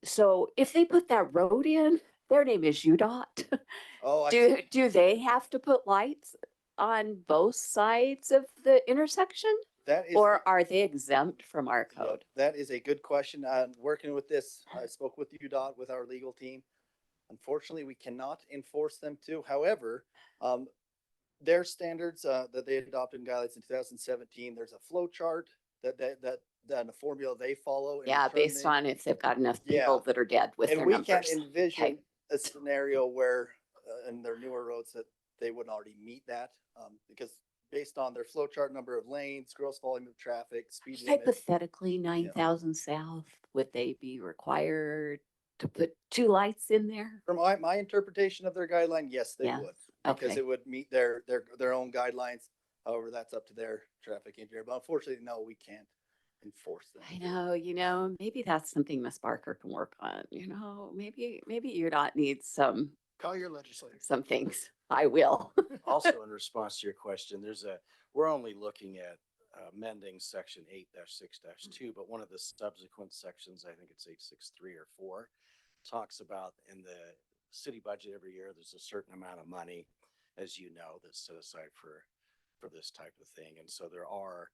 So if they put that road in, their name is UDOT. Oh, Do they have to put lights on both sides of the intersection? that is. Or are they exempt from our Yeah, code? that is a good question. Working with this, I spoke with UDOT, with our legal team. Unfortunately, we cannot enforce them too. However, their standards that they adopted in guidelines in 2017, there's a flow chart that the formula they follow. in Yeah, based determining- on if they've got enough Yeah. people that are dead with And their we numbers. can't envision Okay. a scenario where in their newer roads that they wouldn't already meet that because based on their flow chart, number of lanes, gross volume of traffic, speed limit. Hypothetically, 9,000 south, would they be required to put 2 lights in there? From my interpretation of their guideline, yes, they Yes, would. Because okay. it would meet their own guidelines. However, that's up to their traffic engineer. But unfortunately, no, we can't enforce them. I know, maybe that's something Miss Barker can work on, maybe UDOT needs some Call your legislator. things. I will. Also, in response to your question, we're only looking at amending section 8-6-2, but one of the subsequent sections, I think it's 863 or 4, talks about in the city budget every year, there's a certain amount of money, as you know, that's set aside for this type of thing. And so there are,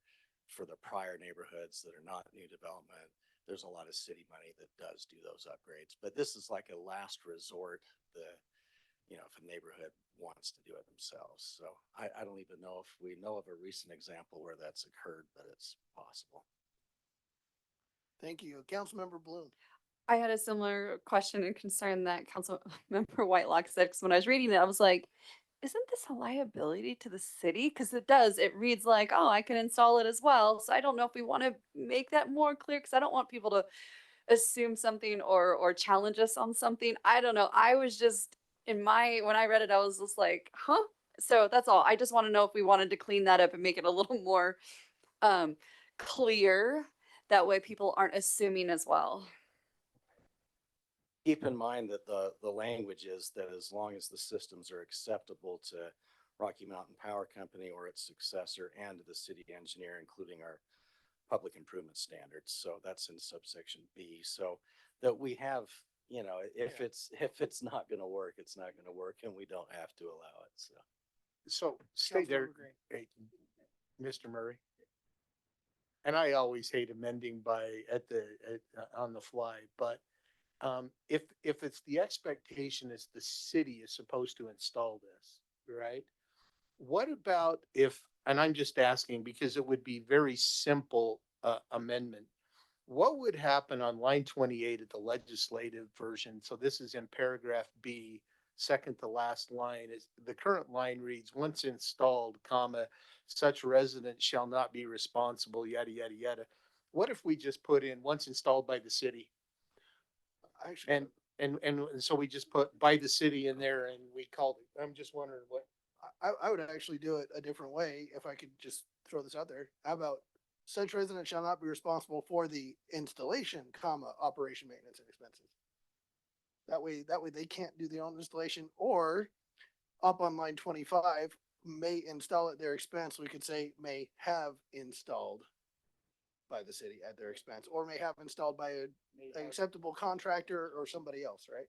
for the prior neighborhoods that are not new development, there's a lot of city money that does do those upgrades. But this is like a last resort, if a neighborhood wants to do it themselves. So I don't even know if we know of a recent example where that's occurred, but it's possible. Thank you. Councilmember Bloom. I had a similar question and concern that Councilmember Whitelock said, because when I was reading it, I was like, isn't this a liability to the city? Because it reads like, oh, I can install it as well. So I don't know if we want to make that more clear, because I don't want people to assume something or challenge us on something. I don't know. I was just when I read it, I was just like, huh? So that's all. I just want to know if we wanted to clean that up and make it a little more clear. That way people aren't assuming as well. Keep in mind that the language is that as long as the systems are acceptable to Rocky Mountain Power Company or its successor and to the city engineer, including our public improvement standards. So that's in subsection B. So that we have, if it's not going to work, it's not going to work, and we don't have to allow it. So stay there, Councilmember Green. Mr. Murray. And I always hate amending on the fly, but if it's the expectation is the city is supposed to install this, right? What about and I'm just asking because it would be very simple amendment. What would happen on line 28 of the legislative version? So this is in paragraph B, second to last line. Is the current line reads, once installed, such resident shall not be responsible, yada, yada, yada. What if we just put in once installed by the city? Actually, And so we just put by the city in there and we called it. I'm just wondering what. I would actually do it a different way if I could just throw this out there. How about such resident shall not be responsible for the installation, operation, maintenance, and expenses. That way they can't do their own installation, or up on line 25, may install at their expense. We could say may have installed by the city at their expense, or may have installed by an acceptable contractor or somebody else, right?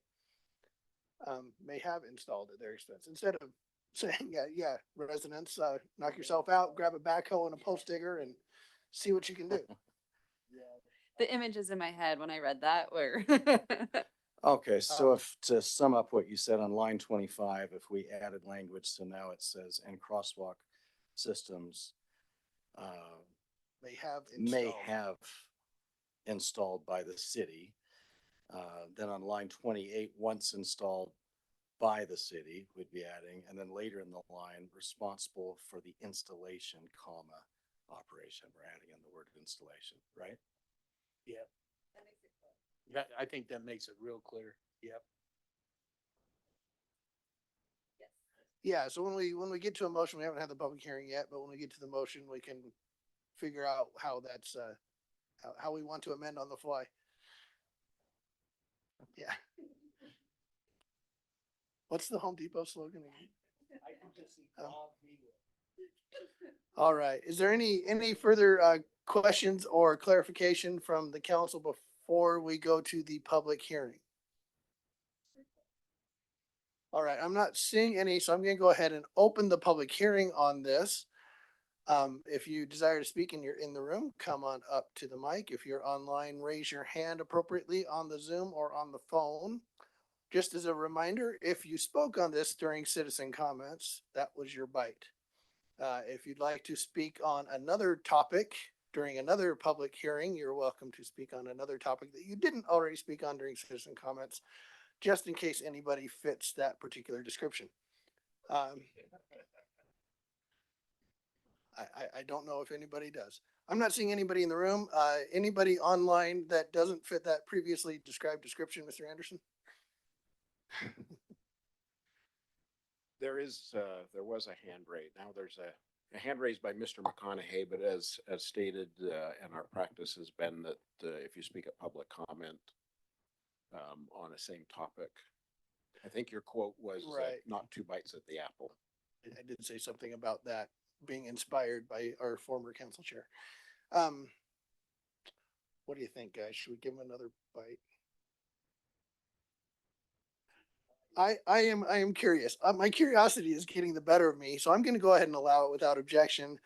May have installed at their expense instead of saying, yeah, residents, knock yourself out, grab a backhoe and a post digger and see what you can do. The images in my head when I read that were Okay, so to sum up what you said on line 25, if we added language, so now it says, and crosswalk systems may have installed by the city. Then on line 28, once installed by the city, would be adding, and then later in the line, responsible for the installation, operation. We're adding in the word installation, right? Yeah. Yeah, I think that makes it real clear. Yep. Yeah, so when we get to a motion, we haven't had the public hearing yet, but when we get to the motion, we can figure out how that's how we want to amend on the fly. Yeah. What's the Home Depot slogan again? All right. Is there any further questions or clarification from the council before we go to the public hearing? All right, I'm not seeing any, so I'm gonna go ahead and open the public hearing on this. If you desire to speak and you're in the room, come on up to the mic. If you're online, raise your hand appropriately on the Zoom or on the phone. Just as a reminder, if you spoke on this during citizen comments, that was your bite. If you'd like to speak on another topic during another public hearing, you're welcome to speak on another topic that you didn't already speak on during citizen comments, just in case anybody fits that particular description. I don't know if anybody does. I'm not seeing anybody in the room. Anybody online that doesn't fit that previously described description, Mr. Anderson? There was a hand raised. Now there's a hand raised by Mr. McConaughey, but as stated, and our practice has been that if you speak at public comment on a same topic, I think your quote was Right. not two bites at the apple. I did say something about that being inspired by our former council chair. What do you think, guys? Should we give him another bite? I am curious. My curiosity is getting the better of me, so I'm going to go ahead and allow it without objection.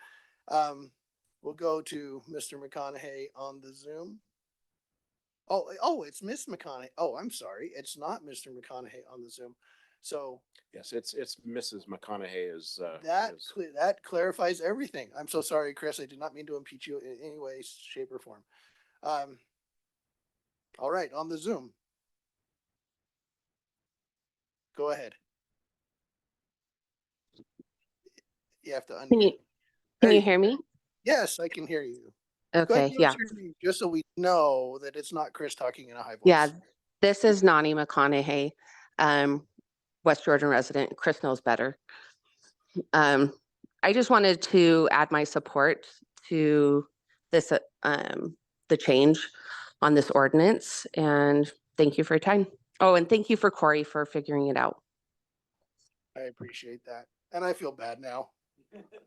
We'll go to Mr. McConaughey on the Zoom. Oh, it's Miss McConaughey. Oh, I'm sorry. It's not Mr. McConaughey on the Zoom. So Yes, it's Mrs. McConaughey is that clarifies everything. I'm so sorry, Chris. I did not mean to impeach you in any way, shape, or form. All right, on the Zoom. Go ahead. You have to unmute. Can you hear me? Yes, I can hear you. Go ahead Okay, and give yeah. us your name, just so we know that it's not Chris talking in a high voice. Yeah, this is Nani McConaughey, West Jordan resident. Chris knows better. I just wanted to add my support to this, the change on this ordinance, and thank you for your time. Oh, and thank you for Corey for figuring it out. I appreciate that. And I feel bad now.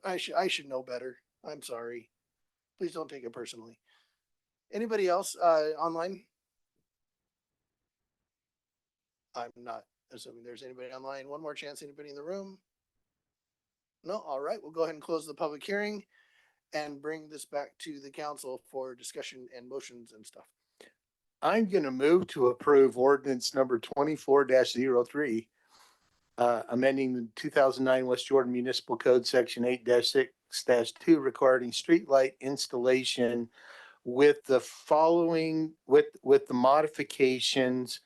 I should know better. I'm sorry. Please don't take it personally. Anybody else online? I'm not assuming there's anybody online. One more chance. Anybody in the room? No? All right. We'll go ahead and close the public hearing and bring this back to the council for discussion and motions and stuff. I'm gonna move to approve ordinance number 24-03, amending the 2009 West Jordan Municipal Code, section 8-6-2 regarding streetlight installation with the following, with the modifications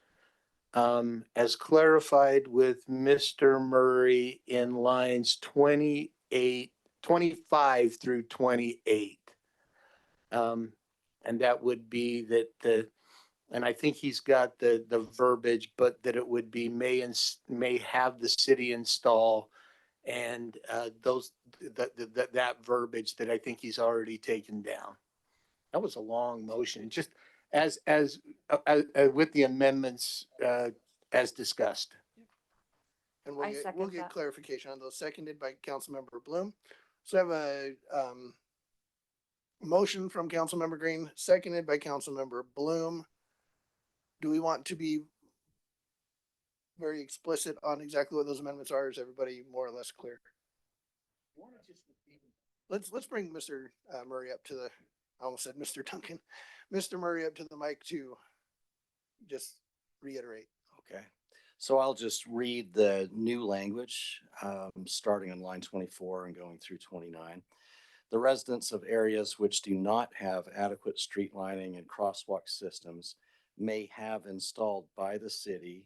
as clarified with Mr. Murray in lines 25 through 28. And that would be that and I think he's got the verbiage, but that it would be may have the city install, and that verbiage that I think he's already taken down. That was a long motion, just as with the amendments as discussed. And I we'll second get that. clarification on those, seconded by Councilmember Bloom. So I have a motion from Councilmember Green, seconded by Councilmember Bloom. Do we want to be very explicit on exactly what those amendments are? Is everybody more or less clear? Let's bring Mr. Murray up to the, I almost said Mr. Duncan, Mr. Murray up to the mic to just reiterate. Okay, so I'll just read the new language, starting on line 24 and going through 29. The residents of areas which do not have adequate street lighting and crosswalk systems may have installed by the city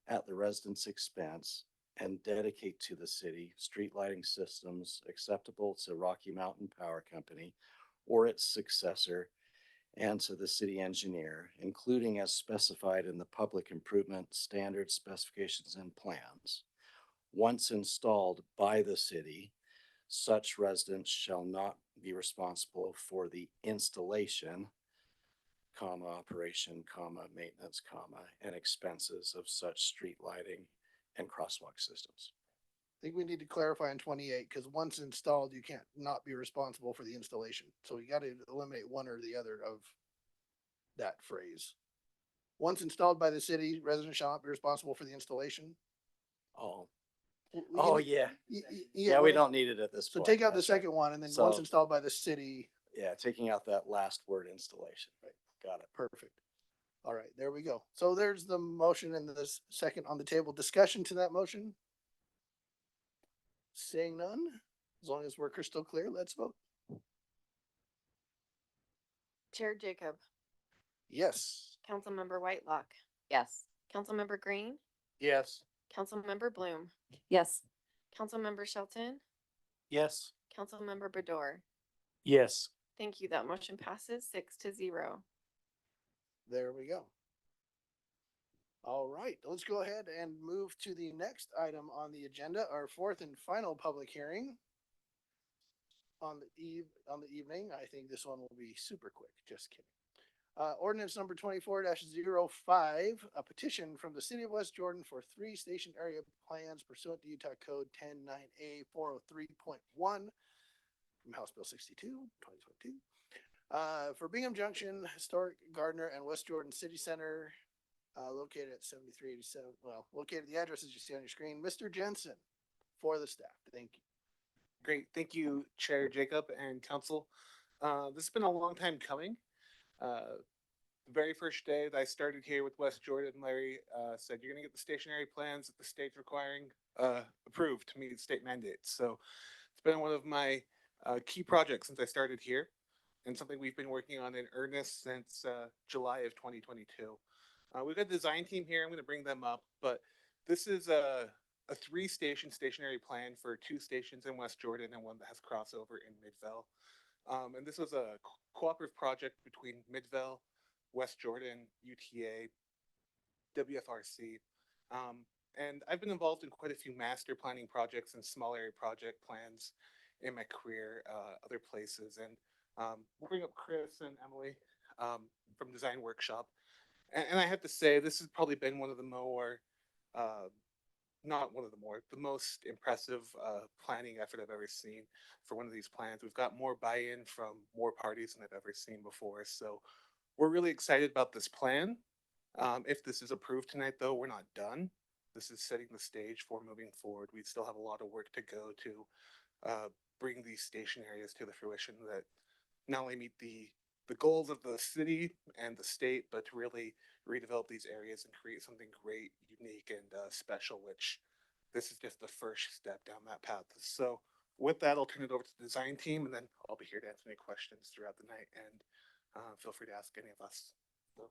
at the resident's expense and dedicate to the city street lighting systems acceptable to Rocky Mountain Power Company or its successor and to the city engineer, including as specified in the public improvement standards, specifications, and plans. Once installed by the city, such residents shall not be responsible for the installation, operation, maintenance, and expenses of such street lighting and crosswalk systems. I think we need to clarify in 28, because once installed, you can't not be responsible for the installation. So you got to eliminate one or the other of that phrase. Once installed by the city, residents shall not be responsible for the installation. Oh, W- oh, you- yeah. Yeah, Yeah, we well, don't need it at this So point. take out the That's right. second one and then So- once installed by the city. Yeah, taking out that last word installation. Right. Got it. Perfect. All right, there we go. So there's the motion and the second on the table. Discussion to that motion? Seeing none, as long as we're crystal clear, let's vote. Chair Jacob, Yes. Councilmember Whitelock, Yes. Councilmember Green, Yes. Councilmember Bloom, Yes. Councilmember Shelton, Yes. Councilmember Bador. Yes. Thank you. That motion passes 6-0. There we go. All right, let's go ahead and move to the next item on the agenda, our fourth and final public hearing on the evening. I think this one will be super quick. Just kidding. Ordinance number 24-05, a petition from the city of West Jordan for 3 station area plans pursuant to Utah Code 109A 403.1 from House Bill 62, 2022. For Bingham Junction, Historic Gardner, and West Jordan City Center, located at 7387. Well, located the addresses you see on your screen. Mr. Jensen for the staff. Thank you. Great. Thank you, Chair Jacob and Council. This has been a long time coming. The very first day that I started here with West Jordan, Larry said, you're going to get the stationary plans that the state's requiring approved to meet state mandates. So it's been one of my key projects since I started here and something we've been working on in earnest since July of 2022. We've got a design team here. I'm going to bring them up, but this is a 3-station stationary plan for 2 stations in West Jordan and one that has crossover in Midvale. And this was a cooperative project between Midvale, West Jordan, UTA, WFRC. And I've been involved in quite a few master planning projects and small area project plans in my career, other places. And we'll bring up Chris and Emily from Design Workshop. And I have to say, this has probably been one of the more, the most impressive planning effort I've ever seen for one of these plans. We've got more buy-in from more parties than I've ever seen before. So we're really excited about this plan. If this is approved tonight, though, we're not done. This is setting the stage for moving forward. We still have a lot of work to go to bring these station areas to the fruition that not only meet the goals of the city and the state, but to really redevelop these areas and create something great, unique, and special, which this is just the first step down that path. So with that, I'll turn it over to the design team, and then I'll be here to answer any questions throughout the night, and feel free to ask any of us. So,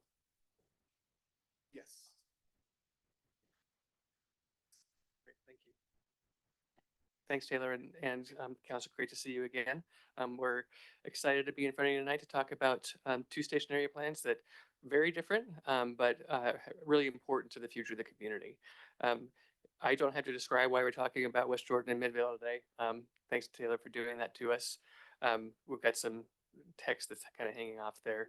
yes. Great, thank you. Thanks, Taylor, and Council, great to see you again. We're excited to be in front of you tonight to talk about 2 station area plans that very different, but really important to the future of the community. I don't have to describe why we're talking about West Jordan and Midvale today. Thanks, Taylor, for doing that to us. We've got some text that's kind of hanging off there.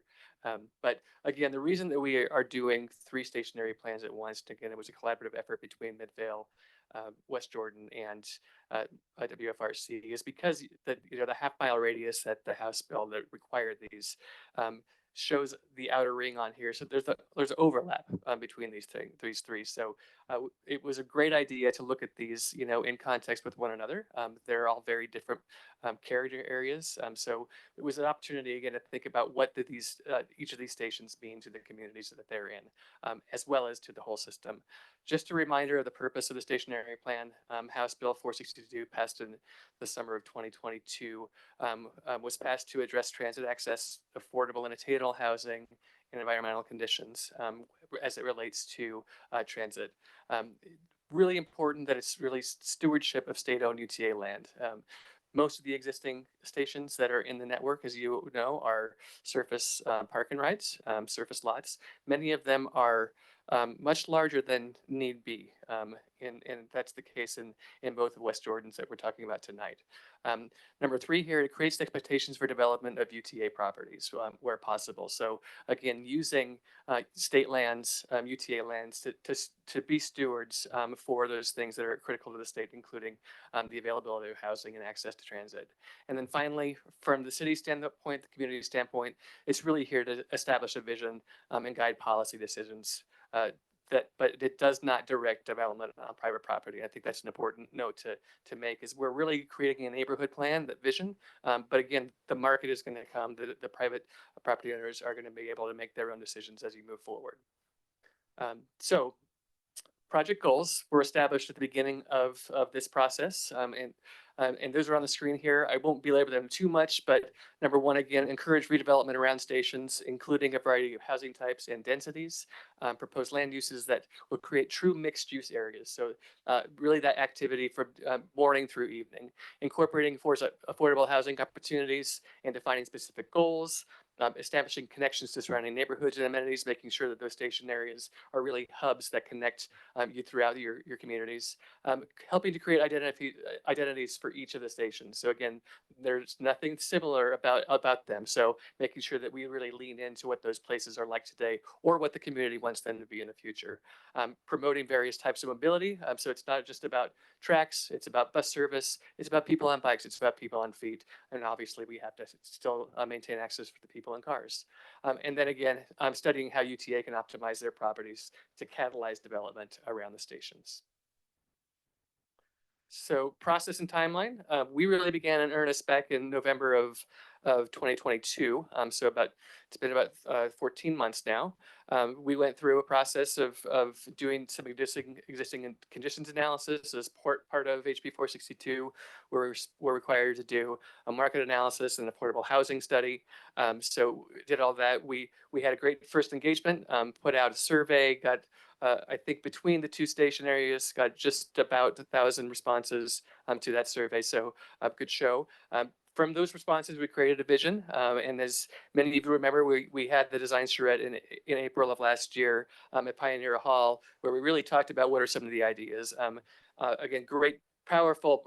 But again, the reason that we are doing 3 stationary plans at once, again, it was a collaborative effort between Midvale, West Jordan, and WFRC, is because the half-mile radius that the House bill that required these shows the outer ring on here. So there's overlap between these three. So it was a great idea to look at these, in context with one another. They're all very different character areas. So it was an opportunity again to think about what did each of these stations mean to the communities that they're in, as well as to the whole system. Just a reminder of the purpose of the stationary plan. House Bill 462 passed in the summer of 2022 was passed to address transit access, affordable and attainable housing, and environmental conditions as it relates to transit. Really important that it's really stewardship of state-owned UTA land. Most of the existing stations that are in the network, as you know, are surface park and rides, surface lots. Many of them are much larger than need be. And that's the case in both of West Jordans that we're talking about tonight. Number 3 here, it creates expectations for development of UTA properties where possible. So again, using state lands, UTA lands to be stewards for those things that are critical to the state, including the availability of housing and access to transit. And then finally, from the city standpoint, the community standpoint, it's really here to establish a vision and guide policy decisions but it does not direct development on private property. I think that's an important note to make, is we're really creating a neighborhood plan, that vision. But again, the market is going to come, the private property owners are going to be able to make their own decisions as you move forward. So project goals were established at the beginning of this process. And those are on the screen here. I won't belabor them too much, but number one, again, encourage redevelopment around stations, including a variety of housing types and densities, propose land uses that will create true mixed use areas. So really that activity from morning through evening, incorporating affordable housing opportunities and defining specific goals, establishing connections to surrounding neighborhoods and amenities, making sure that those station areas are really hubs that connect you throughout your communities, helping to create identities for each of the stations. So again, there's nothing similar about them. So making sure that we really lean into what those places are like today or what the community wants them to be in the future. Promoting various types of mobility. So it's not just about tracks, it's about bus service, it's about people on bikes, it's about people on feet. And obviously we have to still maintain access for the people in cars. And then again, studying how UTA can optimize their properties to catalyze development around the stations. So process and timeline, we really began in earnest back in November of 2022. So it's been about 14 months now. We went through a process of doing some existing conditions analysis as part of HB 462. We're required to do a market analysis and affordable housing study. So did all that. We had a great first engagement, put out a survey, got I think between the two station areas, got just about 1,000 responses to that survey. So a good show. From those responses, we created a vision. And as many of you remember, we had the design charrette in April of last year at Pioneer Hall, where we really talked about what are some of the ideas. Again, great, powerful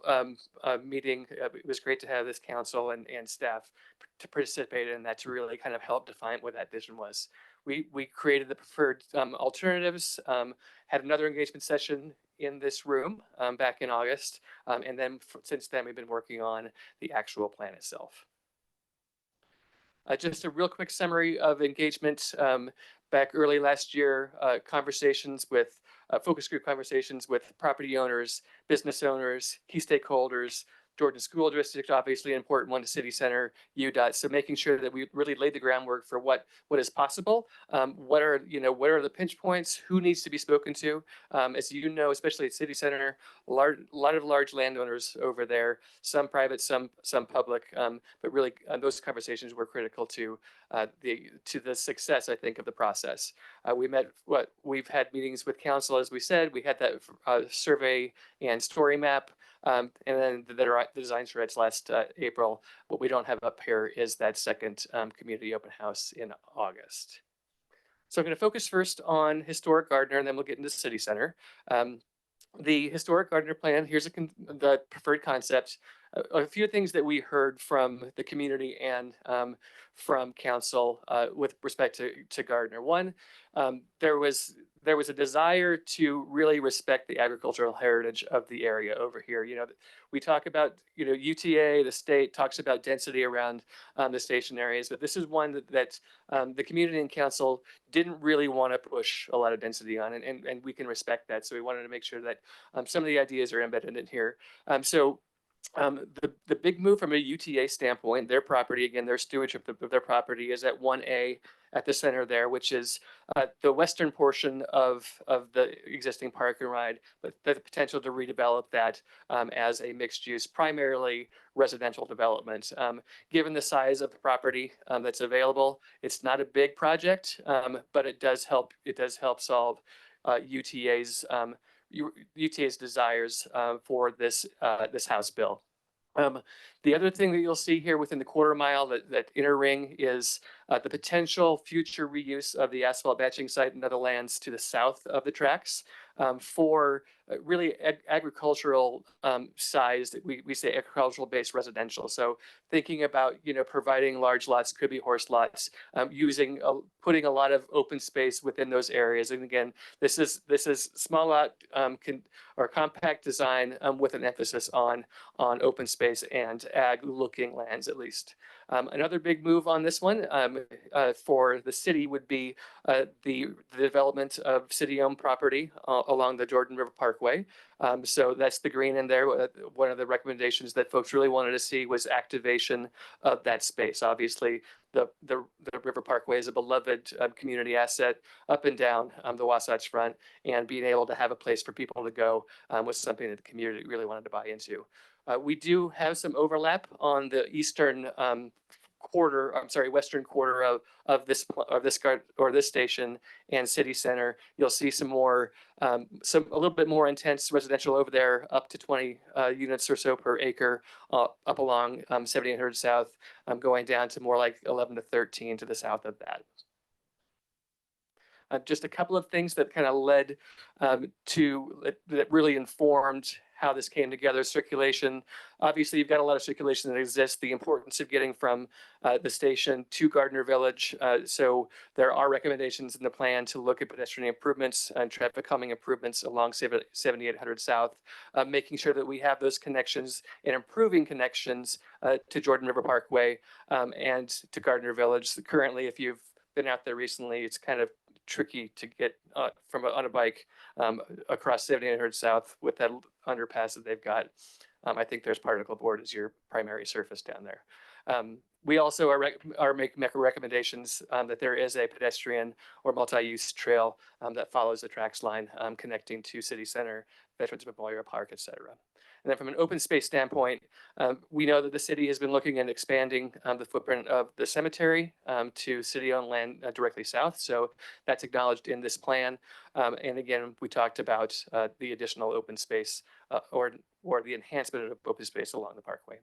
meeting. It was great to have this council and staff to participate in that, to really kind of help define what that vision was. We created the preferred alternatives, had another engagement session in this room back in August. And then since then, we've been working on the actual plan itself. Just a real quick summary of engagement. Back early last year, conversations with focus group conversations with property owners, business owners, key stakeholders, Jordan School District, obviously an important one, to City Center, UDOT. So making sure that we really laid the groundwork for what is possible. What are the pinch points? Who needs to be spoken to? As you know, especially at City Center, a lot of large landowners over there, some private, some public. But really, those conversations were critical to the success, I think, of the process. We've had meetings with council, as we said. We had that survey and story map. And then the design charrettes last April. What we don't have up here is that second community open house in August. So I'm going to focus first on historic Gardner, and then we'll get into City Center. The historic Gardner plan, here's the preferred concept. A few things that we heard from the community and from council with respect to Gardner. One, there was a desire to really respect the agricultural heritage of the area over here. We talk about, UTA, the state talks about density around the station areas, but this is one that the community and council didn't really want to push a lot of density on, and we can respect that. So we wanted to make sure that some of the ideas are embedded in here. The big move from a UTA standpoint, their property, again, their stewardship of their property is at 1A at the center there, which is the western portion of the existing park and ride, but the potential to redevelop that as a mixed use, primarily residential development. Given the size of the property that's available, it's not a big project, but it does help solve UTA's desires for this House bill. The other thing that you'll see here within the quarter mile, that inner ring, is the potential future reuse of the asphalt batching site and other lands to the south of the tracks for really agricultural sized, we say agricultural based residential. So thinking about, providing large lots, could be horse lots, putting a lot of open space within those areas. And again, this is small lot or compact design with an emphasis on open space and ag looking lands at least. Another big move on this one for the city would be the development of city-owned property along the Jordan River Parkway. So that's the green in there. One of the recommendations that folks really wanted to see was activation of that space. Obviously, the River Parkway is a beloved community asset up and down the Wasatch Front, and being able to have a place for people to go was something that the community really wanted to buy into. We do have some overlap on the eastern western quarter of this station and city center. You'll see some more, a little bit more intense residential over there, up to 20 units or so per acre, up along 7800 South, going down to more like 11 to 13 to the south of that. Just a couple of things that kind of led that really informed how this came together. Circulation, obviously you've got a lot of circulation that exists, the importance of getting from the station to Gardner Village. So there are recommendations in the plan to look at pedestrian improvements and traffic calming improvements along 7800 South, making sure that we have those connections and improving connections to Jordan River Parkway and to Gardner Village. Currently, if you've been out there recently, it's kind of tricky to get on a bike across 7800 South with that underpass that they've got. I think there's particle board as your primary surface down there. We also are making recommendations that there is a pedestrian or multi-use trail that follows the tracks line connecting to City Center, Veterans Memorial Park, et cetera. And then from an open space standpoint, we know that the city has been looking at expanding the footprint of the cemetery to city-owned land directly south. So that's acknowledged in this plan. And again, we talked about the additional open space or the enhancement of open space along the parkway.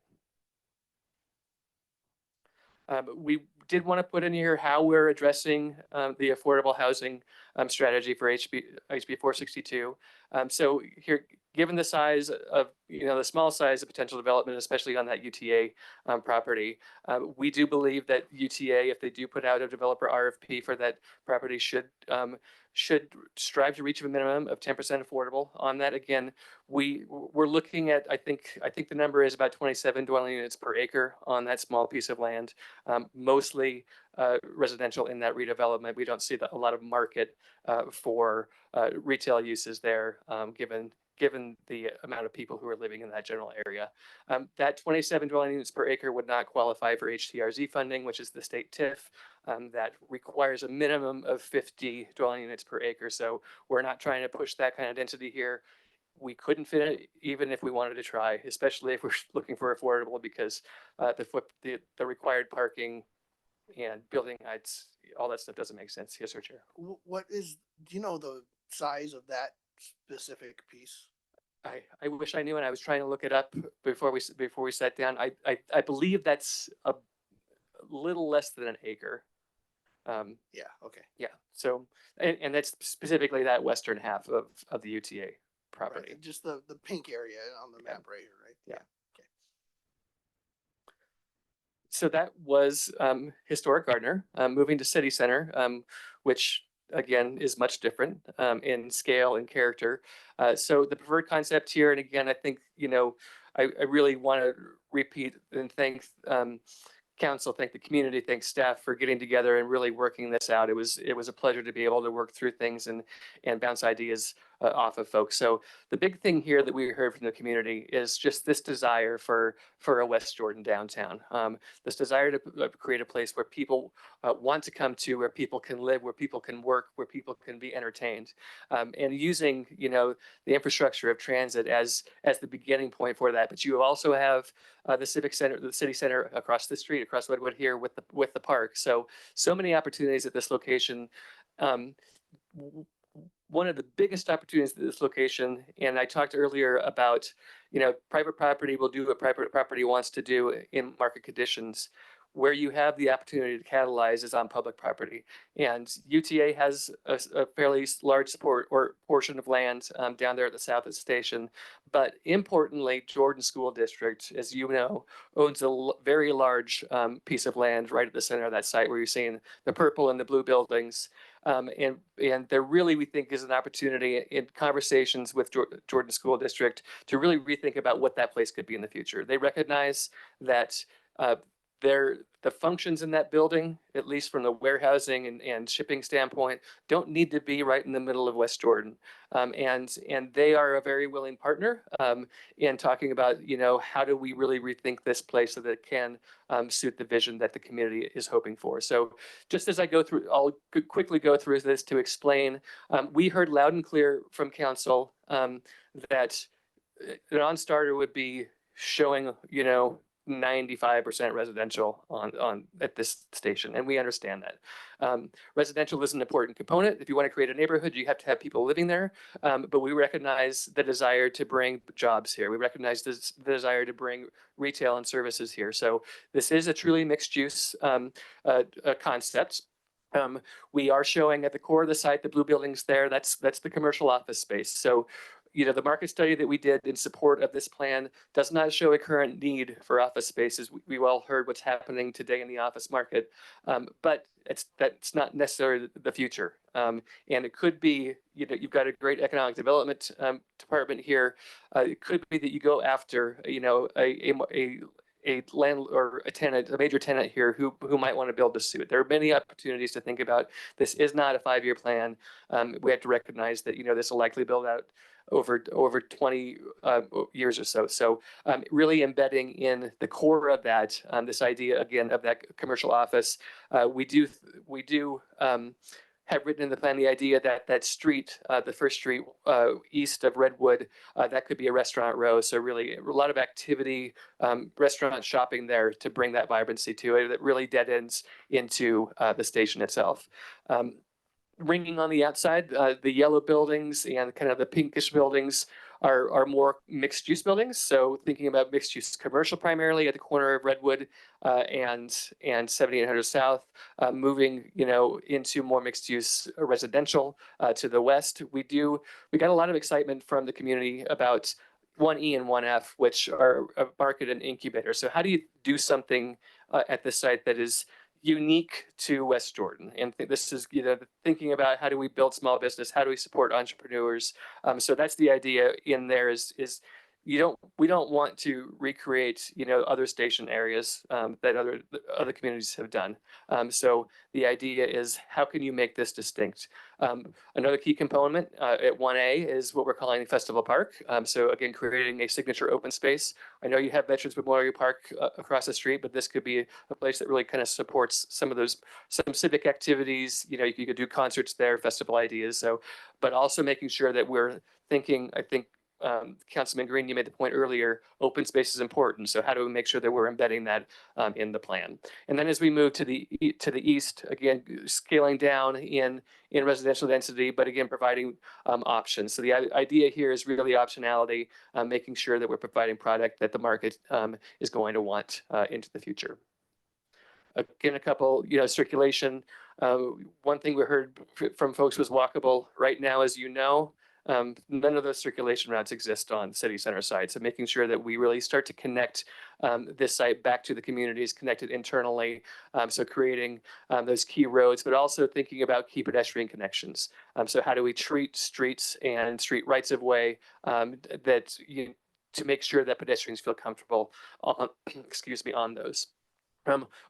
We did want to put in here how we're addressing the affordable housing strategy for HB 462. So here, given the size of, the small size of potential development, especially on that UTA property, we do believe that UTA, if they do put out a developer RFP for that property, should strive to reach a minimum of 10% affordable. On that, again, we're looking at, I think the number is about 27 dwelling units per acre on that small piece of land, mostly residential in that redevelopment. We don't see a lot of market for retail uses there, given the amount of people who are living in that general area. That 27 dwelling units per acre would not qualify for HTRZ funding, which is the state TIF. That requires a minimum of 50 dwelling units per acre. So we're not trying to push that kind of density here. We couldn't fit it even if we wanted to try, especially if we're looking for affordable, because the required parking and building heights, all that stuff doesn't make sense. Yes, sir, Chair. Do you know the size of that specific piece? I wish I knew, and I was trying to look it up before we sat down. I believe that's a little less than an acre. Yeah. Okay. Yeah. So, and that's specifically that western half of the UTA property. Right. Just the pink area on the map right here, right? Yeah. Okay. So that was historic Gardner. Moving to City Center, which again is much different in scale and character. So the preferred concept here, and again, I think I really want to repeat and thank council, thank the community, thank staff for getting together and really working this out. It was a pleasure to be able to work through things and bounce ideas off of folks. So the big thing here that we heard from the community is just this desire for a West Jordan downtown. This desire to create a place where people want to come to, where people can live, where people can work, where people can be entertained, and using the infrastructure of transit as the beginning point for that. But you also have the civic center, the city center across the street, across Redwood here with the park. So many opportunities at this location. One of the biggest opportunities at this location, and I talked earlier about, private property will do what private property wants to do in market conditions. where you have the opportunity to catalyze is on public property. And UTA has a fairly large support or portion of land down there at the south of the station. But importantly, Jordan School District, as you know, owns a very large piece of land right at the center of that site where you're seeing the purple and the blue buildings. And there really, we think, is an opportunity in conversations with Jordan School District to really rethink about what that place could be in the future. They recognize that the functions in that building, at least from the warehousing and shipping standpoint, don't need to be right in the middle of West Jordan. And they are a very willing partner in talking about, you know, how do we really rethink this place so that it can suit the vision that the community is hoping for. So just as I go through, I'll quickly go through this to explain. We heard loud and clear from council that a non-starter would be showing, you know, 95% residential on at this station, and we understand that. Residential is an important component. If you want to create a neighborhood, you have to have people living there, but we recognize the desire to bring jobs here. We recognize the desire to bring retail and services here. So this is a truly mixed use concept. We are showing at the core of the site, the blue buildings there, that's the commercial office space. So, you know, the market study that we did in support of this plan does not show a current need for office spaces. We all heard what's happening today in the office market, but that's not necessarily the future. And it could be, you know, you've got a great economic development department here. It could be that you go after, you know, a landlord or a tenant, a major tenant here who might want to build to suit. There are many opportunities to think about. This is not a 5-year plan. We have to recognize that, you know, this will likely build out over 20 years or so. So really embedding in the core of that, this idea again of that commercial office. We do have written in the plan the idea that that street, the first street east of Redwood, that could be a restaurant row. So really a lot of activity, restaurant shopping there to bring that vibrancy to it. That really dead ends into the station itself. Ringing on the outside, the yellow buildings and kind of the pinkish buildings are more mixed use buildings. So thinking about mixed use commercial primarily at the corner of Redwood and 7800 South, moving, you know, into more mixed use residential to the west. We got a lot of excitement from the community about 1E and 1F, which are a market and incubator. So how do you do something at this site that is unique to West Jordan? And this is, you know, thinking about how do we build small business, how do we support entrepreneurs? So that's the idea in there is we don't want to recreate, you know, other station areas that other communities have done. So the idea is how can you make this distinct? Another key component at 1A is what we're calling Festival Park. So again, creating a signature open space. I know you have Veterans Memorial Park across the street, but this could be a place that really kind of supports some civic activities. You know, you could do concerts there, festival ideas. So, but also making sure that we're thinking, I think, Councilman Green, you made the point earlier, open space is important. So how do we make sure that we're embedding that in the plan? And then as we move to the east, again, scaling down in residential density, but again, providing options. So the idea here is really optionality, making sure that we're providing product that the market is going to want into the future. Again, a couple, you know, circulation. One thing we heard from folks was walkable. Right now, as you know, none of those circulation routes exist on the city center side. So making sure that we really start to connect this site back to the communities, connected internally. So creating those key roads, but also thinking about key pedestrian connections. So how do we treat streets and street rights of way to make sure that pedestrians feel comfortable on, on those.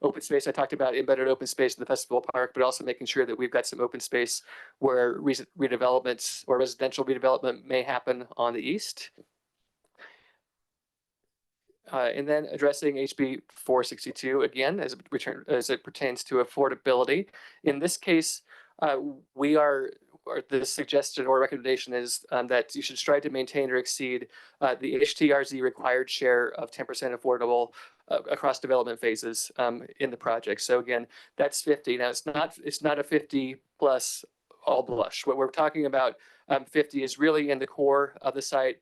Open space, I talked about embedded open space in the Festival Park, but also making sure that we've got some open space where redevelopments or residential redevelopment may happen on the east. And then addressing HB 462 again as it pertains to affordability. In this case, the suggestion or recommendation is that you should strive to maintain or exceed the HTRZ required share of 10% affordable across development phases in the project. So again, that's 50. Now it's not a 50 plus all blush. What we're talking about 50 is really in the core of the site,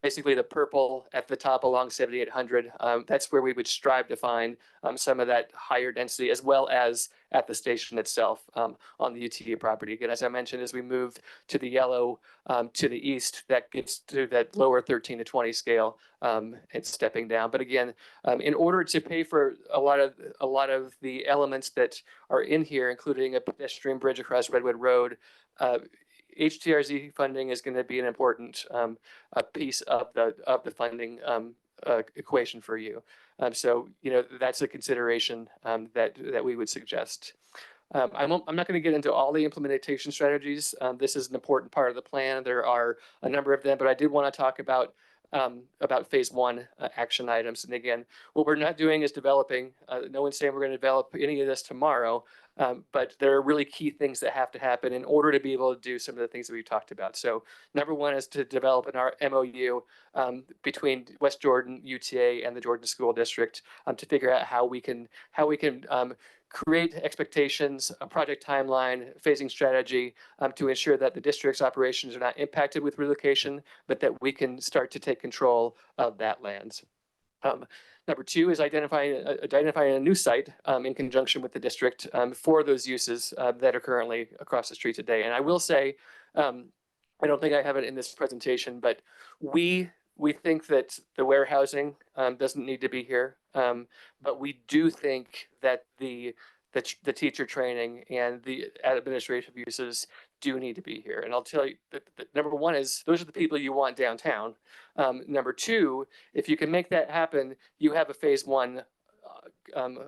Basically the purple at the top along 7800, that's where we would strive to find some of that higher density, as well as at the station itself on the UTA property. Again, as I mentioned, as we move to the yellow to the east, that gets to that lower 13 to 20 scale and stepping down. But again, in order to pay for a lot of the elements that are in here, including a pedestrian bridge across Redwood Road, HTRZ funding is going to be an important piece of the funding equation for you. So that's a consideration that we would suggest. I'm not going to get into all the implementation strategies. This is an important part of the plan. There are a number of them, but I did want to talk about phase one action items. And again, what we're not doing is developing. No one's saying we're going to develop any of this tomorrow, but there are really key things that have to happen in order to be able to do some of the things that we've talked about. So number one is to develop an MOU between West Jordan, UTA, and the Jordan School District to figure out how we can create expectations, a project timeline, phasing strategy to ensure that the district's operations are not impacted with relocation, but that we can start to take control of that land. Number two is identifying a new site in conjunction with the district for those uses that are currently across the street today. And I will say, I don't think I have it in this presentation, but we think that the warehousing doesn't need to be here, but we do think that the teacher training and the administrative uses do need to be here. And I'll tell you that number one is those are the people you want downtown. Number two, if you can make that happen, you have a phase one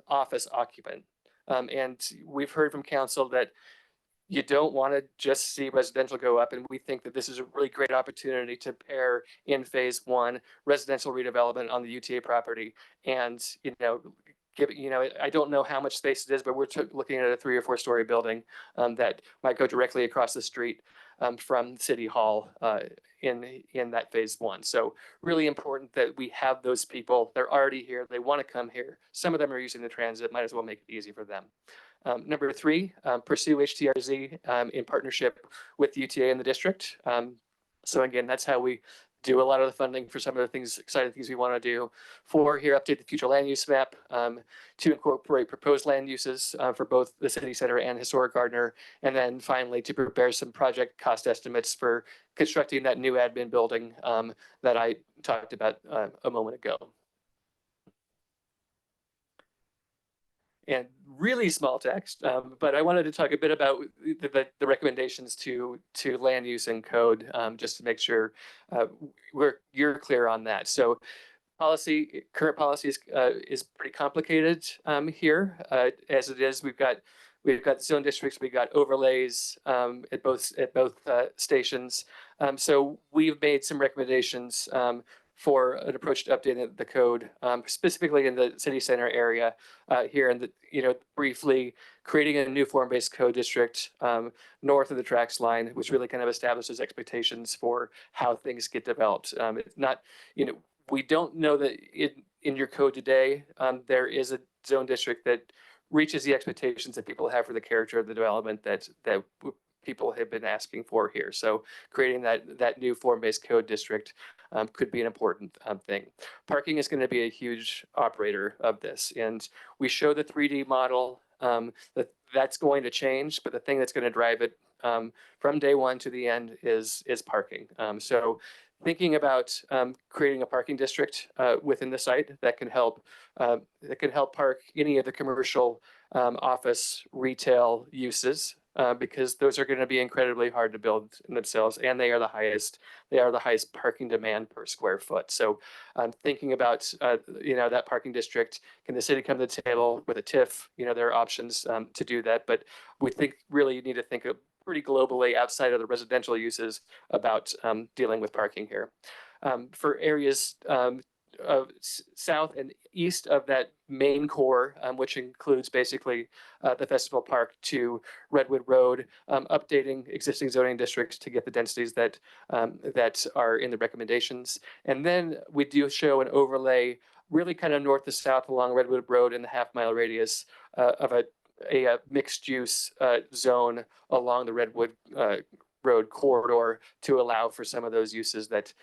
office occupant. And we've heard from council that you don't want to just see residential go up. And we think that this is a really great opportunity to pair in phase one residential redevelopment on the UTA property. And, I don't know how much space it is, but we're looking at a 3 or 4 story building that might go directly across the street from City Hall in that phase one. So really important that we have those people. They're already here. They want to come here. Some of them are using the transit. Might as well make it easy for them. Number three, pursue HTRZ in partnership with UTA and the district. So again, that's how we do a lot of the funding for some of the exciting things we want to do. 4, here, update the future land use map to incorporate proposed land uses for both the city center and historic Gardner. And then finally, to prepare some project cost estimates for constructing that new admin building that I talked about a moment ago. And really small text, but I wanted to talk a bit about the recommendations to land use and code, just to make sure you're clear on that. So current policy is pretty complicated here. As it is, we've got zone districts, we've got overlays at both stations. So we've made some recommendations for an approach to updating the code, specifically in the city center area here, and briefly creating a new form-based code district north of the tracks line, which really kind of establishes expectations for how things get developed. It's not, we don't know that in your code today, there is a zone district that reaches the expectations that people have for the character of the development that people have been asking for here. So creating that new form-based code district could be an important thing. Parking is going to be a huge operator of this. And we show the 3D model that's going to change, but the thing that's going to drive it from day one to the end is parking. So thinking about creating a parking district within the site that can help park any of the commercial, office, retail uses, because those are going to be incredibly hard to build in themselves, and they are the highest parking demand per square foot. So thinking about that parking district, can the city come to the table with a TIF? There are options to do that, but we think really you need to think of pretty globally outside of the residential uses about dealing with parking here. For areas south and east of that main core, which includes basically the Festival Park to Redwood Road, updating existing zoning districts to get the densities that are in the recommendations. And then we do show an overlay really kind of north to south along Redwood Road in the half-mile radius of a mixed use zone along the Redwood Road corridor to allow for some of those uses that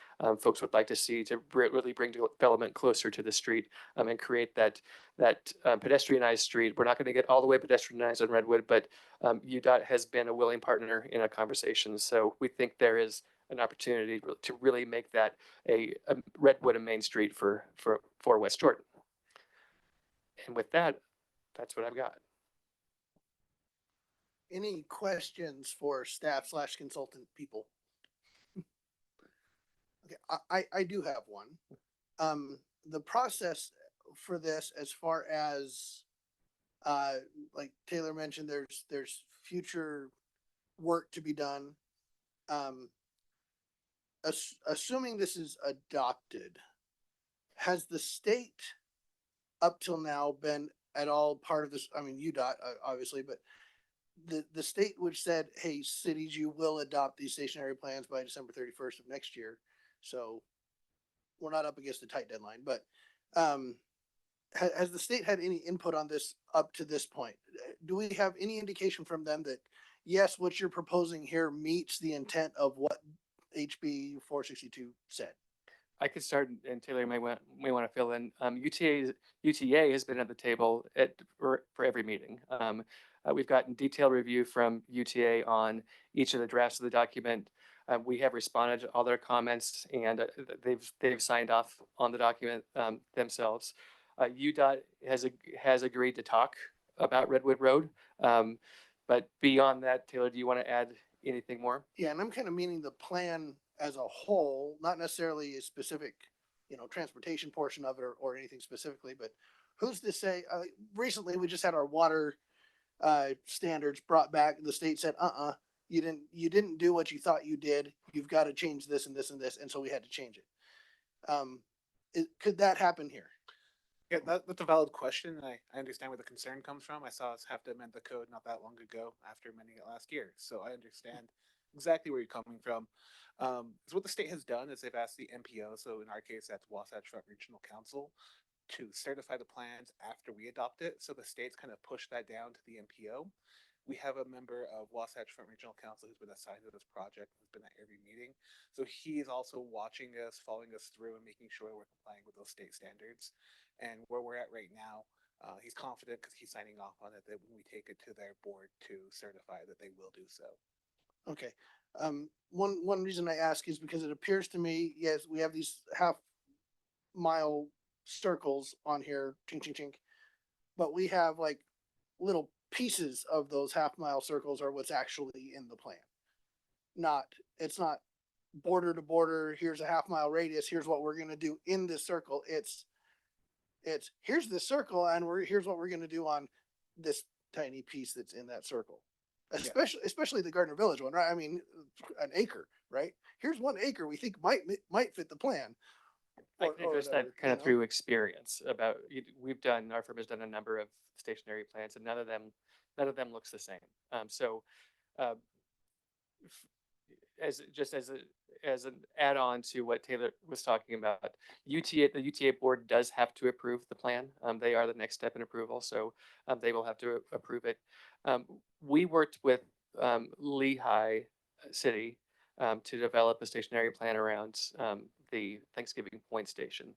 folks would like to see to really bring development closer to the street and create that pedestrianized street. We're not going to get all the way pedestrianized on Redwood, but UDOT has been a willing partner in a conversation. So we think there is an opportunity to really make that a Redwood and Main Street for West Jordan. And with that, that's what I've got. Any questions for staff / consultant people? Okay, I do have one. The process for this, as far as like Taylor mentioned, there's future work to be done. Assuming this is adopted, has the state up till now been at all part of this? I mean, UDOT obviously, but the state which said, hey, cities, you will adopt these stationary plans by December 31st of next year. So we're not up against a tight deadline, but has the state had any input on this up to this point? Do we have any indication from them that, yes, what you're proposing here meets the intent of what HB 462 said? I could start, and Taylor may want to fill in. UTA has been at the table for every meeting. We've gotten detailed review from UTA on each of the drafts of the document. We have responded to all their comments, and they've signed off on the document themselves. UDOT has agreed to talk about Redwood Road, but beyond that, Taylor, do you want to add anything more? Yeah, and I'm kind of meaning the plan as a whole, not necessarily a specific, transportation portion of it or anything specifically, but who's to say? Recently, we just had our water standards brought back. The state said, you didn't do what you thought you did. You've got to change this and this and this, and so we had to change it. Could that happen here? Yeah, that's a valid question. I understand where the concern comes from. I saw us have to amend the code not that long ago after amending it last year. So I understand exactly where you're coming from. So what the state has done is they've asked the MPO, so in our case, that's Wasatch Front Regional Council, to certify the plans after we adopt it. So the state's kind of pushed that down to the MPO. We have a member of Wasatch Front Regional Council who's been assigned to this project, who's been at every meeting. So he's also watching us, following us through, and making sure we're complying with those state standards. And where we're at right now, he's confident because he's signing off on it that when we take it to their board to certify that they will do so. Okay. One reason I ask is because it appears to me, yes, we have these half-mile circles on here, chink, chink, chink, but we have like little pieces of those half-mile circles are what's actually in the plan. It's not border to border. Here's a half-mile radius. Here's what we're going to do in this circle. It's here's the circle, and here's what we're going to do on this tiny piece that's in that circle. Especially the Gardner Village one, right? I mean, an acre, right? Here's 1 acre we think might fit the plan. I can address that kind of through experience. Our firm has done a number of stationary plans, and none of them looks the same. As an add-on to what Taylor was talking about, the UTA board does have to approve the plan. They are the next step in approval, so they will have to approve it. We worked with Lehigh City to develop a stationary plan around the Thanksgiving Point station.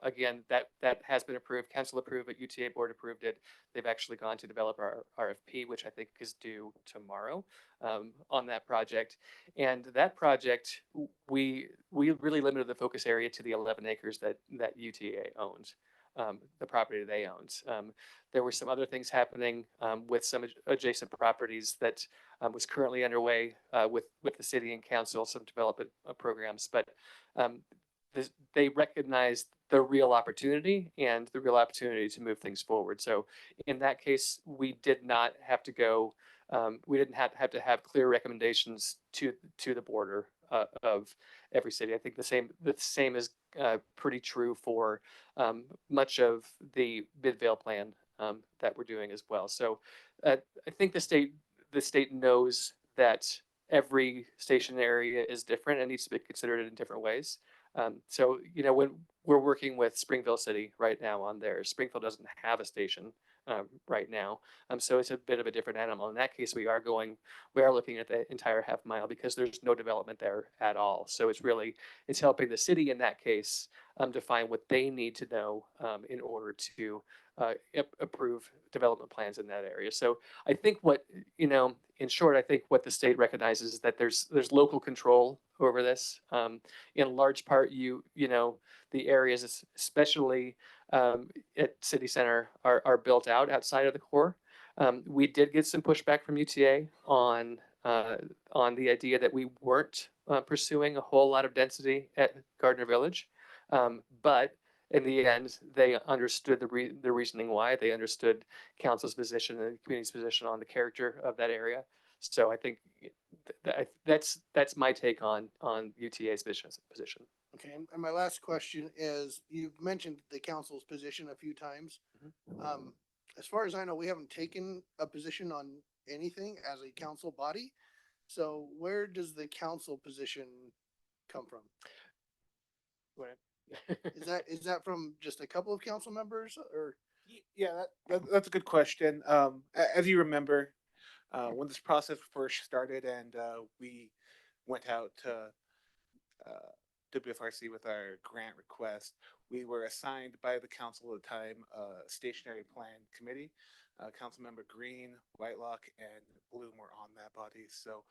Again, that has been approved. Council approved it. UTA board approved it. They've actually gone to develop our RFP, which I think is due tomorrow on that project. And that project, we really limited the focus area to the 11 acres that UTA owns. The property they owned. There were some other things happening with some adjacent properties that was currently underway with the city and council, some development programs, but they recognized the real opportunity and the real opportunity to move things forward. So in that case, we did not have to go, we didn't have to have clear recommendations to the border of every city. I think the same is pretty true for much of the Midvale plan that we're doing as well. So I think the state knows that every station area is different and needs to be considered in different ways. So when we're working with Springfield City right now on theirs, Springfield doesn't have a station right now. So it's a bit of a different animal. In that case, we are looking at the entire half mile because there's no development there at all. So it's helping the city in that case define what they need to know in order to approve development plans in that area. So I think in short, I think what the state recognizes is that there's local control over this. In large part, the areas, especially at City Center, are built out outside of the core. We did get some pushback from UTA on the idea that we weren't pursuing a whole lot of density at Gardner Village, but in the end, they understood the reasoning why. They understood council's position and the community's position on the character of that area. So I think that's my take on UTA's position. Okay, and my last question is, you've mentioned the council's position a few times. As far as I know, we haven't taken a position on anything as a council body. So where does the council position come from? Is that from just a couple of council members, or? Yeah, that's a good question. As you remember, when this process first started and we went out to WFRC with our grant request, we were assigned by the council at the time a stationary plan committee. Councilmember Green, Whitelock, and Bloom were on that body. So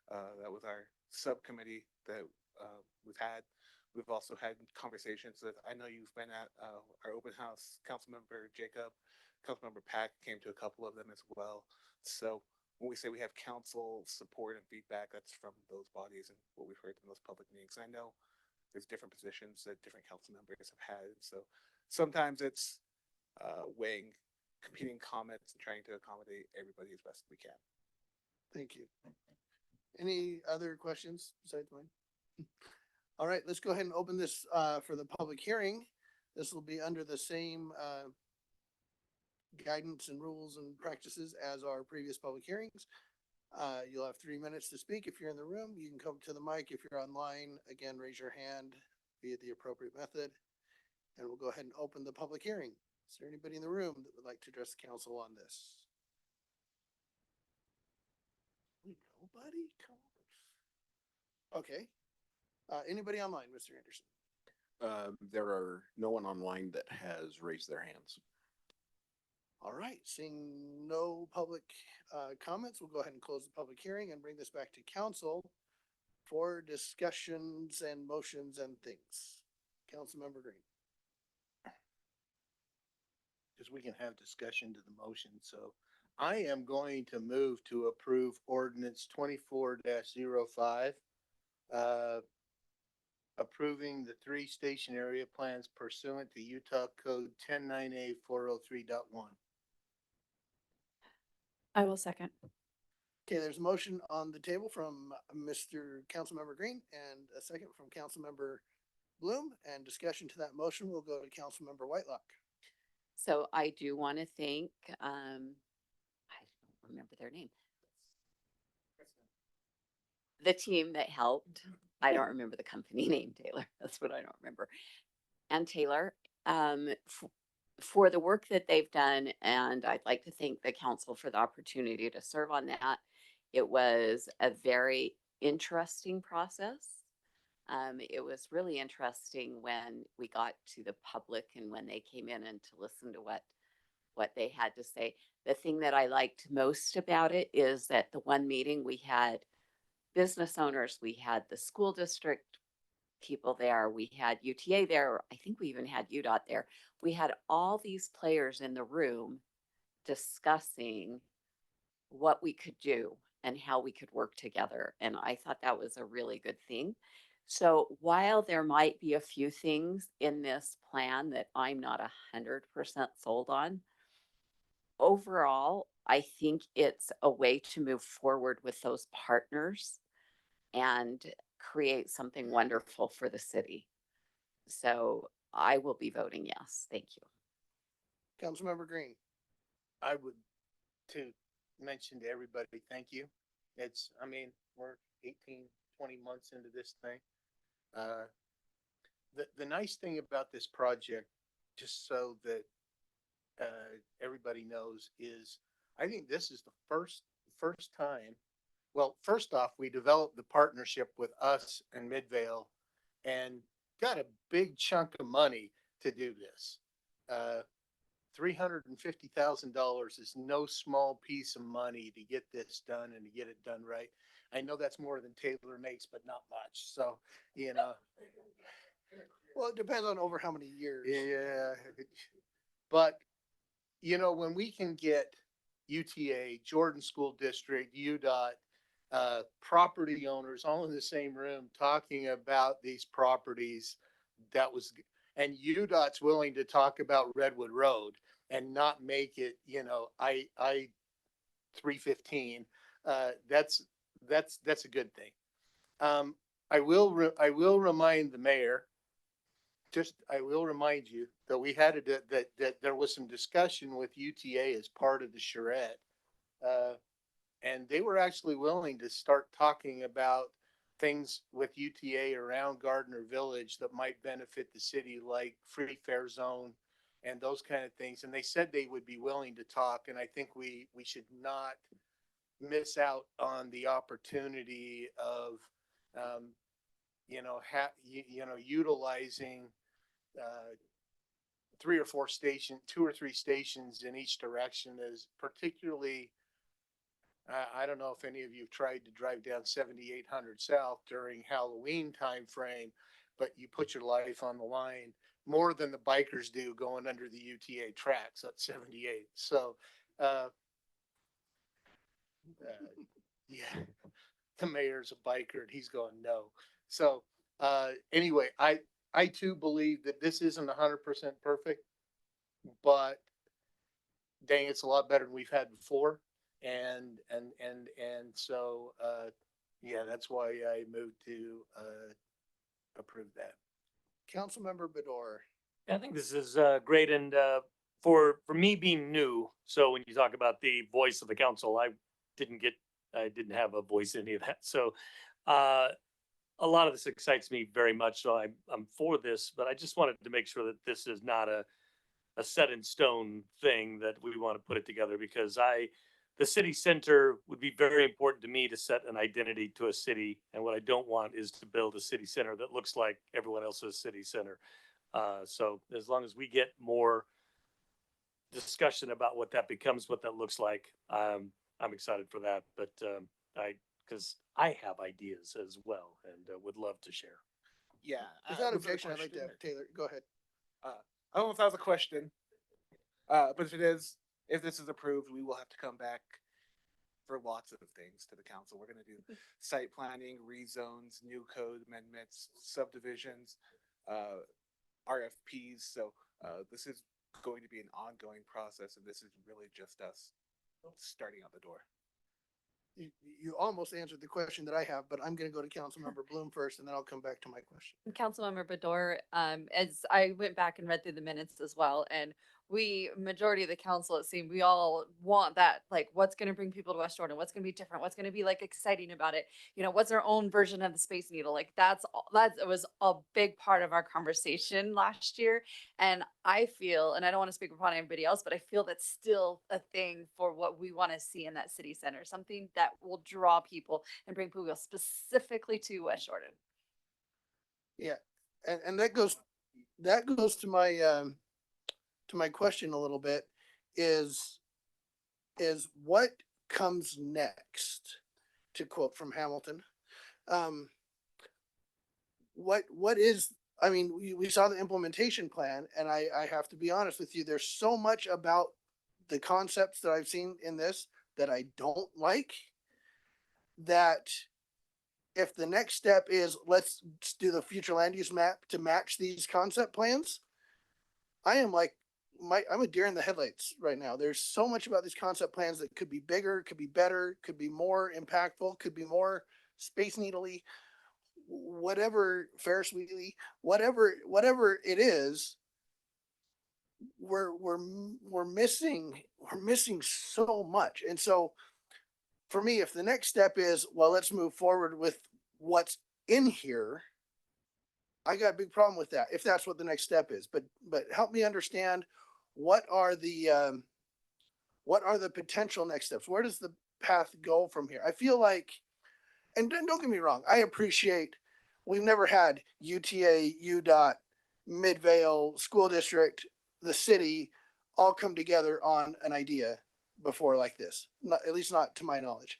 that was our subcommittee that we've had. We've also had conversations with, I know you've been at our open house, Councilmember Jacob, Councilmember Pack came to a couple of them as well. So when we say we have council support and feedback, that's from those bodies and what we've heard in those public meetings. I know there's different positions that different council members have had. So sometimes it's weighing competing comments and trying to accommodate everybody as best we can. Thank you. Any other questions besides mine? All right, let's go ahead and open this for the public hearing. This will be under the same guidance and rules and practices as our previous public hearings. You'll have 3 minutes to speak. If you're in the room, you can come to the mic. If you're online, again, raise your hand via the appropriate method, and we'll go ahead and open the public hearing. Is there anybody in the room that would like to address the council on this? Nobody? Come on. Okay. Anybody online, Mr. Anderson? There are no one online that has raised their hands. All right, seeing no public comments, we'll go ahead and close the public hearing and bring this back to council for discussions and motions and things. Councilmember Green. Because we can have discussion to the motion. So I am going to move to approve ordinance 24-05, approving the 3 station area plans pursuant to Utah Code 109A403.1. I will second. Okay, there's a motion on the table from Mr. Councilmember Green and a second from Councilmember Bloom, and discussion to that motion will go to Councilmember Whitelock. So I do want to thank, I don't remember their name. The team that helped. I don't remember the company name, Taylor. That's what I don't remember. And Taylor, for the work that they've done. And I'd like to thank the council for the opportunity to serve on that. It was a very interesting process. It was really interesting when we got to the public and when they came in and to listen to what they had to say. The thing that I liked most about it is that the one meeting we had business owners, we had the school district people there, we had UTA there, I think we even had UDOT there. We had all these players in the room discussing what we could do and how we could work together. And I thought that was a really good thing. So while there might be a few things in this plan that I'm not 100% sold on, overall, I think it's a way to move forward with those partners and create something wonderful for the city. So I will be voting yes. Thank you. Councilmember Green. I would to mention to everybody, thank you. We're 18, 20 months into this thing. The nice thing about this project, just so that everybody knows is, I think this is the first time. Well, first off, we developed the partnership with us and Midvale and got a big chunk of money to do this. $350,000 is no small piece of money to get this done and to get it done right. I know that's more than Taylor makes, but not much. So, you know. Well, it depends on over how many years. Yeah. But, you know, when we can get UTA, Jordan School District, UDOT, property owners all in the same room talking about these properties, and UDOT's willing to talk about Redwood Road and not make it, you know, I 315. That's a good thing. I will remind the mayor. I will remind you that we had that there was some discussion with UTA as part of the charrette. And they were actually willing to start talking about things with UTA around Gardner Village that might benefit the city, like free fair zone and those kind of things. And they said they would be willing to talk. And I think we should not miss out on the opportunity of, utilizing two or three stations in each direction is particularly. I don't know if any of you have tried to drive down 7800 South during Halloween time frame, but you put your life on the line more than the bikers do going under the UTA tracks at 78. So, yeah, the mayor's a biker and he's going no. So, anyway, I too believe that this isn't 100% perfect, but dang, it's a lot better than we've had before. And so, yeah, that's why I moved to, approve that. Councilmember Bedore. I think this is great, and for me being new, so when you talk about the voice of the council, I didn't have a voice in any of that. So a lot of this excites me very much. So I'm for this, but I just wanted to make sure that this is not a set in stone thing, that we want to put it together, because the city center would be very important to me to set an identity to a city. And what I don't want is to build a city center that looks like everyone else's city center. So as long as we get more discussion about what that becomes, what that looks like, I'm excited for that. But because I have ideas as well and would love to share. Yeah. Without objection, I'd like to have Taylor, go ahead. I don't know if that was a question, but if this is approved, we will have to come back for lots of things to the council. We're going to do site planning, rezones, new code amendments, subdivisions, RFPs. So this is going to be an ongoing process, and this is really just us starting out the door. You almost answered the question that I have, but I'm going to go to Councilmember Bloom first, and then I'll come back to my question. Councilmember Bedore, as I went back and read through the minutes as well, and majority of the council, it seemed, we all want that, like, what's going to bring people to West Jordan? What's going to be different? What's going to be like exciting about it? You know, what's our own version of the Space Needle? Like that was a big part of our conversation last year. And I feel, and I don't want to speak upon anybody else, but I feel that's still a thing for what we want to see in that city center, something that will draw people and bring people specifically to West Jordan. Yeah. And that goes to my question a little bit, is what comes next, to quote from Hamilton. What is, I mean, we saw the implementation plan, and I have to be honest with you, there's so much about the concepts that I've seen in this that I don't like, that if the next step is let's do the future land use map to match these concept plans, I am like, I'm a deer in the headlights right now. There's so much about these concept plans that could be bigger, could be better, could be more impactful, could be more Space Needle-y, whatever, Ferris wheely, whatever it is. We're missing so much. And so for me, if the next step is, well, let's move forward with what's in here, I got a big problem with that, if that's what the next step is. But help me understand what are the potential next steps? Where does the path go from here? I feel like, and don't get me wrong, I appreciate we've never had UTA, UDOT, Midvale School District, the city all come together on an idea before like this. Not, at least not to my knowledge.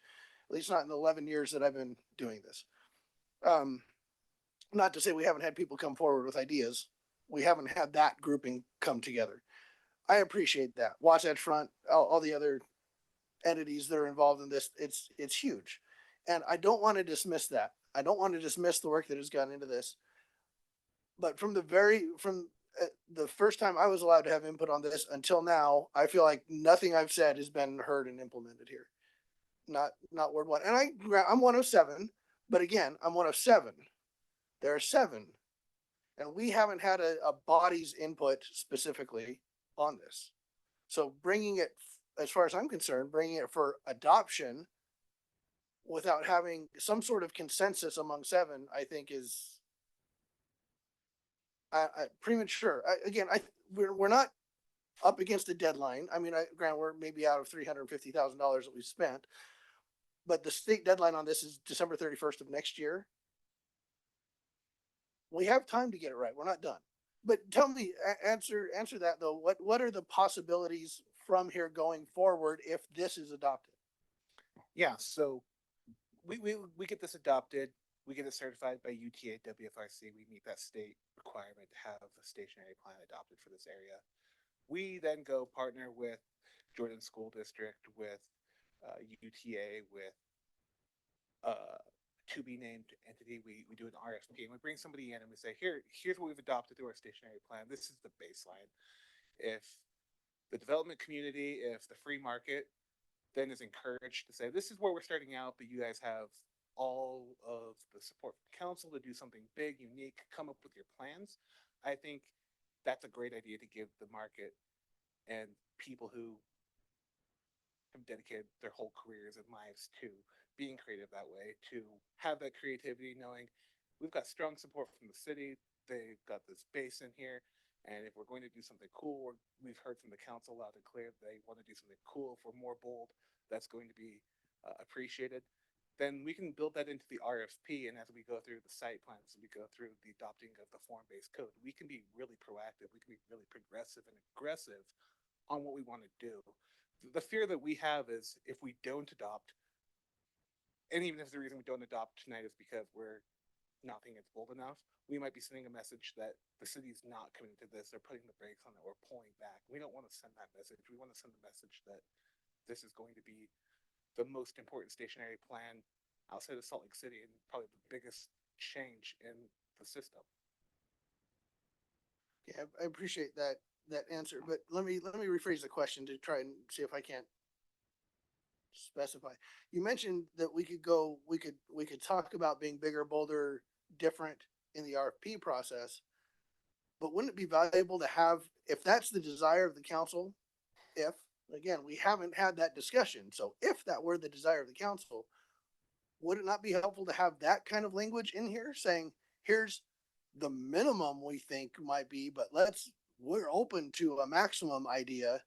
At least not in the 11 years that I've been doing this. Not to say we haven't had people come forward with ideas. We haven't had that grouping come together. I appreciate that. Wasatch Front, all the other entities that are involved in this, it's huge. And I don't want to dismiss that. I don't want to dismiss the work that has gone into this. But from the first time I was allowed to have input on this until now, I feel like nothing I've said has been heard and implemented here. Not word one. And I'm one of 7, but again, I'm one of 7. There are 7. And we haven't had a body's input specifically on this. So bringing it, as far as I'm concerned, bringing it for adoption without having some sort of consensus among 7, I think is premature. We're not up against a deadline. I mean, granted, we're maybe out of $350,000 that we've spent, but the state deadline on this is December 31st of next year. We have time to get it right. We're not done. But tell me, answer that though. What are the possibilities from here going forward if this is adopted? Yeah, so we get this adopted, we get it certified by UTA WFRC, we meet that state requirement to have a stationary plan adopted for this area. We then go partner with Jordan School District, with UTA, with to be named entity. We do an RFP and we bring somebody in and we say, here's what we've adopted through our stationary plan. This is the baseline. If the development community, if the free market then is encouraged to say, this is where we're starting out, but you guys have all of the support from council to do something big, unique, come up with your plans. I think that's a great idea to give the market and people who have dedicated their whole careers and lives to being creative that way, to have that creativity, knowing we've got strong support from the city. They've got this base in here. And if we're going to do something cool, we've heard from the council loud and clear, they want to do something cool. If we're more bold, that's going to be appreciated. Then we can build that into the RFP. And as we go through the site plans, we go through the adopting of the form-based code, we can be really proactive. We can be really progressive and aggressive on what we want to do. The fear that we have is if we don't adopt, and even if the reason we don't adopt tonight is because we're not think it's bold enough, we might be sending a message that the city's not coming to this, they're putting the brakes on it, or pulling back. We don't want to send that message. We want to send the message that this is going to be the most important stationary plan outside of Salt Lake City and probably the biggest change in the system. Yeah, I appreciate that answer, but let me rephrase the question to try and see if I can't specify. You mentioned that we could talk about being bigger, bolder, different in the RFP process, but wouldn't it be valuable to have, if that's the desire of the council, if, again, we haven't had that discussion, so if that were the desire of the council, would it not be helpful to have that kind of language in here saying, here's the minimum we think might be, but we're open to a maximum idea.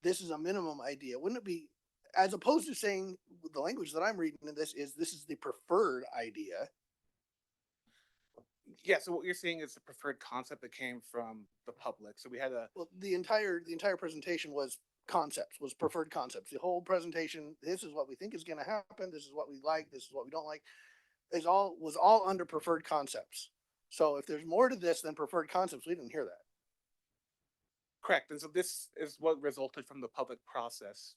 This is a minimum idea. Wouldn't it be, as opposed to saying the language that I'm reading in this is the preferred idea. Yeah, so what you're seeing is the preferred concept that came from the public. So we had the entire presentation was concepts, was preferred concepts. The whole presentation, this is what we think is going to happen. This is what we like. This is what we don't like. Was all under preferred concepts. So if there's more to this than preferred concepts, we didn't hear that. Correct. And so this is what resulted from the public process,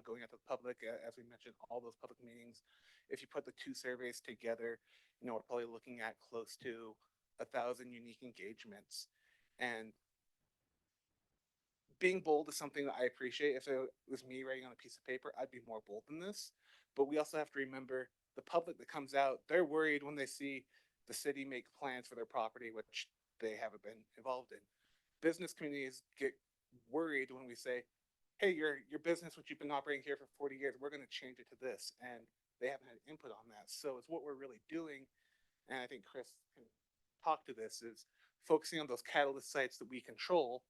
going out to the public, as we mentioned, all those public meetings. If you put the 2 surveys together, we're probably looking at close to 1,000 unique engagements. And being bold is something that I appreciate. If it was me writing on a piece of paper, I'd be more bold than this. But we also have to remember the public that comes out, they're worried when they see the city make plans for their property, which they haven't been involved in. Business communities get worried when we say, hey, your business, which you've been operating here for 40 years, we're going to change it to this. And they haven't had input on that. So it's what we're really doing. And I think Chris can talk to this, is focusing on those catalyst sites that we control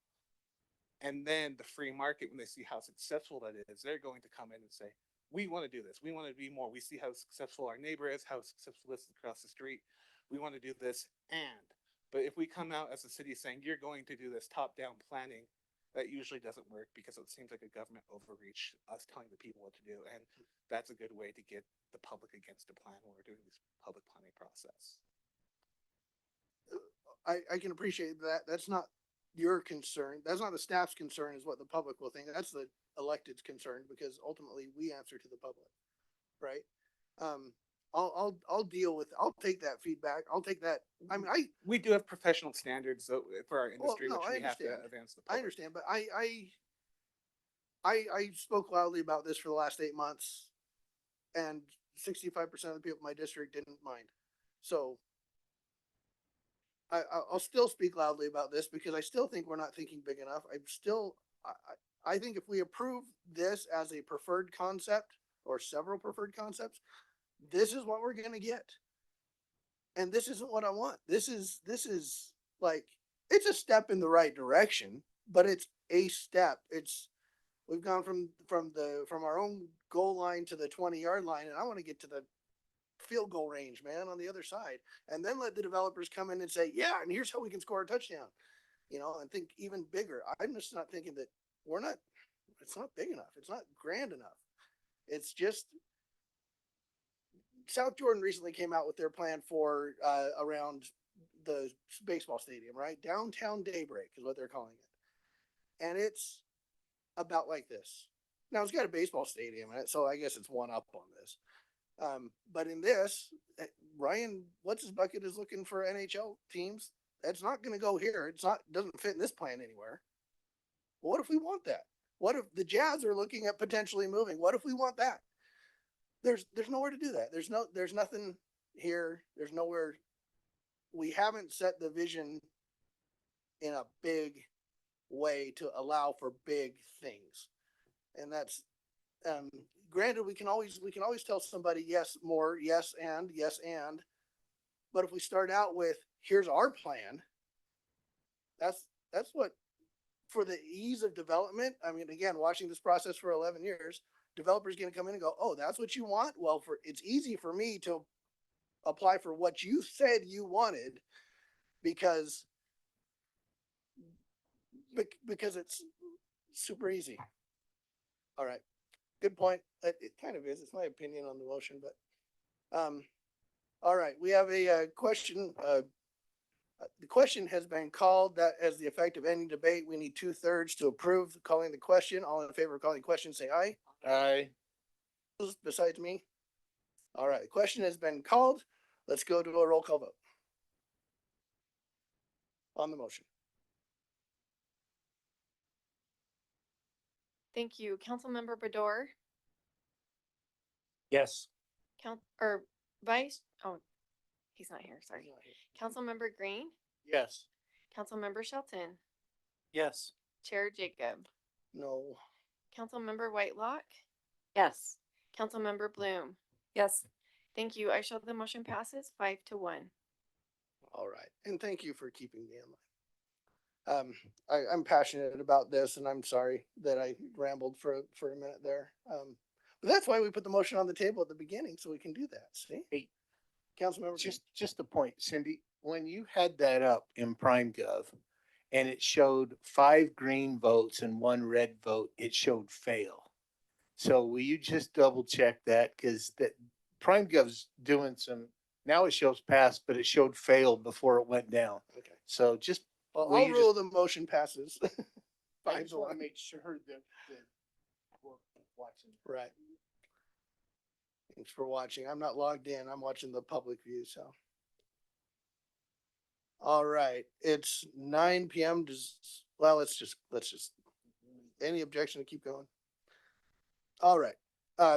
And then the free market, when they see how successful that is, they're going to come in and say, we want to do this. We want to be more. We see how successful our neighbor is, how successful this is across the street. We want to do this. But if we come out as a city saying, you're going to do this top-down planning, that usually doesn't work because it seems like a government overreach, us telling the people what to do. And that's a good way to get the public against a plan when we're doing this public planning process. I can appreciate that. That's not your concern. That's not the staff's concern, is what the public will think. That's the elected's concern, because ultimately we answer to the public, right? I'll deal with, I'll take that feedback. I'll take that. I mean, we do have professional standards though, for our industry, no, which I we have to understand. advance the I public. understand, but I spoke loudly about this for the last 8 months, and 65% of the people in my district didn't mind. So I'll still speak loudly about this, because I still think we're not thinking big enough. I think if we approve this as a preferred concept, or several preferred concepts, this is what we're gonna get. And this isn't what I want. This is like, it's a step in the right direction, but it's a step. We've gone from our own goal line to the 20-yard line, and I want to get to the field goal range, man, on the other side. And then let the developers come in and say, yeah, and here's how we can score a touchdown, and think even bigger. I'm just not thinking that it's not big enough. It's not grand enough. It's just, South Jordan recently came out with their plan for around the baseball stadium, right? Downtown Daybreak is what they're calling it. And it's about like this. Now, it's got a baseball stadium in it, so I guess it's one up on this. But in this, Ryan, what's his bucket, is looking for NHL teams. That's not going to go here. Doesn't fit in this plan anywhere. Well, what if we want that? What if the Jazz are looking at potentially moving? What if we want that? There's nowhere to do that. There's nothing here. There's nowhere. We haven't set the vision in a big way to allow for big things. And that's, granted, we can always tell somebody yes, more, yes, and, but if we start out with, here's our plan, that's what, for the ease of development. I mean, again, watching this process for 11 years, developers going to come in and go, oh, that's what you want? Well, it's easy for me to apply for what you said you wanted, because it's super easy. All right. Good point. It kind of is. It's my opinion on the motion, but, all right. We have a question. The question has been called. That as the effect of any debate, we need 2/3 to approve calling the question. All in favor of calling the question, say aye. Aye. Besides me. All right. The question has been called. Let's go to a roll call vote on the motion. Thank you. Councilmember Bador, Yes. he's not here, sorry. Councilmember Green, Yes. Councilmember Shelton, Yes. Chair Jacob, No. Councilmember Whitelock, Yes. Councilmember Bloom. Yes. Thank you. I show the motion passes 5-1. All right. And thank you for keeping me in line. I'm passionate about this, and I'm sorry that I rambled for a minute there. But that's why we put the motion on the table at the beginning, so we can do that. See? Hey, Councilmember. just a point, Cindy, when you had that up in Prime Gov and it showed 5 green votes and 1 red vote, it showed fail. So will you just double check that? Cause that Prime Gov's doing now it shows pass, but it showed failed before it went down. Okay. So just, Well, will I'll you rule the motion passes. I 5 just to want to 1. make sure that we're watching. Right. Thanks for watching. I'm not logged in. I'm watching the public view, so. All right. It's 9 p.m. Let's just, any objection to keep going? All right.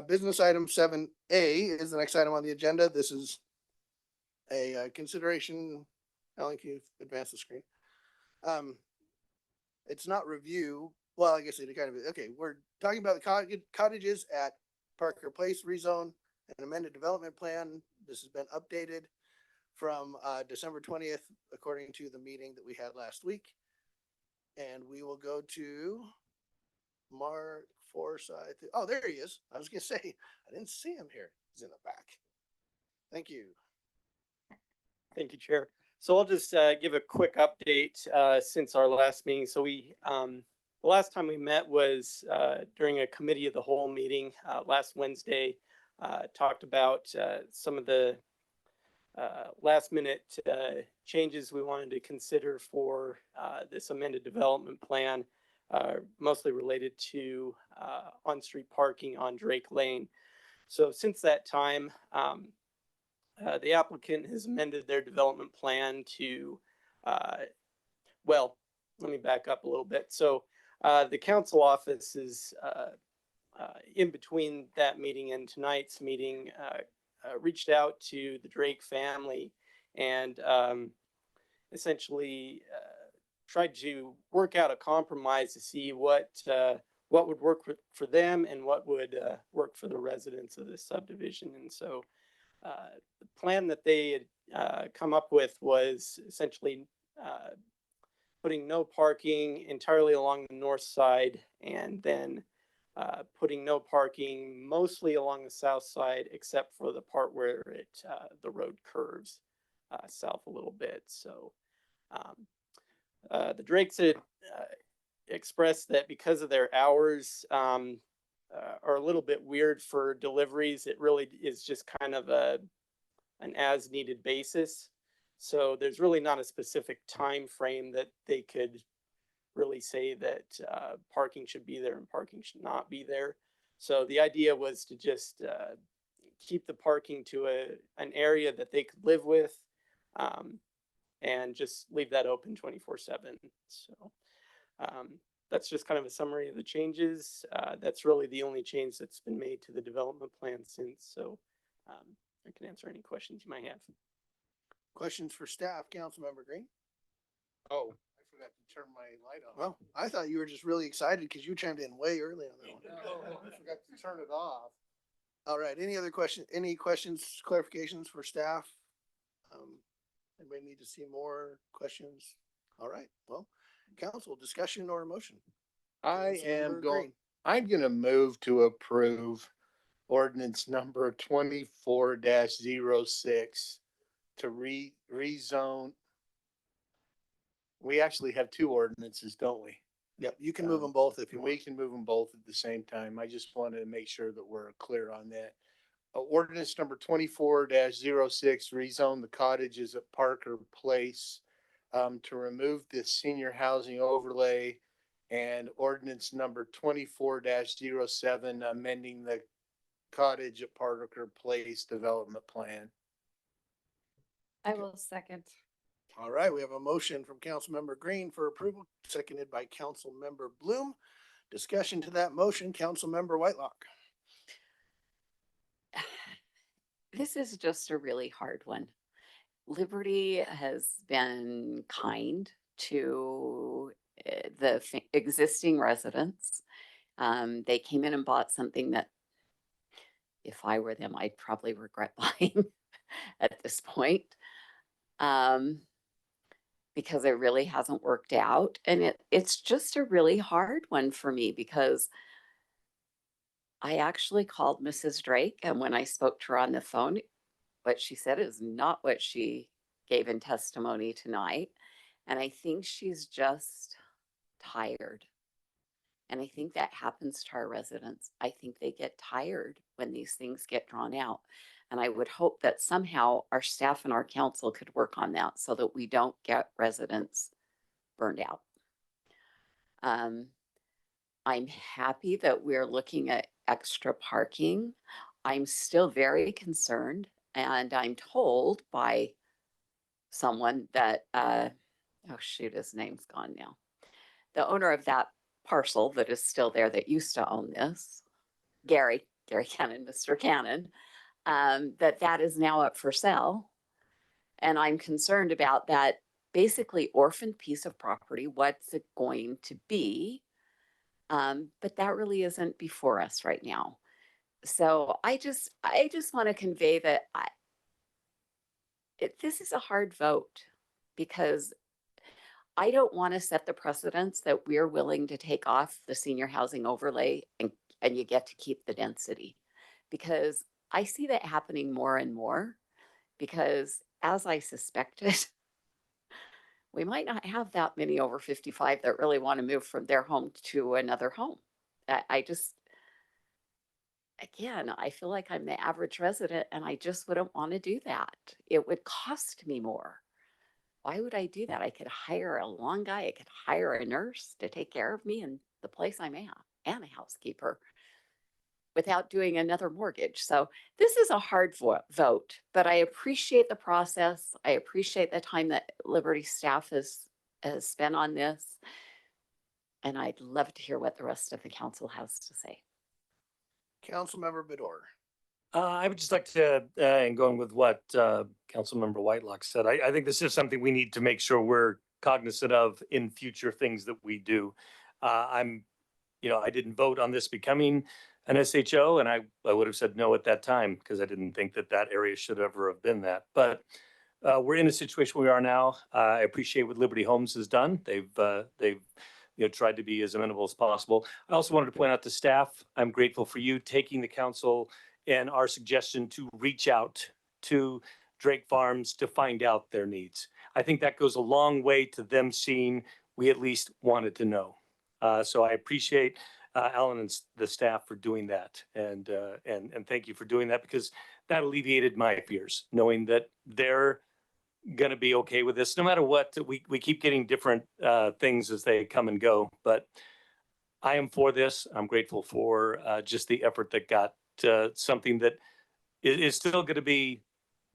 Business item 7A is the next item on the agenda. This is a consideration. Alan, can you advance the screen? It's not review. Well, I guess it kind of is. Okay, we're talking about the cottages at Parker Place rezone, an amended development plan. This has been updated from December 20th, according to the meeting that we had last week. And we will go to Mark Forsyth. Oh, there he is. I was gonna say, I didn't see him here. He's in the back. Thank you. Thank you, Chair. So I'll just give a quick update since our last meeting. So the last time we met was during a committee of the whole meeting last Wednesday. Talked about some of the last minute changes we wanted to consider for this amended development plan, mostly related to on-street parking on Drake Lane. So since that time, the applicant has amended their development plan to, well, let me back up a little bit. So the council office is in between that meeting and tonight's meeting, reached out to the Drake family and essentially tried to work out a compromise to see what would work for them and what would work for the residents of this subdivision. And so the plan that they had come up with was essentially putting no parking entirely along the north side, and then putting no parking mostly along the south side, except for the part where the road curves south a little bit. So the Drakes had expressed that because of their hours are a little bit weird for deliveries, it really is just kind of an as needed basis. So there's really not a specific time frame that they could really say that parking should be there and parking should not be there. So the idea was to just keep the parking to an area that they could live with, and just leave that open 24/7. So that's just kind of a summary of the changes. That's really the only change that's been made to the development plan since. So I can answer any questions you might have. Questions for staff, Councilmember Green? Oh, I forgot to turn my light on. Well, I thought you were just really excited because you chimed in way early on that one. No, I forgot to turn it off. All right, any other question, any questions, clarifications for staff? Anybody need to see more questions? All right, well, council discussion or motion? Councilmember I'm gonna move to approve ordinance number 24-06 to rezone. We actually have two ordinances, don't we? Yep, you can move them both if you We want. can move them both at the same time. I just wanted to make sure that we're clear on that. Ordinance number 24-06, rezone the cottages at Parker Place to remove the senior housing overlay, and ordinance number 24-07, amending the cottage at Parker Place development plan. I will second. All right, we have a motion from Councilmember Green for approval, seconded by Councilmember Bloom. Discussion to that motion, Councilmember Whitelock. This is just a really hard one. Liberty has been kind to the existing residents. They came in and bought something that, if I were them, I'd probably regret buying at this point, because it really hasn't worked out. And it's just a really hard one for me, because I actually called Mrs. Drake, and when I spoke to her on the phone, what she said is not what she gave in testimony tonight. And I think she's just tired. And I think that happens to our residents. I think they get tired when these things get drawn out. And I would hope that somehow our staff and our council could work on that so that we don't get residents burned out. I'm happy that we're looking at extra parking. I'm still very concerned, and I'm told by someone that, oh shoot, his name's gone now. The owner of that parcel that is still there that used to own this, Gary Cannon, Mr. Cannon, that is now up for sale. And I'm concerned about that basically orphaned piece of property. What's it going to be? But that really isn't before us right now. So I just want to convey that this is a hard vote, because I don't want to set the precedence that we're willing to take off the senior housing overlay and you get to keep the density. Because I see that happening more and more, because as I suspected, we might not have that many over 55 that really want to move from their home to another home. I just, again, I feel like I'm the average resident and I just wouldn't want to do that. It would cost me more. Why would I do that? I could hire a lawn guy, I could hire a nurse to take care of me in the place I'm at, and a housekeeper, without doing another mortgage. So this is a hard vote, but I appreciate the process. I appreciate the time that Liberty staff has spent on this. And I'd love to hear what the rest of the council has to say. Councilmember Bador. I would just like to, and going with what Councilmember Whitelock said, I think this is something we need to make sure we're cognizant of in future things that we do. I didn't vote on this becoming an SHO, and I would have said no at that time because I didn't think that area should ever have been that. But we're in a situation we are now. I appreciate what Liberty Homes has done. They've tried to be as amenable as possible. I also wanted to point out to staff, I'm grateful for you taking the council and our suggestion to reach out to Drake Farms to find out their needs. I think that goes a long way to them seeing we at least wanted to know. So I appreciate Alan and the staff for doing that. And thank you for doing that, because that alleviated my fears, knowing that they're going to be okay with this. No matter what, we keep getting different things as they come and go. But I am for this. I'm grateful for just the effort that got something that is still going to be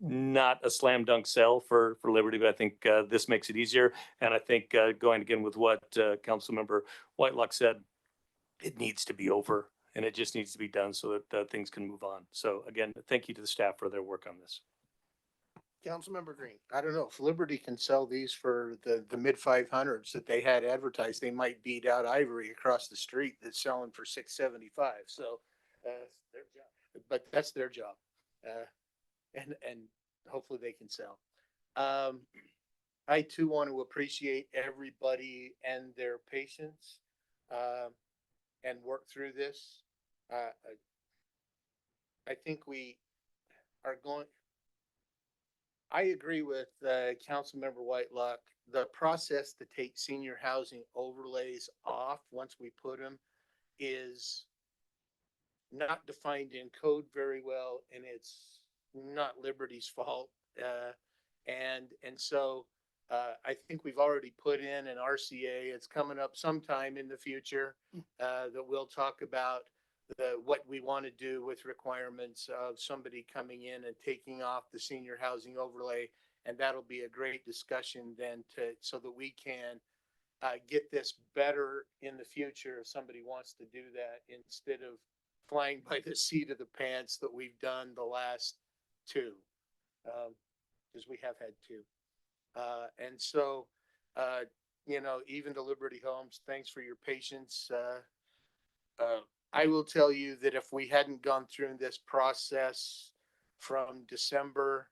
not a slam dunk sell for Liberty, but I think this makes it easier. And I think going again with what Councilmember Whitelock said, it needs to be over and it just needs to be done so that things can move on. So again, thank you to the staff for their work on this. Councilmember Green. I don't know if Liberty can sell these for the mid 500s that they had advertised. They might beat out Ivory across the street that's selling for 675. So their job, but that's their job, and hopefully they can sell. I too want to appreciate everybody and their patience and work through this. I think we are going. I agree with Councilmember Whitelock. The process to take senior housing overlays off once we put them is not defined in code very well, and it's not Liberty's fault. And so I think we've already put in an RCA. It's coming up sometime in the future that we'll talk about what we want to do with requirements of somebody coming in and taking off the senior housing overlay. And that'll be a great discussion then so that we can get this better in the future if somebody wants to do that, instead of flying by the seat of the pants that we've done the last two, because we have had two. And so, even to Liberty Homes, thanks for your patience. I will tell you that if we hadn't gone through this process from December,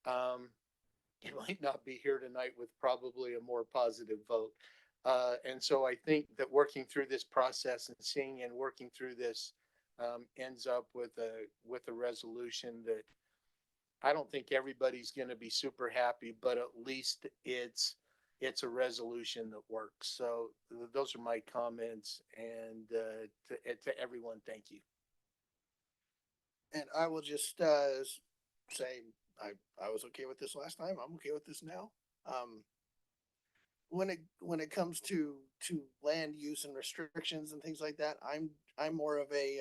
you might not be here tonight with probably a more positive vote. And so I think that working through this process and seeing and working through this ends up with a resolution that I don't think everybody's going to be super happy, but at least it's a resolution that works. So those are my comments, and to everyone, thank you. And I will just say I was okay with this last time. I'm okay with this now. When it comes to land use and restrictions and things like that, I'm more of a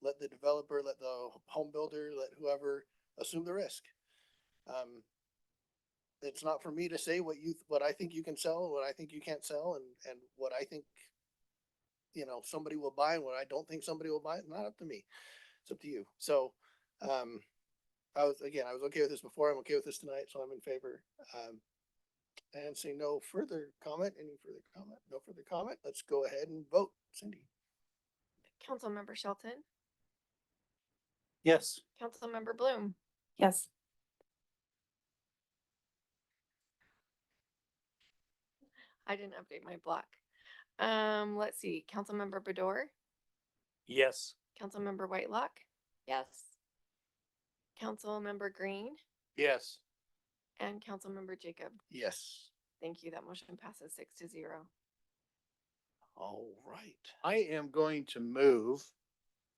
let the developer, let the home builder, let whoever assume the risk. It's not for me to say what I think you can sell, what I think you can't sell, and what I think somebody will buy and what I don't think somebody will buy. It's not up to me. It's up to you. So I was okay with this before. I'm okay with this tonight, so I'm in favor. And see no further comment. Any further comment? No further comment. Let's go ahead and vote. Cindy. Councilmember Shelton. Yes. Councilmember Bloom. I didn't update my block. Let's see, Councilmember Bador, Yes. Councilmember Whitelock, Yes. Councilmember Green, Yes. and Councilmember Jacob. Yes. Thank you. That motion passes 6-0. All right. I am going to move.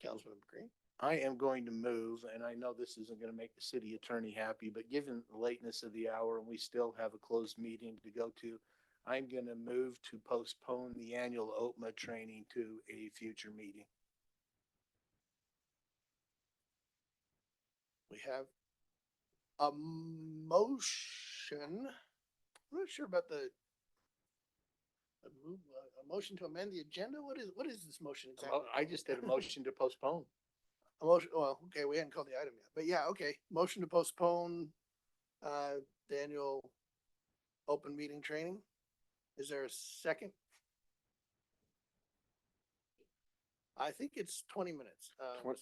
Councilmember Green. I am going to move, and I know this isn't going to make the city attorney happy, but given the lateness of the hour and we still have a closed meeting to go to, I'm going to move to postpone the annual OPMA training to a future meeting. We have a motion. I'm not sure about a motion to amend the agenda. What is this motion exactly? I just did a motion to postpone. A motion, well, okay, we hadn't called the item yet, but yeah, okay. Motion to postpone the annual open meeting training. Is there a second? I think it's 20 minutes.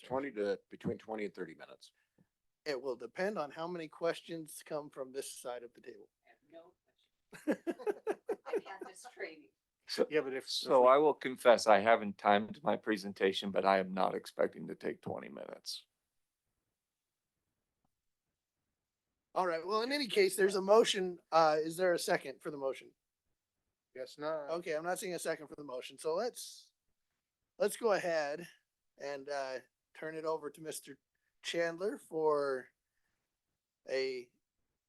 20 to between 20 and 30 minutes. It will depend on how many questions come from this side of the table. I've had this training. So, yeah, but so I will confess, I haven't timed my presentation, but I am not expecting to take 20 minutes. All right. Well, in any case, there's a motion. Is there a second for the motion? Guess not. Okay, I'm not seeing a second for the motion. So let's go ahead and turn it over to Mr. Chandler for a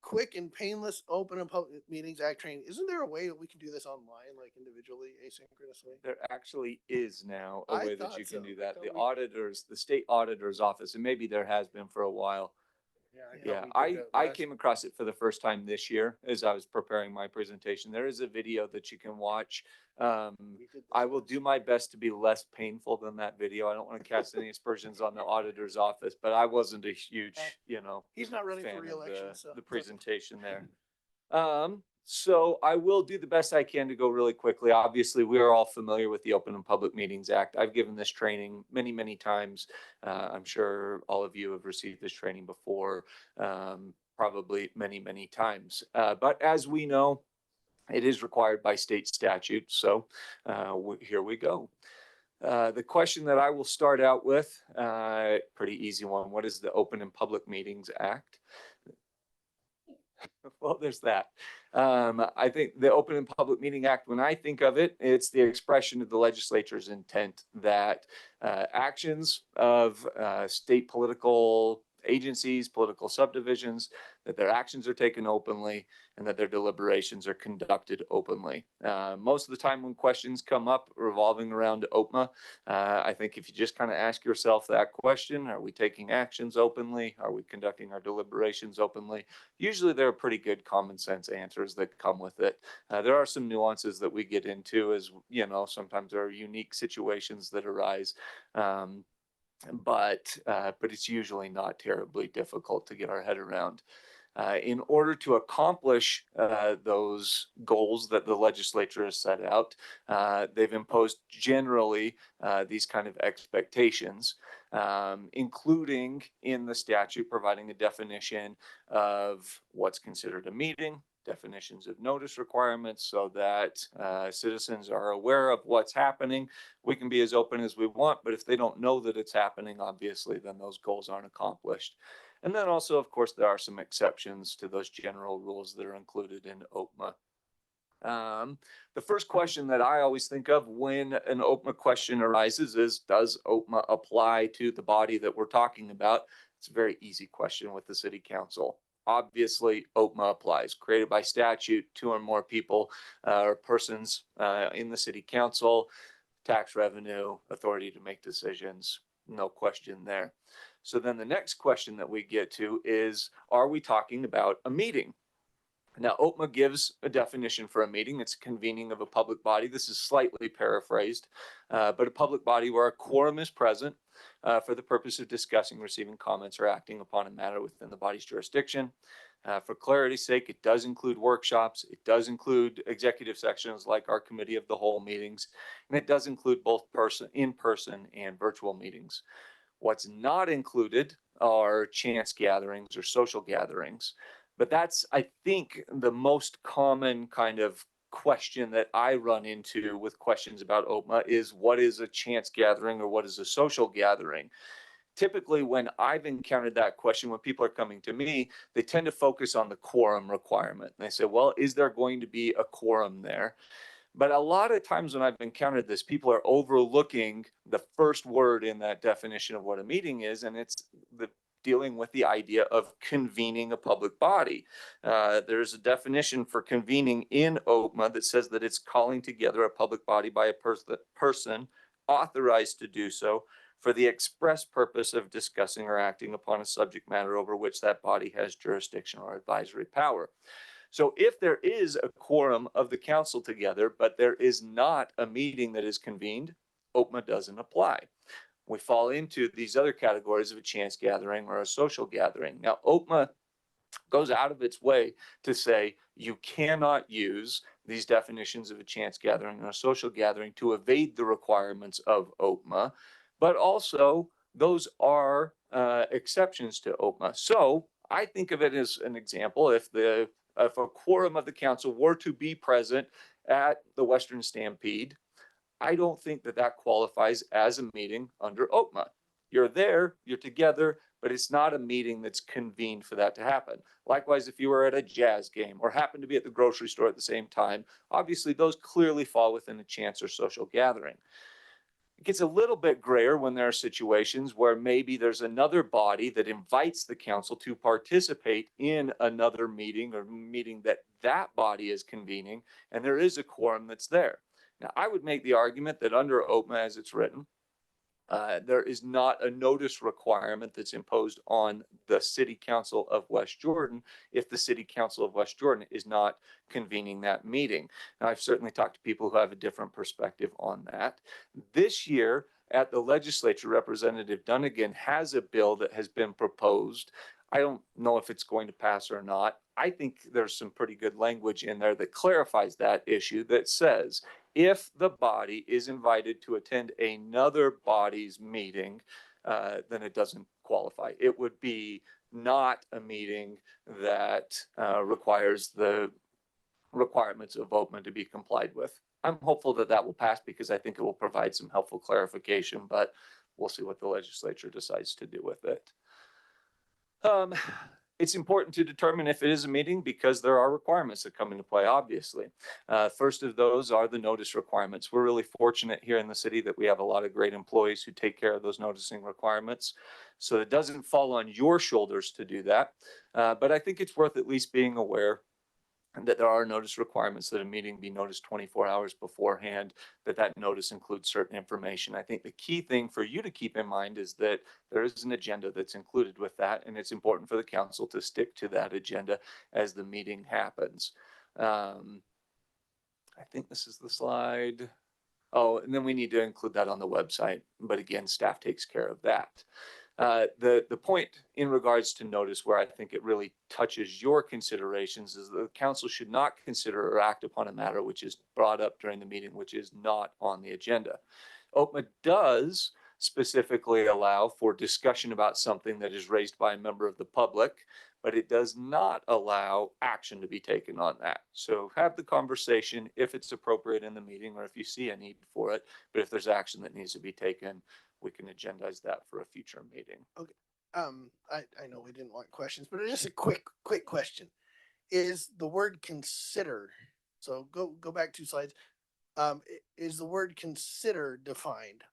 quick and painless open and public meetings act training. Isn't there a way that we can do this online, like individually, asynchronously? There actually is now a I way that thought you can so. do I that. thought The we- auditors, the state auditor's office, and maybe there has been for a while. Yeah, I came across it for the first time this year as I was preparing my presentation. There is a video that you can watch. I will do my best to be less painful than that video. I don't want to cast any aspersions on the auditor's office, but I wasn't a huge, He's not running for fan of re-election, the, so the it's okay. presentation there. So I will do the best I can to go really quickly. Obviously, we are all familiar with the Open and Public Meetings Act. I've given this training many, many times. I'm sure all of you have received this training before, probably many, many times. But as we know, it is required by state statute. So here we go. The question that I will start out with, pretty easy one. What is the Open and Public Meetings Act? Well, there's that. I think the Open and Public Meeting Act, when I think of it, it's the expression of the legislature's intent that actions of state political agencies, political subdivisions, that their actions are taken openly and that their deliberations are conducted openly. Most of the time when questions come up revolving around OPMA, I think if you just kind of ask yourself that question, are we taking actions openly? Are we conducting our deliberations openly? Usually there are pretty good common sense answers that come with it. There are some nuances that we get into as, sometimes there are unique situations that arise. But it's usually not terribly difficult to get our head around. In order to accomplish those goals that the legislature has set out, they've imposed generally these kind of expectations, including in the statute providing a definition of what's considered a meeting, definitions of notice requirements so that citizens are aware of what's happening. We can be as open as we want, but if they don't know that it's happening, obviously, then those goals aren't accomplished. And then also, of course, there are some exceptions to those general rules that are included in OPMA. The first question that I always think of when an OPMA question arises is, does OPMA apply to the body that we're talking about? It's a very easy question with the city council. Obviously, OPMA applies. Created by statute, 2 or more people or persons in the city council, tax revenue, authority to make decisions, no question there. So then the next question that we get to is, are we talking about a meeting? Now, OPMA gives a definition for a meeting. It's convening of a public body. This is slightly paraphrased, but a public body where a quorum is present for the purpose of discussing, receiving comments, or acting upon a matter within the body's jurisdiction. For clarity's sake, it does include workshops. It does include executive sections like our committee of the whole meetings, and it does include both in-person and virtual meetings. What's not included are chance gatherings or social gatherings. But that's, I think, the most common kind of question that I run into with questions about OPMA is what is a chance gathering or what is a social gathering? Typically, when I've encountered that question, when people are coming to me, they tend to focus on the quorum requirement. And they say, well, is there going to be a quorum there? But a lot of times when I've encountered this, people are overlooking the first word in that definition of what a meeting is, and it's the dealing with the idea of convening a public body. There's a definition for convening in OPMA that says that it's calling together a public body by a person authorized to do so for the express purpose of discussing or acting upon a subject matter over which that body has jurisdiction or advisory power. So if there is a quorum of the council together, but there is not a meeting that is convened, OPMA doesn't apply. We fall into these other categories of a chance gathering or a social gathering. Now, OPMA goes out of its way to say you cannot use these definitions of a chance gathering or a social gathering to evade the requirements of OPMA, but also those are exceptions to OPMA. So I think of it as an example. If a quorum of the council were to be present at the Western Stampede, I don't think that that qualifies as a meeting under OPMA. You're there, you're together, but it's not a meeting that's convened for that to happen. Likewise, if you were at a jazz game or happened to be at the grocery store at the same time, obviously those clearly fall within a chance or social gathering. It gets a little bit grayer when there are situations where maybe there's another body that invites the council to participate in another meeting or meeting that that body is convening, and there is a quorum that's there. Now, I would make the argument that under OPMA as it's written, there is not a notice requirement that's imposed on the City Council of West Jordan if the City Council of West Jordan is not convening that meeting. Now, I've certainly talked to people who have a different perspective on that. This year at the legislature, Representative Dunnigan has a bill that has been proposed. I don't know if it's going to pass or not. I think there's some pretty good language in there that clarifies that issue that says if the body is invited to attend another body's meeting, then it doesn't qualify. It would be not a meeting that requires the requirements of OPMA to be complied with. I'm hopeful that that will pass because I think it will provide some helpful clarification, but we'll see what the legislature decides to do with it. It's important to determine if it is a meeting because there are requirements that come into play, obviously. First of those are the notice requirements. We're really fortunate here in the city that we have a lot of great employees who take care of those noticing requirements. So it doesn't fall on your shoulders to do that. But I think it's worth at least being aware that there are notice requirements that a meeting be noticed 24 hours beforehand, that notice includes certain information. I think the key thing for you to keep in mind is that there is an agenda that's included with that, and it's important for the council to stick to that agenda as the meeting happens. I think this is the slide. Oh, and then we need to include that on the website, but again, staff takes care of that. The point in regards to notice where I think it really touches your considerations is the council should not consider or act upon a matter which is brought up during the meeting, which is not on the agenda. OPMA does specifically allow for discussion about something that is raised by a member of the public, but it does not allow action to be taken on that. So have the conversation if it's appropriate in the meeting or if you see a need for it, but if there's action that needs to be taken, we can agendize that for a future meeting. Okay. I know we didn't want questions, but just a quick question. Is the word consider, so go back 2 slides. Is the word consider defined?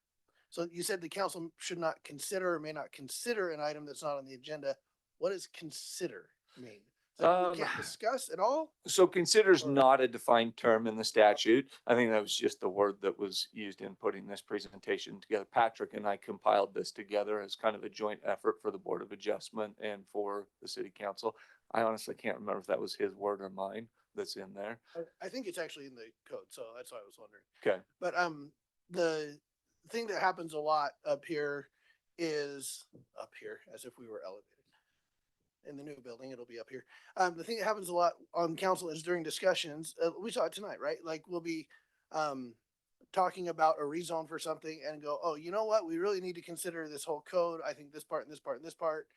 So you said the council should not consider or may not consider an item that's not on the agenda. What does consider mean? So we can't discuss at all? So consider is not a defined term in the statute. I think that was just the word that was used in putting this presentation together. Patrick and I compiled this together as kind of a joint effort for the Board of Adjustment and for the City Council. I honestly can't remember if that was his word or mine that's in there. I think it's actually in the code, so that's why I was wondering. Okay. But the thing that happens a lot up here is up here, as if we were elevated. In the new building, it'll be up here. The thing that happens a lot on council is during discussions, we saw it tonight, right? Like we'll be talking about a rezone for something and go, oh, you know what? We really need to consider this whole code. I think this part and this part and this part.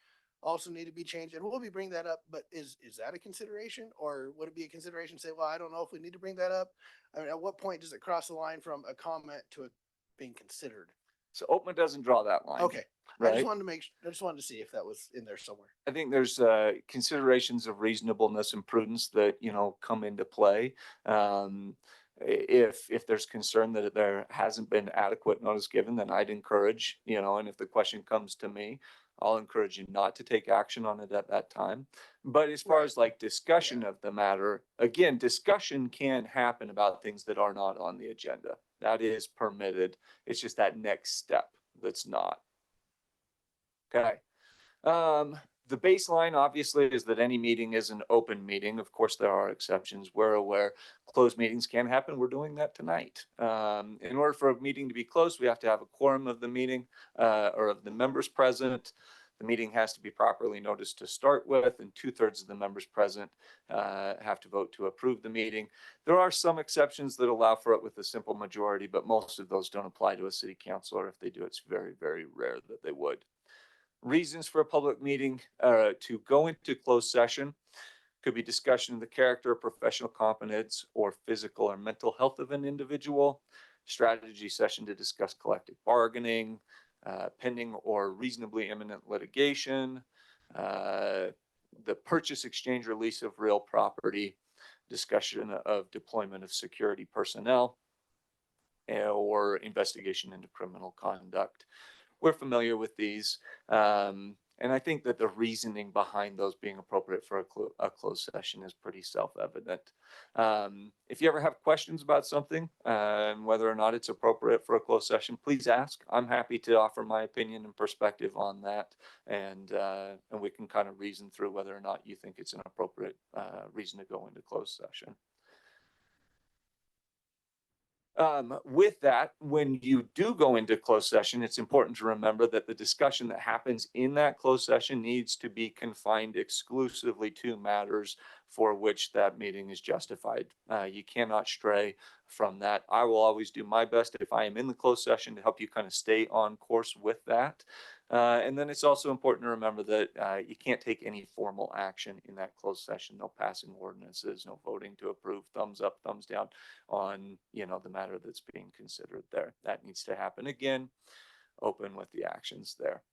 also need to be changed, and we'll be bringing that up, but is that a consideration, or would it be a consideration to say, well, I don't know if we need to bring that up? I mean, at what point does it cross the line from a comment to it being considered? So OPMA doesn't draw that line. Okay, I Right? just wanted to I just wanted to see if that was in there somewhere. I think there's considerations of reasonableness and prudence that, you know, come into play. If there's concern that there hasn't been adequate notice given, then I'd encourage, you know, and if the question comes to me, I'll encourage you not to take action on it at that time. But as far as like discussion of the matter, again, discussion can happen about things that are not on the agenda. That is permitted. It's just that next step that's not. Okay. The baseline obviously is that any meeting is an open meeting. Of course, there are exceptions. We're aware closed meetings can happen. We're doing that tonight. In order for a meeting to be closed, we have to have a quorum of the meeting or of the members present. The meeting has to be properly noticed to start with, and 2/3 of the members present have to vote to approve the meeting. There are some exceptions that allow for it with a simple majority, but most of those don't apply to a city councilor. If they do, it's very, very rare that they would. Reasons for a public meeting to go into closed session could be discussion of the character, professional competence, or physical or mental health of an individual, strategy session to discuss collective bargaining, pending or reasonably imminent litigation, the purchase, exchange, or lease of real property, discussion of deployment of security personnel, or investigation into criminal conduct. We're familiar with these. And I think that the reasoning behind those being appropriate for a closed session is pretty self-evident. If you ever have questions about something and whether or not it's appropriate for a closed session, please ask. I'm happy to offer my opinion and perspective on that. And we can kind of reason through whether or not you think it's an appropriate reason to go into closed session. With that, when you do go into closed session, it's important to remember that the discussion that happens in that closed session needs to be confined exclusively to matters for which that meeting is justified. You cannot stray from that. I will always do my best if I am in the closed session to help you kind of stay on course with that. And then it's also important to remember that you can't take any formal action in that closed session. No passing ordinances, no voting to approve, thumbs up, thumbs down on, you know, the matter that's being considered there. That needs to happen again, open with the actions there.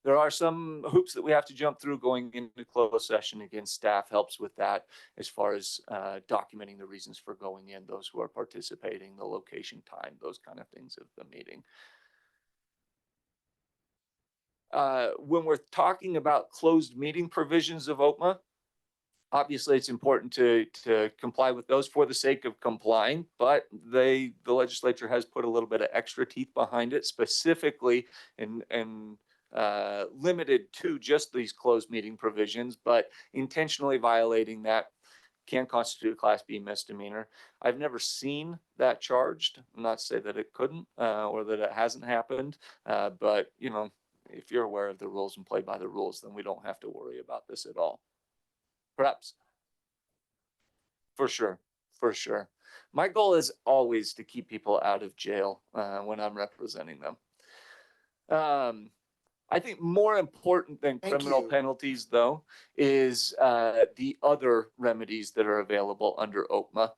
There are some hoops that we have to jump through going into closed session. Again, staff helps with that as far as documenting the reasons for going in, those who are participating, the location, time, those kind of things of the meeting. When we're talking about closed meeting provisions of OPMA, obviously it's important to comply with those for the sake of complying, but the legislature has put a little bit of extra teeth behind it, specifically and limited to just these closed meeting provisions, but intentionally violating that can constitute a Class B misdemeanor. I've never seen that charged. I'm not to say that it couldn't or that it hasn't happened, but you know, if you're aware of the rules and play by the rules, then we don't have to worry about this at all. Perhaps. For sure. For sure. My goal is always to keep people out of jail when I'm representing them. I think more important than criminal penalties, though, is the other remedies that are available under OPMA.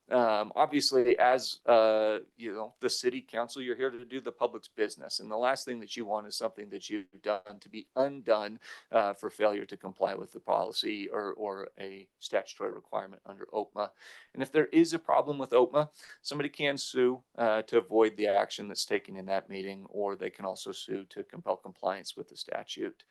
Obviously, as you know, the city council, you're here to do the public's business, and the last thing that you want is something that you've done to be undone for failure to comply with the policy or a statutory requirement under OPMA. And if there is a problem with OPMA, somebody can sue to avoid the action that's taken in that meeting, or they can also sue to compel compliance with the statute.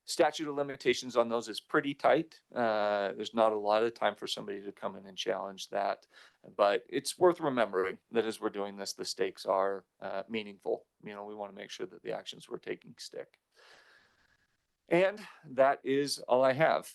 Statute of limitations on those is pretty tight. There's not a lot of time for somebody to come in and challenge that, but it's worth remembering that as we're doing this, the stakes are meaningful. You know, we want to make sure that the actions we're taking stick. And that is all I have.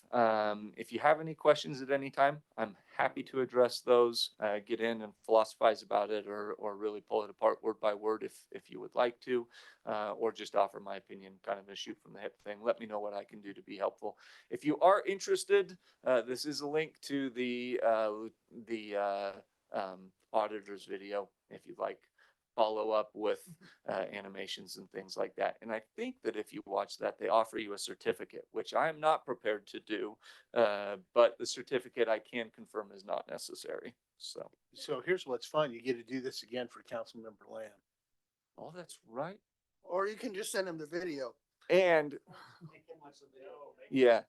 If you have any questions at any time, I'm happy to address those, get in and philosophize about it, or really pull it apart word by word if you would like to, or just offer my opinion, kind of a shoot from the hip thing. Let me know what I can do to be helpful. If you are interested, this is a link to the auditor's video if you'd like follow up with animations and things like that. And I think that if you watch that, they offer you a certificate, which I am not prepared to do. But the certificate I can confirm is not necessary. So. So here's what's fun. You get to do this again for Councilmember Lamb. Oh, that's right. Or you can just send him the video. And yeah.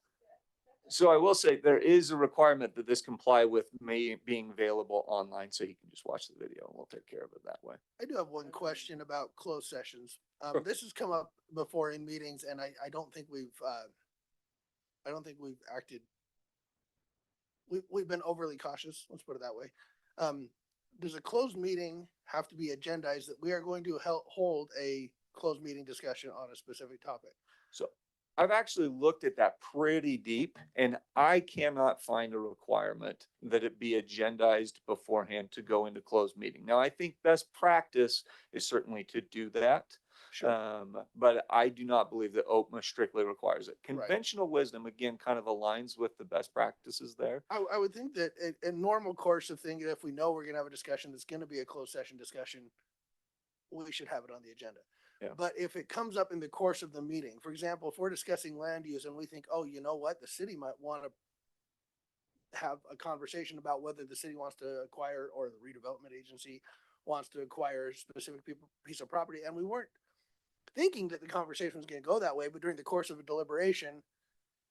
So I will say there is a requirement that this comply with me being available online, so he can just watch the video and we'll take care of it that way. I do have one question about closed sessions. Sure. This has come up before in meetings and I don't think we've acted. We've been overly cautious. Let's put it that way. Does a closed meeting have to be agendized that we are going to hold a closed meeting discussion on a specific topic? So I've actually looked at that pretty deep and I cannot find a requirement that it be agendized beforehand to go into closed meeting. Now, I think best practice is certainly to do that. Sure. But I do not believe that OPMA strictly requires it. Conventional wisdom, again, kind of aligns with the best practices there. I would think that a normal course of thinking, if we know we're gonna have a discussion that's gonna be a closed session discussion, we should have it on the agenda. Yeah. But if it comes up in the course of the meeting, for example, if we're discussing land use and we think, oh, you know what, the city might want to have a conversation about whether the city wants to acquire or the redevelopment agency wants to acquire a specific piece of property, and we weren't thinking that the conversation was going to go that way, but during the course of a deliberation,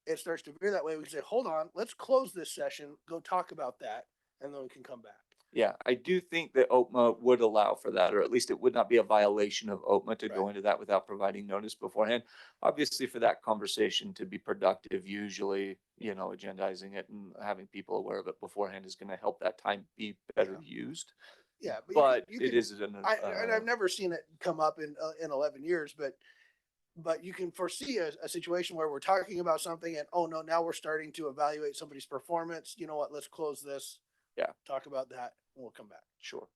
it starts to veer that way. We can say, hold on, let's close this session, go talk about that, and then we can come back. Yeah, I do think that OPMA would allow for that, or at least it would not be a violation of OPMA to go into that without providing notice beforehand. Obviously, for that conversation to be productive, usually, agendizing it and having people aware of it beforehand is going to help that time be better used. Yeah, But you it can- is an, and I've never seen it come up in 11 years, but you can foresee a situation where we're talking about something and, oh no, now we're starting to evaluate somebody's performance. You know what? Let's close this. Yeah. Talk about that and we'll come back. Sure.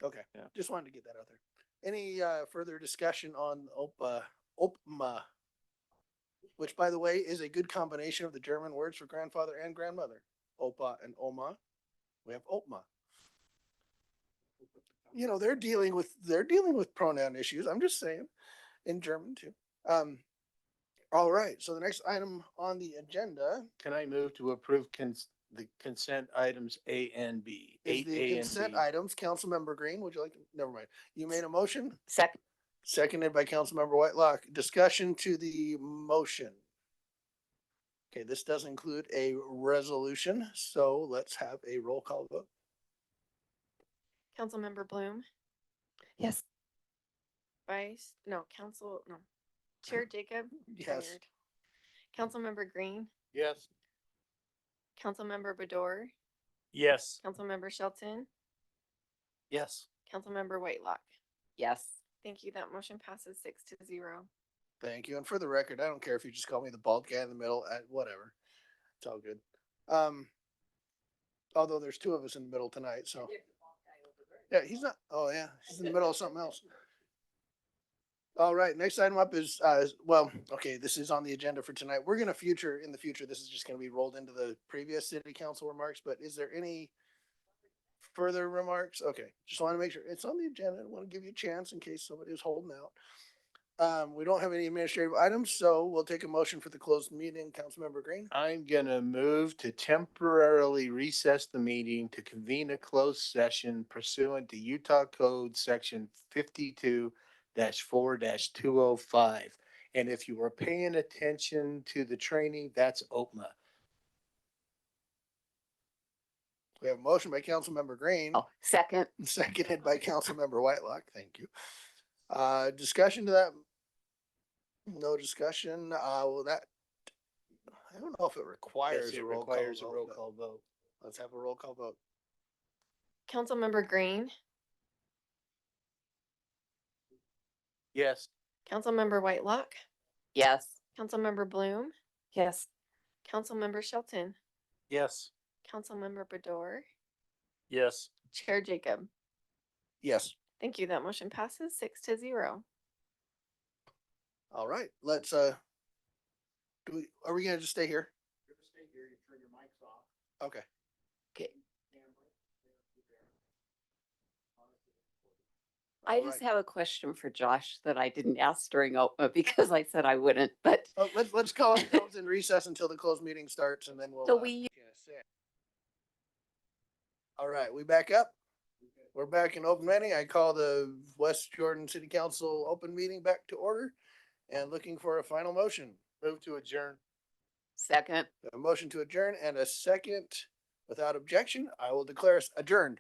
Okay. Yeah. Just wanted to get that out there. Any further discussion on OPMA, which by the way is a good combination of the German words for grandfather and grandmother. Opa and Oma. We have OPMA. They're dealing with pronoun issues. I'm just saying, in German too. All right. So the next item on the agenda Can I move to approve the consent items A and B? is the consent items. Councilmember Green, would you like to? Never mind. You made a motion. Second. Seconded by Councilmember Whitelock. Discussion to the motion. Okay, this does include a resolution, so let's have a roll call vote. Councilmember Bloom, Yes. Chair Jacob. Yes. Tired. Councilmember Green, Yes. Councilmember Bador, Yes. Councilmember Shelton, Yes. Councilmember Whitelock. Yes. Thank you. That motion passes 6-0. Thank you. And for the record, I don't care if you just call me the bald guy in the middle, whatever. It's all good. Although there's two of us in the middle tonight, so. Yeah, he's not, oh yeah, he's in the middle of something else. All right, next item up is, okay, this is on the agenda for tonight. We're gonna in the future, this is just gonna be rolled into the previous city council remarks, but is there any further remarks? Okay, just want to make sure it's on the agenda. I want to give you a chance in case somebody is holding out. We don't have any administrative items, so we'll take a motion for the closed meeting. Councilmember Green. I'm gonna move to temporarily recess the meeting to convene a closed session pursuant to Utah Code Section 52-4-205. And if you were paying attention to the training, that's OPMA. We have a motion by Councilmember Green. Oh, second. Seconded by Councilmember Whitelock. Thank you. Discussion to that? No discussion. Well, that, I don't know if it requires Yes, it a roll requires a call roll vote, call vote. but let's have a roll call vote. Councilmember Green, Yes. Councilmember Whitelock, Yes. Councilmember Bloom, Yes. Councilmember Shelton, Yes. Councilmember Bador, Yes. Chair Jacob. Yes. Thank you. That motion passes 6-0. All right. Let's, are we gonna just stay here? Okay. Okay. I All just right. have a question for Josh that I didn't ask during, because I said I wouldn't, but Let's call ourselves in recess until the closed meeting starts and then we'll. so we All right, we back up. We're back in open meeting. I call the West Jordan City Council open meeting back to order and looking for a final motion. Move to adjourn. second. A motion to adjourn and a second. Without objection, I will declare us adjourned.